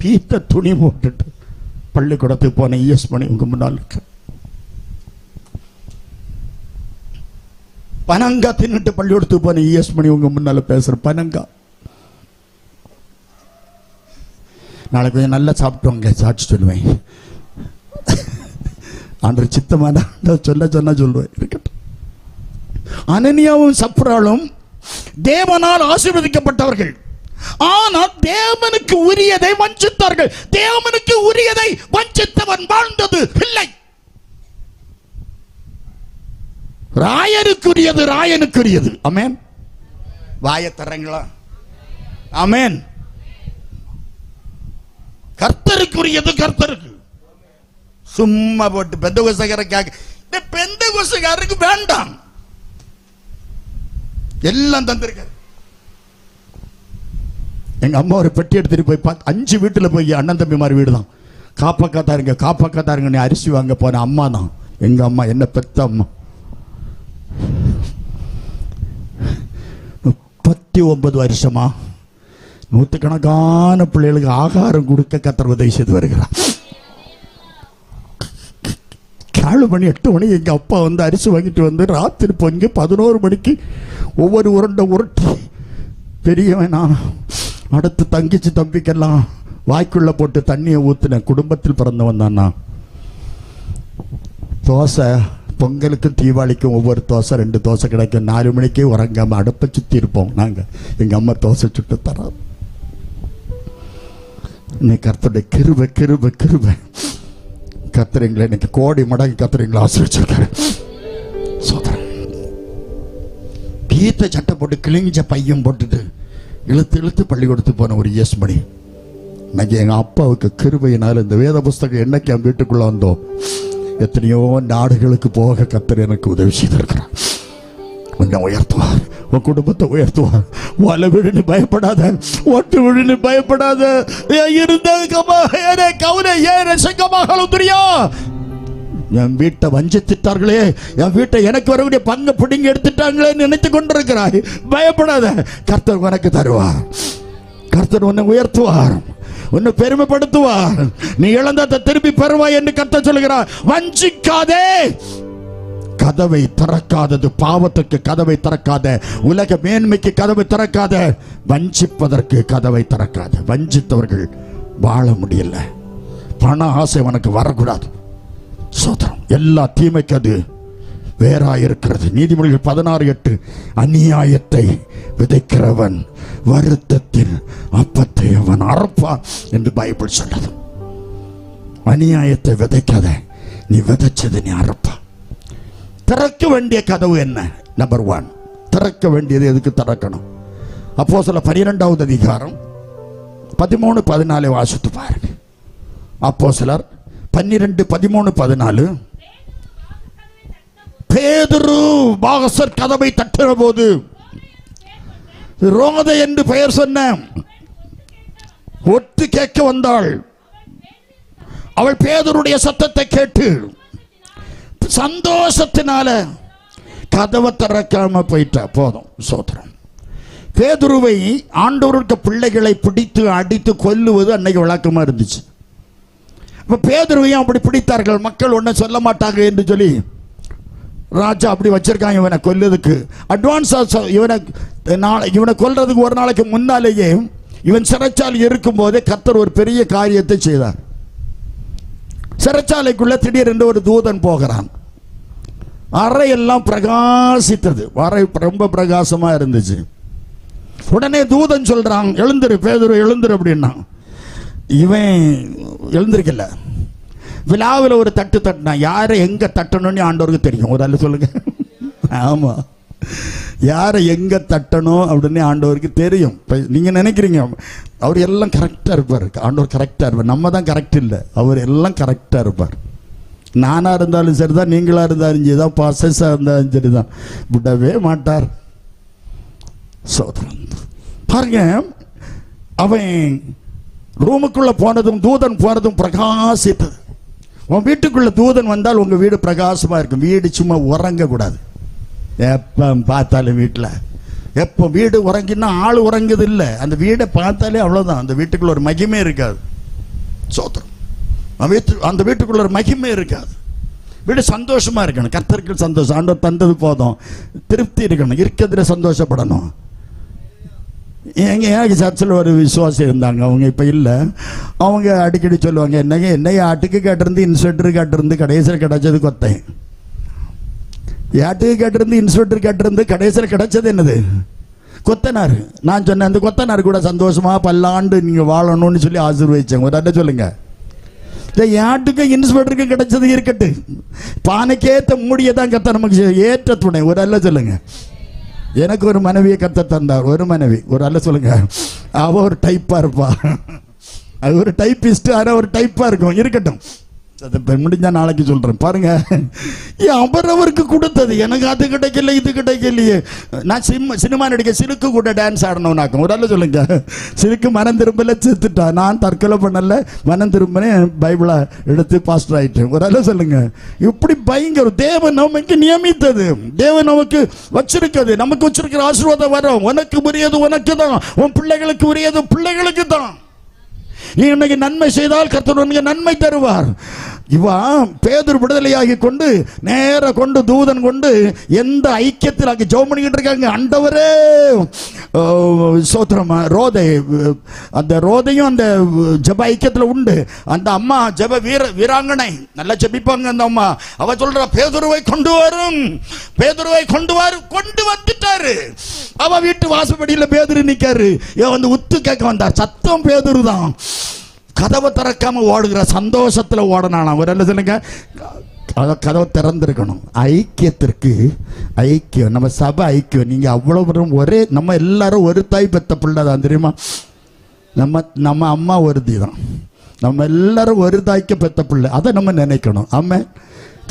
பீத்த துணி போட்டுட்டு பள்ளிக்கூடத்துக்கு போன இஎஸ் மணி உங்க முன்னால் இருக்கு. பனங்கா தின்னுட்டு பள்ளிக்கூடத்துக்கு போன இஎஸ் மணி உங்க முன்னால பேசுற பனங்கா. நாளைக்கு கொஞ்சம் நல்லா சாப்பிட்டோங்க, சாட்சி சொல்லுவேன். ஆண்டவர் சித்தமான சொன்னா சொல்லுவேன், இருக்கட்டும். அனனியாவும் சப்ராலும் தேவனால் ஆசீர்வதிக்கப்பட்டவர்கள். ஆனால் தேவனுக்கு உரியதை வஞ்சித்தார்கள். தேவனுக்கு உரியதை வஞ்சித்தவன் வாழ்ந்தது இல்லை. ராயனுக்குரியது ராயனுக்குரியது. ஆமென். வாயை தர்றீங்களா? ஆமென். கர்த்தருக்குரியது கர்த்தருக்கு. சும்மா போட்டு பெந்தகோஸ்தேக்காரருக்கு, இந்த பெந்தகோஸ்தேக்காரருக்கு வேண்டாம், எல்லாம் தந்திருக்காரு. எங்க அம்மா ஒரு பெட்டி எடுத்துட்டு போய் 5 வீட்டுல போய் அண்ணன் தம்பி மாதிரி வீடு தான். காப்பாக்காத்தாருங்க நீ அரிசி வாங்க போன அம்மா தான் எங்க அம்மா, என்ன பெத்த அம்மா. 39 வருஷமா நூற்றுக்கணக்கான பிள்ளைகளுக்கு ஆகாரம் கொடுக்க கர்த்தர் உதவி செய்து வருகிறார். 7 மணி 8 மணி எங்க அப்பா வந்து அரிசி வாங்கிட்டு வந்து ராத்திரி பொங்கி 11 மணிக்கு ஒவ்வொரு உருண்டை உருட்டி பெரியவன் நான் அடுத்து தங்கிச்சு தம்பிக்கெல்லாம் வாய்க்குள்ள போட்டு தண்ணியை ஊத்துன குடும்பத்தில் பிறந்தவன் தான் நான். தோசை பொங்கலுக்கும் தீபாவளிக்கும் ஒவ்வொரு தோசை 2 தோசை கிடைக்கும். 4 மணிக்கே உறங்காம அடுப்பை சுத்தி இருப்போம் நாங்க. எங்க அம்மா தோசை சுட்டு தரோம். இன்னைக்கு கர்த்தருடைய கிருபை கிருபை கிருபை. கர்த்தர் எங்களை இன்னைக்கு கோடி மடங்கு கர்த்தர் எங்களை ஆசீர்வதிச்சிருக்காரு. சோதரன் பீத்த சட்டை போட்டு கிழிஞ்ச பையன் போட்டுட்டு இழுத்து பள்ளிக்கூடத்து போன ஒரு இஎஸ் மணி. இன்னைக்கு எங்க அப்பாவுக்கு கிருபையினால் இந்த வேத புஸ்தகம் என்னைக்கு என் வீட்டுக்குள்ள வந்தோம், எத்தனையோ நாடுகளுக்கு போக கர்த்தர் எனக்கு உதவி செய்திருக்கிறார். உன்னை உயர்த்துவார், உன் குடும்பத்தை உயர்த்துவார். வலை விழுன்னு பயப்படாத, ஒட்டு விழுன்னு பயப்படாத. என் வீட்டை வஞ்சித்தார்களே, என் வீட்டை எனக்கு வரக்கூடிய பங்கு பிடிங்கி எடுத்துட்டாங்களே நினைத்து கொண்டிருக்கிறாய். பயப்படாத, கர்த்தர் உனக்கு தருவார். கர்த்தர் உன்னை உயர்த்துவார், உன்னை பெருமைப்படுத்துவார். நீ இழந்ததை திருப்பி பெறுவாய் என்று கர்த்தர் சொல்கிறார். வஞ்சிக்காதே. கதவை திறக்காதது பாவத்துக்கு கதவை திறக்காத, உலக மேன்மைக்கு கதவை திறக்காத, வஞ்சிப்பதற்கு கதவை திறக்காத. வஞ்சித்தவர்கள் வாழ முடியல. பண ஆசை உனக்கு வரக்கூடாது. சோதரம் எல்லா தீமைக்கு அது வேறாயிருக்கிறது. நீதிமொழிகள் 16:8 அநியாயத்தை விதைக்கிறவன் வருத்தத்தில் அப்பத்தை அவன் அறுப்பான் என்று பைபிள் சொன்னது. அநியாயத்தை விதைக்காத, நீ விதைச்சது நீ அறுப்பா. திறக்க வேண்டிய கதவு என்ன? நம்பர் 1, திறக்க வேண்டியது எதுக்கு திறக்கணும்? அப்போஸ்தலர் 12வது அதிகாரம் 13-14 வாசித்து பாருங்க. அப்போஸ்தலர் 12-13-14. பேதுரு பாகசர் கதவை தட்டுற போது ரோதை என்று பெயர் சொன்ன ஒட்டு கேட்க வந்தாள். அவள் பேதுருடைய சத்தத்தை கேட்டு சந்தோஷத்தினால கதவை திறக்காம போயிட்டா. போதும். சோதரம் பேதுருவை ஆண்டவருக்கு பிள்ளைகளை பிடித்து அடித்து கொல்லுவது அன்னைக்கு வழக்கமா இருந்துச்சு. அப்ப பேதுருவையும் அப்படி பிடித்தார்கள். மக்கள் ஒன்னும் சொல்ல மாட்டாங்க என்று சொல்லி ராஜா அப்படி வச்சிருக்காங்க இவனை கொல்லுறதுக்கு. அட்வான்ஸா இவனை கொல்றதுக்கு ஒரு நாளைக்கு முன்னாலேயே இவன் சிறைச்சாலை இருக்கும் போதே கர்த்தர் ஒரு பெரிய காரியத்தை செய்தார். சிறைச்சாலைக்குள்ள திடீரென்று ஒரு தூதன் போகிறான். அறையெல்லாம் பிரகாசித்தது. அறை ரொம்ப பிரகாசமா இருந்துச்சு. உடனே தூதன் சொல்றான், எழுந்துரு பேதுரு எழுந்துரு அப்படின்னா. இவன் எழுந்திருக்கல. விழாவில் ஒரு தட்டு தட்டினா. யாரை எங்க தட்டணும்னு ஆண்டவருக்கு தெரியும். ஒரு ஆள் சொல்லுங்க. ஆமா, யாரை எங்க தட்டணும் அப்படின்னு ஆண்டவருக்கு தெரியும். நீங்க நினைக்கிறீங்க அவர் எல்லாம் கரெக்டா இருப்பார். ஆண்டவர் கரெக்டா இருப்பார். நம்ம தான் கரெக்ட் இல்லை, அவர் எல்லாம் கரெக்டா இருப்பார். நானா இருந்தாலும் சரிதான், நீங்களா இருந்தாலும் சரிதான், பாசஸா இருந்தாலும் சரிதான், விடவே மாட்டார். சோதரம் பாருங்க, அவன் ரூமுக்குள்ள போனதும் தூதன் போனதும் பிரகாசித்தது. உன் வீட்டுக்குள்ள தூதன் வந்தால் உங்க வீடு பிரகாசமா இருக்கும். வீடு சும்மா உறங்க கூடாது. எப்ப பார்த்தாலும் வீட்டில் எப்போ வீடு உறங்கினா ஆள் உறங்குது இல்லை, அந்த வீடை பார்த்தாலே அவ்வளவுதான். அந்த வீட்டுக்குள்ள ஒரு மகிமை இருக்காது. சோதரம் அந்த வீட்டுக்குள்ள ஒரு மகிமை இருக்காது. வீடு சந்தோஷமா இருக்கணும். கர்த்தருக்கு சந்தோஷம். ஆண்டவர் தந்தது போதும், திருப்தி இருக்கணும், இருக்கிறதுல சந்தோஷப்படணும். எங்க சர்ச்சில் ஒரு விசுவாசி இருந்தாங்க, அவங்க இப்போ இல்லை. அவங்க அடிக்கடி சொல்லுவாங்க, என்னைய ஆட்டுக்கு கேட்டிருந்து இன்ஸ்பெக்டர் கேட்டிருந்து கடைசியில் கிடைச்சது கொத்தேன். ஆட்டுக்கு கேட்டிருந்து இன்ஸ்பெக்டர் கேட்டிருந்து கடைசியில் கிடைச்சது என்னது? கொத்தனார். நான் சொன்னேன், அந்த கொத்தனார் கூட சந்தோஷமா பல்லாண்டு நீங்க வாழணும்னு சொல்லி ஆசீர்வதிச்சேன். ஒரு அண்ணன் சொல்லுங்க, இந்த ஆட்டுக்கு இன்ஸ்பெக்டருக்கு கிடைச்சது இருக்கட்டு, பானைக்கேத்த மூடியதான் கத்த நமக்கு ஏற்ற துணை. ஒரு அல்ல சொல்லுங்க. எனக்கு ஒரு மனைவியை கத்த தந்தார். ஒரு மனைவி. ஒரு அல்ல சொல்லுங்க. அவ ஒரு டைப்பா இருப்பா. அது ஒரு டைப்பிஸ்ட். ஆனால் ஒரு டைப்பா இருக்கும். இருக்கட்டும், முடிஞ்சா நாளைக்கு சொல்றேன். பாருங்க, அவரவருக்கு கொடுத்தது. எனக்கு அது கிடைக்கல, இது கிடைக்கலையே. நான் சினிமா நடிக்க சிலுக்கு கூட டான்ஸ் ஆடணும்னாக்கும். ஒரு ஆள் சொல்லுங்க, சிலுக்கு மனம் திரும்பல, செத்துட்டா. நான் தற்கொலை பண்ணல, மனம் திரும்பினேன், பைபிளை எடுத்து பாஸ்டர் ஆயிட்டேன். ஒரு ஆள் சொல்லுங்க. இப்படி பயங்கர தேவன் நமக்கு நியமித்தது, தேவன் நமக்கு வச்சிருக்கிறது. நமக்கு வச்சிருக்கிற ஆசீர்வாதம் வரும். உனக்கு உரியது உனக்கு தான், உன் பிள்ளைகளுக்கு உரியது பிள்ளைகளுக்கு தான். நீ இன்னைக்கு நன்மை செய்தால் கர்த்தர் உனக்கு நன்மை தருவார். இவன் பேதுரு விடுதலையாகி கொண்டு நேர கொண்டு தூதன் கொண்டு எந்த ஐக்கியத்தில் அங்கே ஜெபம் பண்ணிக்கிட்டு இருக்காங்க. ஆண்டவரே சோத்திரம். ரோதை, அந்த ரோதையும் அந்த ஜெப ஐக்கியத்தில் உண்டு. அந்த அம்மா ஜெப வீராங்கனை, நல்லா ஜெபிப்பாங்க அந்த அம்மா. அவ சொல்ற, பேதுருவை கொண்டு வரும், பேதுருவை கொண்டு வரும். கொண்டு வந்துட்டாரு. அவ வீட்டு வாசப்படியில் பேதுரு நிக்காரு. இவன் வந்து உத்து கேட்க வந்தார். சத்தம் பேதுரு தான். கதவை திறக்காம ஓடுகிற சந்தோஷத்துல ஓடனானா. ஒரு என்ன சொல்லுங்க, கதவை திறந்திருக்கணும். ஐக்கியத்திற்கு ஐக்கியம், நம்ம சபை ஐக்கியம். நீங்க அவ்வளவு ஒரே, நம்ம எல்லாரும் ஒரு தாய் பெத்த பிள்ளை தான் தெரியுமா? நம்ம அம்மா ஒருத்தி தான். நம்ம எல்லாரும் ஒரு தாய்க்கு பெத்த பிள்ளை. அதை நம்ம நினைக்கணும். ஆமா,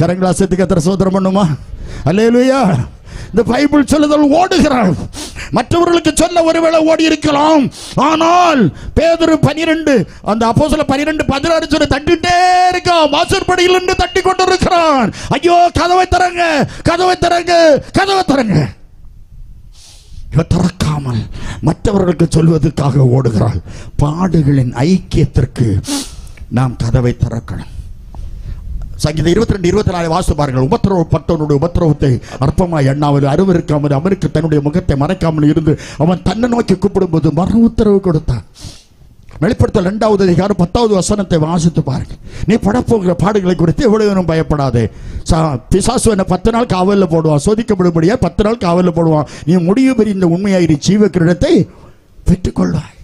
கரங்களா சேர்த்து கத்திர சோதரம் பண்ணுமா? அல்லேலூயா. இந்த பைபிள் சொல்லுதல் ஓடுகிறாள். மற்றவர்களுக்கு சொல்ல ஒருவேளை ஓடி இருக்கலாம். ஆனால் பேதுரு 12, அந்த அப்போஸ்தலர் 12:16 சொல்லி தட்டிட்டே இருக்கான். வாசற்படியில் இருந்து தட்டி கொண்டு இருக்கிறான். ஐயோ, கதவை தரங்க, கதவை தரங்க, கதவை தரங்க. திறக்காமல் மற்றவர்களுக்கு சொல்வதற்காக ஓடுகிறாள். பாடுகளின் ஐக்கியத்திற்கு நாம் கதவை திறக்கணும். சங்கீதம் 22:24 வாசித்து பாருங்கள். உபத்திரவப்பட்டவனுடைய உபத்திரவத்தை அற்பமாய் எண்ணாமல், அருவருக்காமல், அவனுக்கு தன்னுடைய முகத்தை மறைக்காமல் இருந்து அவன் தன்னை நோக்கி கூப்பிடும் போது மறு உத்தரவு கொடுத்தான். வெளிப்படுத்தல் 2வது அதிகாரம் 10வது வசனத்தை வாசித்து பாருங்கள். நீ படப்போகிற பாடுகளை குறித்து எவ்வளவு பயப்படாதே. பிசாசு என்ன 10 நாள் காவலில் போடுவான், சோதிக்கப்படும்படியா 10 நாள் காவலில் போடுவான். நீ முடிவு பெரிய இந்த உண்மையாயிரு ஜீவ கிரீடத்தை பெற்றுக்கொள்வாய்.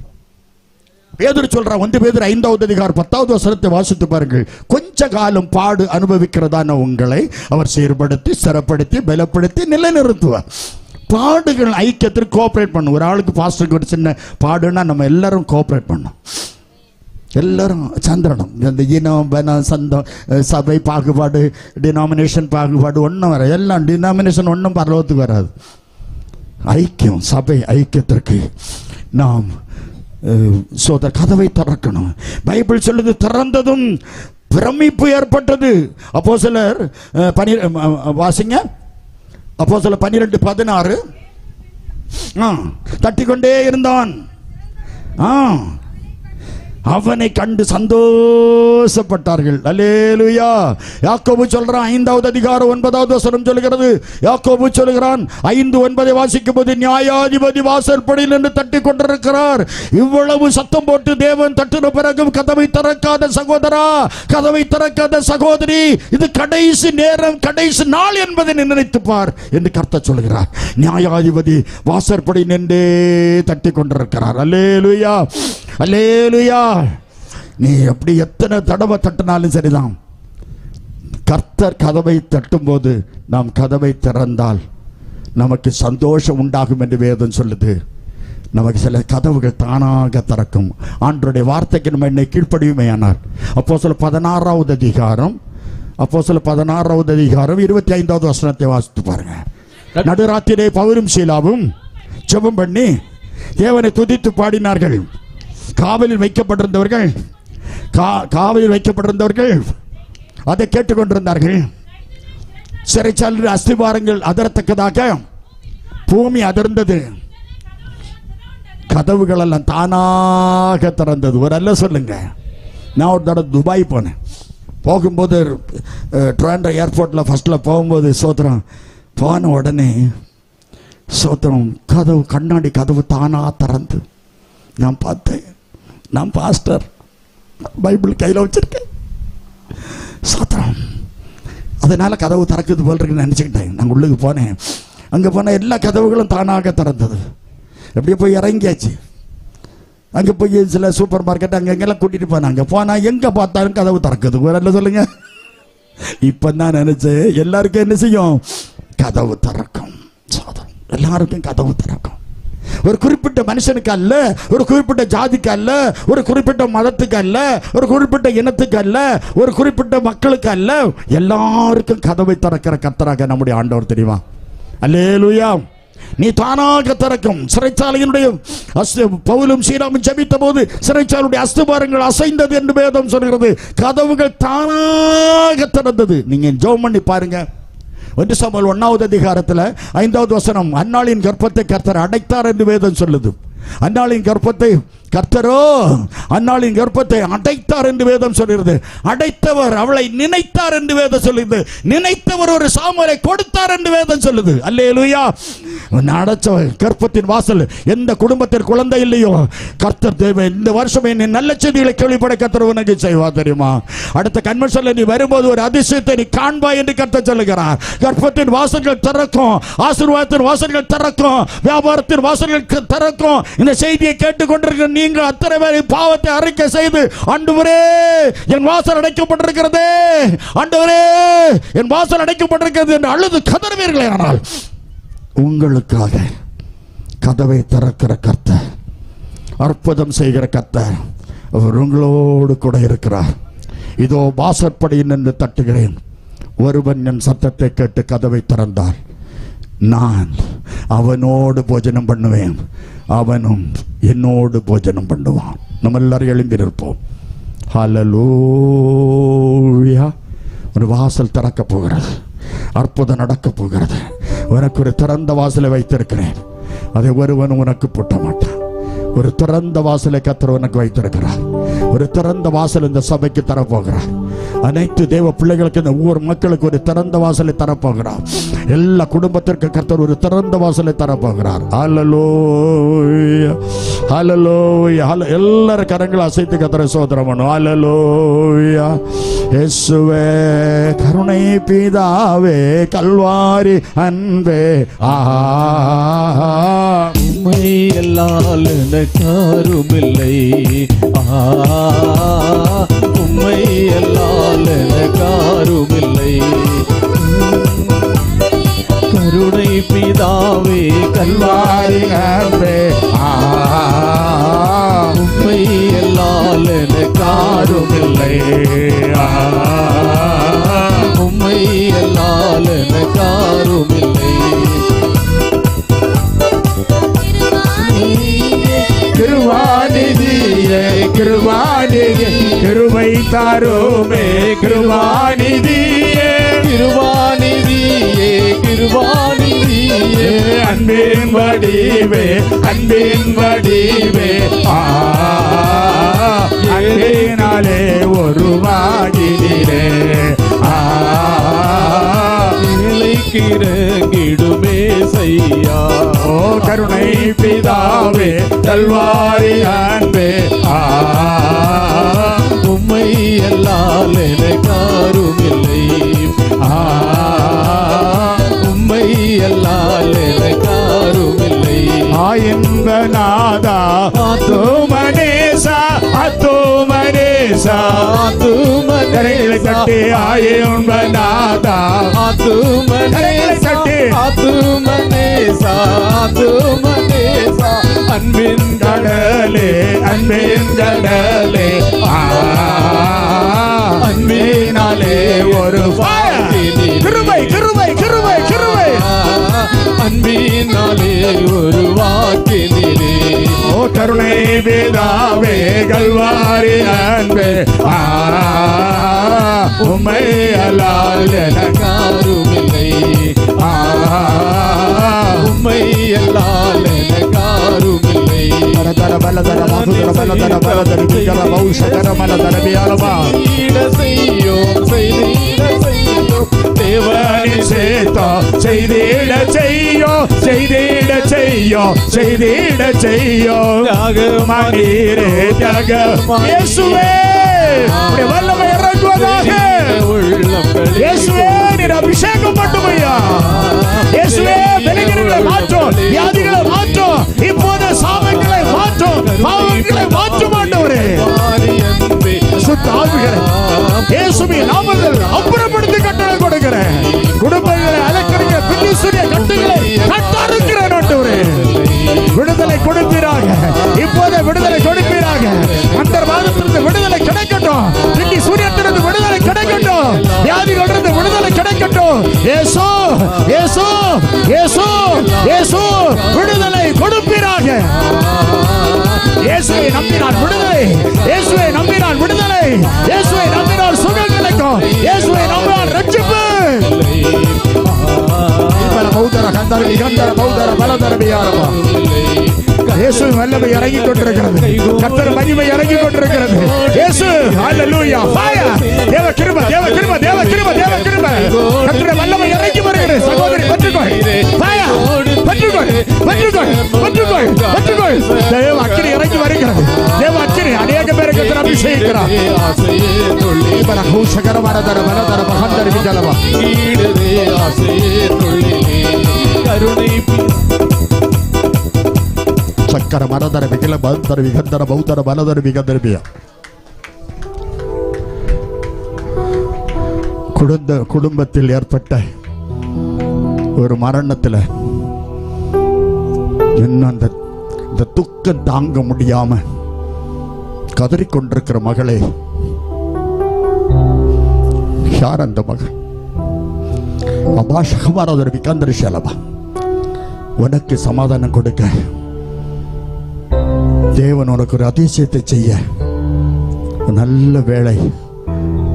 பேதுரு சொல்றான். 1 பேதுரு 5வது அதிகாரம் 10வது வசனத்தை வாசித்து பாருங்கள். கொஞ்ச காலம் பாடு அனுபவிக்கிறதான உங்களை அவர் சீர்படுத்தி, ஸ்திரப்படுத்தி, பலப்படுத்தி நிலைநிறுத்துவார். பாடுகள் ஐக்கியத்திற்கு கோஆபரேட் பண்ணும். ஒரு ஆளுக்கு பாஸ்டருக்கு ஒரு சின்ன பாடுன்னா நம்ம எல்லாரும் கோஆபரேட் பண்ணோம். எல்லாரும் சந்திரனம். இந்த இனம், பனம், சந்தம், சபை பாகுபாடு, டினாமினேஷன் பாகுபாடு ஒன்றும் வர. எல்லாம் டினாமினேஷன் ஒன்றும் பரலோகத்துக்கு வராது. ஐக்கியம், சபை ஐக்கியத்திற்கு நாம் கதவை திறக்கணும். பைபிள் சொல்லுது, திறந்ததும் பிரமிப்பு ஏற்பட்டது. அப்போஸ்தலர் வாசிங்க. அப்போஸ்தலர் 12:16 தட்டிக்கொண்டே இருந்தான். அவனை கண்டு சந்தோஷப்பட்டார்கள். அல்லேலூயா. யாக்கோபு சொல்றான் 5வது அதிகாரம் 9வது வசனம் சொல்லுகிறது. யாக்கோபு சொல்லுகிறான் 5:9 வாசிக்கும் போது, நியாயாதிபதி வாசற்படியில் என்று தட்டி கொண்டிருக்கிறார். இவ்வளவு சத்தம் போட்டு தேவன் தட்டின பிறகும் கதவை திறக்காத சகோதரா, கதவை திறக்காத சகோதரி, இது கடைசி நேரம், கடைசி நாள் என்பதை நினைத்துப்பார் என்று கர்த்தர் சொல்லுகிறார். நியாயாதிபதி வாசற்படி நின்றே தட்டி கொண்டிருக்கிறார். அல்லேலூயா, அல்லேலூயா. நீ எப்படி எத்தனை தடவை தட்டினாலும் சரிதான், கர்த்தர் கதவை தட்டும் போது நாம் கதவை திறந்தால் நமக்கு சந்தோஷம் உண்டாகும் என்று வேதம் சொல்லுது. நமக்கு சில கதவுகள் தானாக திறக்கும். ஆண்டவருடைய வார்த்தைக்கு நம்ம என்னை கீழ்ப்படியுமே ஆனால். அப்போஸ்தலர் 16வது அதிகாரம் 25வது வசனத்தை வாசித்து பாருங்க. நடுராத்திரிலே பவுலும் சீலாவும் ஜெபம் பண்ணி தேவனை துதித்து பாடினார்கள். காவலில் வைக்கப்பட்டிருந்தவர்கள் அதை கேட்டுக்கொண்டிருந்தார்கள். சிறைச்சாலையில் அஸ்திபாரங்கள் அதிரத்தக்கதாக பூமி அதிர்ந்தது. கதவுகள் எல்லாம் தானாக திறந்தது. ஒரு அல்ல சொல்லுங்க. நான் ஒரு தடவை துபாய் போனேன். போகும்போது ட்ராண்டோ ஏர்போர்ட்டில் ஃபர்ஸ்ட்டில் போகும்போது சோத்திரம் போன உடனே சோத்திரம் கதவு கண்ணாடி கதவு தானாக திறந்து நான் பார்த்தேன். நான் பாஸ்டர், பைபிள் கையில் வச்சிருக்கேன். சோத்திரம் அதனால் கதவு திறக்குது போல் இருக்குன்னு நினச்சிக்கிட்டேன். நாங்கள் உள்ளுக்கு போனேன். அங்கே போனால் எல்லா கதவுகளும் தானாக திறந்தது. எப்படியே போய் இறங்கியாச்சு. அங்கே போய் சில சூப்பர் மார்க்கெட் அங்கெங்கெல்லாம் கூட்டிகிட்டு போனாங்க. போனால் எங்கே பார்த்தாலும் கதவு திறக்குது. ஒரு இல்லை சொல்லுங்க. இப்போ தான் நினச்சேன் எல்லாருக்கும் என்ன செய்யும், கதவு திறக்கும். எல்லாருக்கும் கதவு திறக்கும். ஒரு குறிப்பிட்ட மனுஷனுக்கு அல்ல, ஒரு குறிப்பிட்ட ஜாதிக்கு அல்ல, ஒரு குறிப்பிட்ட மதத்துக்கு அல்ல, ஒரு குறிப்பிட்ட இனத்துக்கு அல்ல, ஒரு குறிப்பிட்ட மக்களுக்கு அல்ல, எல்லாருக்கும் கதவை திறக்கிற கர்த்தராக நம்முடைய ஆண்டவர் தெரியுமா? அல்லேலூயா. நீ தானாக திறக்கும். சிறைச்சாலையினுடைய பவுலும் சீலாவும் ஜெபித்த போது சிறைச்சாலையுடைய அஸ்திபாரங்கள் அசைந்தது என்று வேதம் சொல்கிறது. கதவுகள் தானாக திறந்தது. நீங்க ஜெபம் பண்ணி பாருங்க. 1 சாமுவேல் 1வது அதிகாரத்தில் 5வது வசனம், அன்னாளின் கர்ப்பத்தை கர்த்தர் அடைத்தார் என்று வேதம் சொல்லுது. அன்னாளின் கர்ப்பத்தை கர்த்தரோ அன்னாளின் கர்ப்பத்தை அடைத்தார் என்று வேதம் சொல்கிறது. அடைத்தவர் அவளை நினைத்தார் என்று வேதம் சொல்லுது. நினைத்தவர் ஒரு சாமுவேலை கொடுத்தார் என்று வேதம் சொல்லுது. அல்லேலூயா. அடைச்ச கர்ப்பத்தின் வாசல் எந்த குடும்பத்தில் குழந்தை இல்லையோ கர்த்தர் தேவன் இந்த வருஷம் என்னை நல்ல செய்திகளை கேள்விப்பட கர்த்தர் உனக்கு செய்வார் தெரியுமா? அடுத்த கன்வென்ஷன்ல நீ வரும்போது ஒரு அதிசயத்தை நீ காண்பாய் என்று கர்த்தர் சொல்லுகிறார். கர்ப்பத்தின் வாசல்கள் திறக்கும், ஆசீர்வாதத்தின் வாசல்கள் திறக்கும், வியாபாரத்தின் வாசல்கள் திறக்கும். இந்த செய்தியை கேட்டுக்கொண்டிருக்கிற நீங்கள் அத்தனை பேரை பாவத்தை அறிக்கை செய்து, ஆண்டவரே என் வாசல் அடைக்கப்பட்டிருக்கிறது, ஆண்டவரே என் வாசல் அடைக்கப்பட்டிருக்கிறது என்று அழுது கதறுவீர்களே, ஆனால் உங்களுக்காக கதவை திறக்கிற கர்த்தர், அற்புதம் செய்கிற கர்த்தர், அவர் உங்களோடு கூட இருக்கிறார். இதோ வாசற்படியில் நின்று தட்டுகிறேன். ஒருவன் என் சத்தத்தை கேட்டு கதவை திறந்தார், நான் அவனோடு போஜனம் பண்ணுவேன், அவனும் என்னோடு போஜனம் பண்ணுவான். நம்ம எல்லாரும் எழும்பி நிற்போம். ஹல்லேலூயா. ஒரு வாசல் திறக்க போகிறது, அற்புதம் நடக்க போகிறது. உனக்கு ஒரு திறந்த வாசலை வைத்திருக்கிறேன், அதை ஒருவன் உனக்கு பூட்ட மாட்டான். ஒரு திறந்த வாசலை கர்த்தர் உனக்கு வைத்திருக்கிறார். ஒரு திறந்த வாசல் இந்த சபைக்கு தரப்போகிறார். அனைத்து தேவ பிள்ளைகளுக்கு, இந்த ஊர் மக்களுக்கு ஒரு திறந்த வாசலை தரப்போகிறார். எல்லா குடும்பத்திற்கு கர்த்தர் ஒரு திறந்த வாசலை தரப்போகிறார். ஹல்லேலூயா, ஹல்லேலூயா. எல்லாரும் கரங்களை அசைத்து கர்த்தரை ஸ்தோத்திரம் பண்ணுவோம். ஹல்லேலூயா. இயேசுவே கருணை பிதாவே கல்வாரி அன்பே, ஆஹா உம்மை எல்லால் எனக்காருமில்லை, உம்மை எல்லால் எனக்காருமில்லை. கருணை பிதாவே கல்வாரி அன்பே, உம்மை எல்லால் எனக்காருமில்லை, உம்மை எல்லால் எனக்காருமில்லை. கிருபாநிதியே கிருபாநிதியே கிருபை தாருமே, கிருபாநிதியே கிருபாநிதியே கிருபாநிதியே அன்பின் வடிவே அன்பின் வடிவே, அன்பினாலே உருவாகினீரே, இறங்கிடுமே செய்யா. ஓ கருணை பிதாவே கல்வாரி அன்பே, உம்மை எல்லால் எனக்காருமில்லை, உம்மை எல்லால் எனக்காருமில்லை. ஆயின்பநாதா அத்துமனேசா அத்துமனேசா கரைகளை கட்டி ஆயின்பநாதா ஆத்துமனேசா ஆத்துமனேசா ஆத்துமனேசா அன்பின் கடலே அன்பின் கடலே, அன்பினாலே ஒரு கிருபை கிருபை கிருபை கிருபை, அன்பினாலே ஒரு கருணை பிதாவே கல்வாரி அன்பே உம்மை அல்லால் எனக்காருமில்லை உம்மை அல்லால் எனக்காருமில்லை தர பலதர மதுர பலதர பலதர விகர பௌஷகர மலதர வியாலமா செய்திட செய்யோம் செய்திட செய்யோம் தேவனின் சேத்தோ செய்திட செய்யோ செய்திட செய்யோ செய்திட செய்யோ தியாகமானீரே தியாகமா இயேசுவே உம்முடைய வல்லமை இறங்குவதாக இயேசுவே நீர் அபிஷேகம் பண்ணுமையா இயேசுவே பலவீனங்களை மாற்றும் வியாதிகளை மாற்றும் இப்போது சாபங்களை மாற்றும் பாவங்களை மாற்றும் ஆண்டவரே சுத்த ஆவிகளை இயேசுவின் நாமத்தில் அப்புறப்படுத்தி கட்டளை கொடுக்கிறேன் குடும்பங்களை அலக்கறிய பில்லிசுரிய கட்டுகளை கட்டறுக்கிறேன் ஆண்டவரே விடுதலை கொடுப்பீராக இப்போதே விடுதலை கொடுப்பீராக அந்தர்வாதத்திலிருந்து விடுதலை கிடைக்கட்டும் பில்லி சூரியத்திலிருந்து விடுதலை கிடைக்கட்டும் வியாதிகளிலிருந்து விடுதலை கிடைக்கட்டும் இயேசு இயேசு இயேசு இயேசு விடுதலை கொடுப்பீராக இயேசுவை நம்பினான் விடுதலை இயேசுவை நம்பினான் விடுதலை இயேசுவை நம்பினான் சுகம் கிடைக்கும் இயேசுவை நம்பினான் ரட்சிப்பு பௌதர கந்தர கந்தர பௌதர பலதர வியாரமா இயேசு வல்லமை இறங்கி கொண்டிருக்கிறது கர்த்தர் மகிமை இறங்கி கொண்டிருக்கிறது இயேசு ஹalleluya ஃபயர் தேவ கிருபை தேவ கிருபை தேவ கிருபை தேவ கிருபை கர்த்தர் வல்லமை இறங்கி வருகிறது சகோதரி பெற்றுக்கொள் ஃபயர் பெற்றுக்கொள் பெற்றுக்கொள் பெற்றுக்கொள் பெற்றுக்கொள் தேவ அக்கினி இறங்கி வருகிறது தேவ அக்கினி अनेक பேருக்கு கர்த்தர் அபிஷேகிக்கிறார் இவர ஹூஷகர வரதர வரதர மகந்தர விஜலவா ஈடதே ஆசையே தொழிலே கருணை சக்கர மரதர விகல பந்தர விகந்தர பௌதர பலதர விகந்தரபியா குடும்பத்தில் ஏற்பட்ட ஒரு மரணத்தில் இன்னும் அந்த துக்கம் தாங்க முடியாம கதறிக்கொண்டிருக்கிற மகளே, யார் அந்த மகள்? அபாஷகமாரதர் விகந்தர ஷலபா உனக்கு சமாதானம் கொடுக்க தேவன் உனக்கு ஒரு அதிசயத்தை செய்ய நல்ல வேளை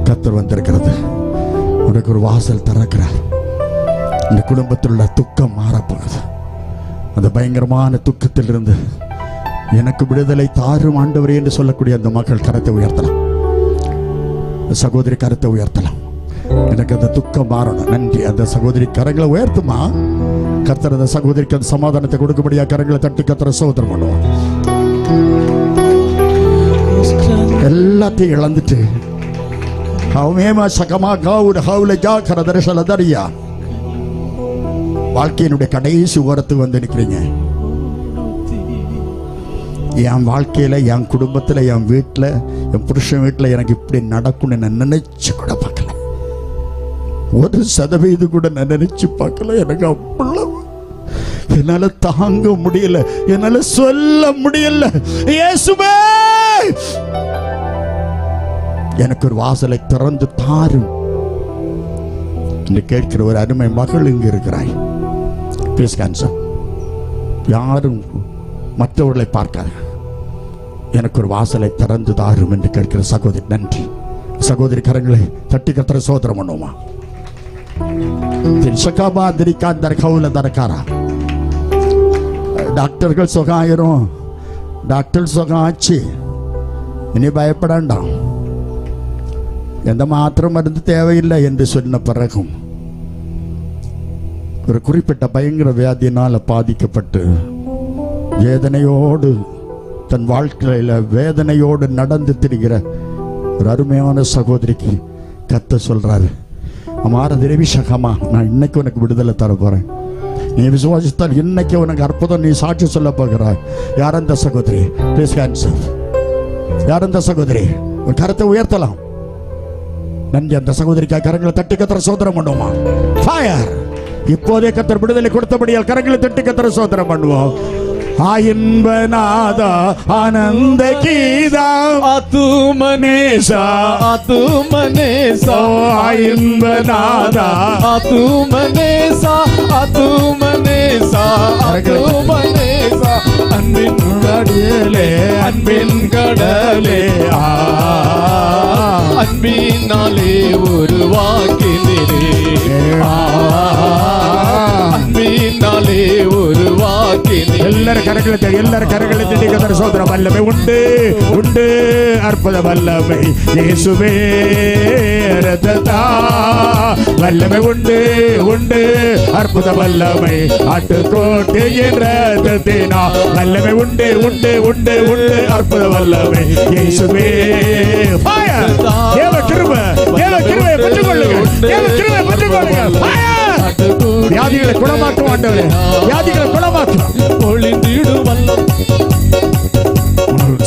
கர்த்தர் வந்திருக்கிறது. உனக்கு ஒரு வாசல் திறக்கிறார். இந்த குடும்பத்தில் உள்ள துக்கம் மாறப்போகுது. அந்த பயங்கரமான துக்கத்திலிருந்து எனக்கு விடுதலை தாரும் ஆண்டவரே என்று சொல்லக்கூடிய அந்த மகள் கரத்தை உயர்த்தலாம். சகோதரி கரத்தை உயர்த்தலாம். எனக்கு அந்த துக்கம் மாறணும். நன்றி. அந்த சகோதரி கரங்களை உயர்த்துமா. கர்த்தர் அந்த சகோதரிக்கு அந்த சமாதானத்தை கொடுக்கும்படியா கரங்களை தட்டி கர்த்தரை சோதரம் பண்ணுவோம். எல்லாத்தையும் இழந்துட்டு வாழ்க்கையினுடைய கடைசி ஓரத்துக்கு வந்து நிற்கிறீங்க. என் வாழ்க்கையில, என் குடும்பத்துல, என் வீட்டுல, என் புருஷன் வீட்டுல எனக்கு இப்படி நடக்கும்னு நான் நினைச்சு கூட பார்க்கல. 1% கூட நான் நினைச்சு பார்க்கல. எனக்கு அவ்வளவு என்னால தாங்க முடியல, என்னால சொல்ல முடியல. இயேசுவே, எனக்கு ஒரு வாசலை திறந்து தாரும் என்று கேட்கிற ஒரு அருமை மகள் இங்கு இருக்கிறாய். Please cancer. யாரும் மற்றவர்களை பார்க்காத, எனக்கு ஒரு வாசலை திறந்து தாரும் என்று கேட்கிற சகோதரி நன்றி. சகோதரி கரங்களை தட்டி கர்த்தரை சோதரம் பண்ணுவோமா. டாக்டர்கள் சுகம் ஆயிரும், டாக்டர் சுகம் ஆச்சு, இனி பயப்படாண்டாம், எந்த மாத்திரம் மருந்து தேவையில்லை என்று சொன்ன பிறகும் ஒரு குறிப்பிட்ட பயங்கர வியாதியினால் பாதிக்கப்பட்டு வேதனையோடு தன் வாழ்க்கையில வேதனையோடு நடந்து திரிகிற ஒரு அருமையான சகோதரிக்கு கர்த்தர் சொல்றாரு, அமார திரவிஷகமா, நான் இன்னைக்கு உனக்கு விடுதலை தர போறேன். நீ விசுவாசித்தால் இன்னைக்கு உனக்கு அற்புதம் நீ சாட்சி சொல்ல போகிறாய். யார் அந்த சகோதரி? Please answer. யார் அந்த சகோதரி? ஒரு கரத்தை உயர்த்தலாம். நன்றி. அந்த சகோதரிக்காக கரங்களை தட்டி கர்த்தரை சோதரம் பண்ணுவோமா. ஃபயர். இப்போதே கர்த்தர் விடுதலை கொடுத்தபடியால் கரங்களை தட்டி கர்த்தரை சோதரம் பண்ணுவோம். ஆயின்பநாதா ஆனந்த கீதா ஆத்துமனேசா ஆத்துமனேசா ஆயின்பநாதா ஆத்துமனேசா ஆத்துமனேசா ஆத்துமனேசா அன்பின் கடலே அன்பின் கடலே அன்பினாலே உருவாக்கினீரே அன்பினாலே உருவாக்கினீரே. எல்லாரும் கரங்களை தட்டி கர்த்தர் சோதர வல்லமை உண்டு உண்டு அற்புத வல்லமை இயேசுவே ரத்தத்தா வல்லமை உண்டு உண்டு அற்புத வல்லமை ஆட்டுக்கோட்டையின் ரத்தத்தினா வல்லமை உண்டு உண்டு உண்டு உண்டு அற்புத வல்லமை இயேசுவே. தேவ கிருபை பெற்றுக்கொள்ளுங்கள், தேவ கிருபை பெற்றுக்கொள்ளுங்கள். வியாதிகளை குணமாக்கும் ஆண்டவரே, வியாதிகளை குணமாக்கும். ஒளிந்திடும் வல்லம்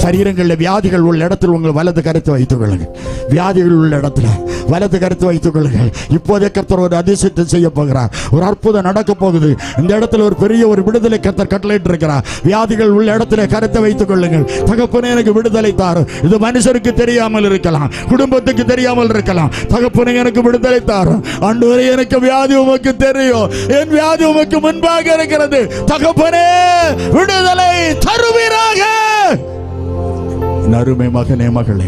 சரீரங்களில் வியாதிகள் உள்ள இடத்தில் உங்கள் வலது கருத்து வைத்துக் கொள்ளுங்கள். வியாதிகள் உள்ள இடத்துல வலது கருத்து வைத்துக் கொள்ளுங்கள். இப்போதே கர்த்தர் ஒரு அதிசயத்தை செய்ய போகிறார். ஒரு அற்புதம் நடக்க போகுது. இந்த இடத்துல ஒரு பெரிய ஒரு விடுதலை கர்த்தர் கட்டளையிட்டு இருக்கிறார். வியாதிகள் உள்ள இடத்துல கருத்தை வைத்துக் கொள்ளுங்கள். தகப்பனே எனக்கு விடுதலை தாரும். இது மனுஷருக்கு தெரியாமல் இருக்கலாம், குடும்பத்துக்கு தெரியாமல் இருக்கலாம். தகப்பனே எனக்கு விடுதலை தாரும். ஆண்டவரே எனக்கு வியாதி உமக்கு தெரியும், என் வியாதி உமக்கு முன்பாக இருக்கிறது. தகப்பனே விடுதலை தருவீராக. அருமை மகனே மகளே,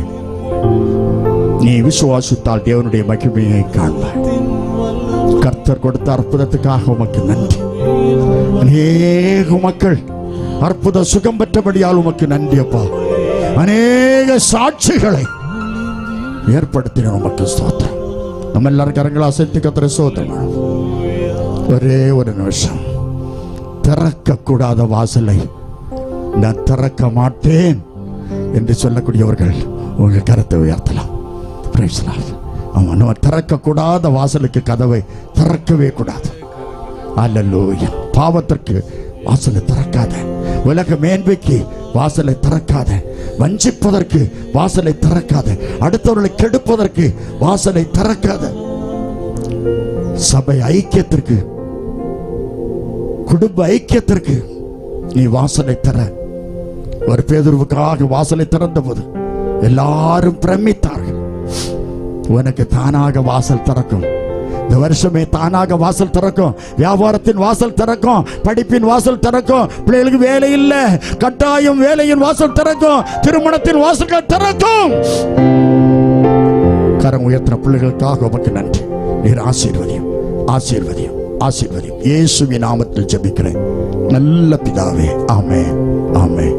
நீ விசுவாசித்தால் தேவனுடைய மகிமையை காண்பாய். கர்த்தர் கொடுத்த அற்புதத்துக்காக உமக்கு நன்றி. அநேக மக்கள் அற்புத சுகம் பெற்றபடியால் உமக்கு நன்றி அப்பா. அநேக சாட்சிகளை ஏற்படுத்தின உமக்கு ஸ்தோத்திரம். நம்ம எல்லாரும் கரங்களை அசைத்து கர்த்தரை ஸ்தோத்திரம். ஒரே ஒரு நிமிஷம், திறக்க கூடாத வாசலை நான் திறக்க மாட்டேன் என்று சொல்லக்கூடியவர்கள் உங்கள் கருத்தை உயர்த்தலாம். நம்ம திறக்கக்கூடாத வாசலுக்கு கதவை திறக்கவே கூடாது. அல்லேலூயா. பாவத்திற்கு வாசலை திறக்காத, உலக மேன்மைக்கு வாசலை திறக்காத, வஞ்சிப்பதற்கு வாசலை திறக்காத, அடுத்தவர்களை கெடுப்பதற்கு வாசலை திறக்காத, சபை ஐக்கியத்திற்கு, குடும்ப ஐக்கியத்திற்கு நீ வாசலை திற. ஒரு பேதுருவுக்காக வாசலை திறந்த போது எல்லாரும் பிரமித்தார்கள். உனக்கு தானாக வாசல் திறக்கும். இந்த வருஷமே தானாக வாசல் திறக்கும். வியாபாரத்தின் வாசல் திறக்கும், படிப்பின் வாசல் திறக்கும். பிள்ளைகளுக்கு வேலை இல்லை, கட்டாயம் வேலையின் வாசல் திறக்கும், திருமணத்தின் வாசல்கள் திறக்கும். கரம் உயர்த்தின பிள்ளைகளுக்காக உமக்கு நன்றி. நீர் ஆசீர்வதியும், ஆசீர்வதியும், ஆசீர்வதியும். இயேசுவின் நாமத்தில் ஜெபிக்கிறேன் நல்ல பிதாவே. ஆமென், ஆமென்.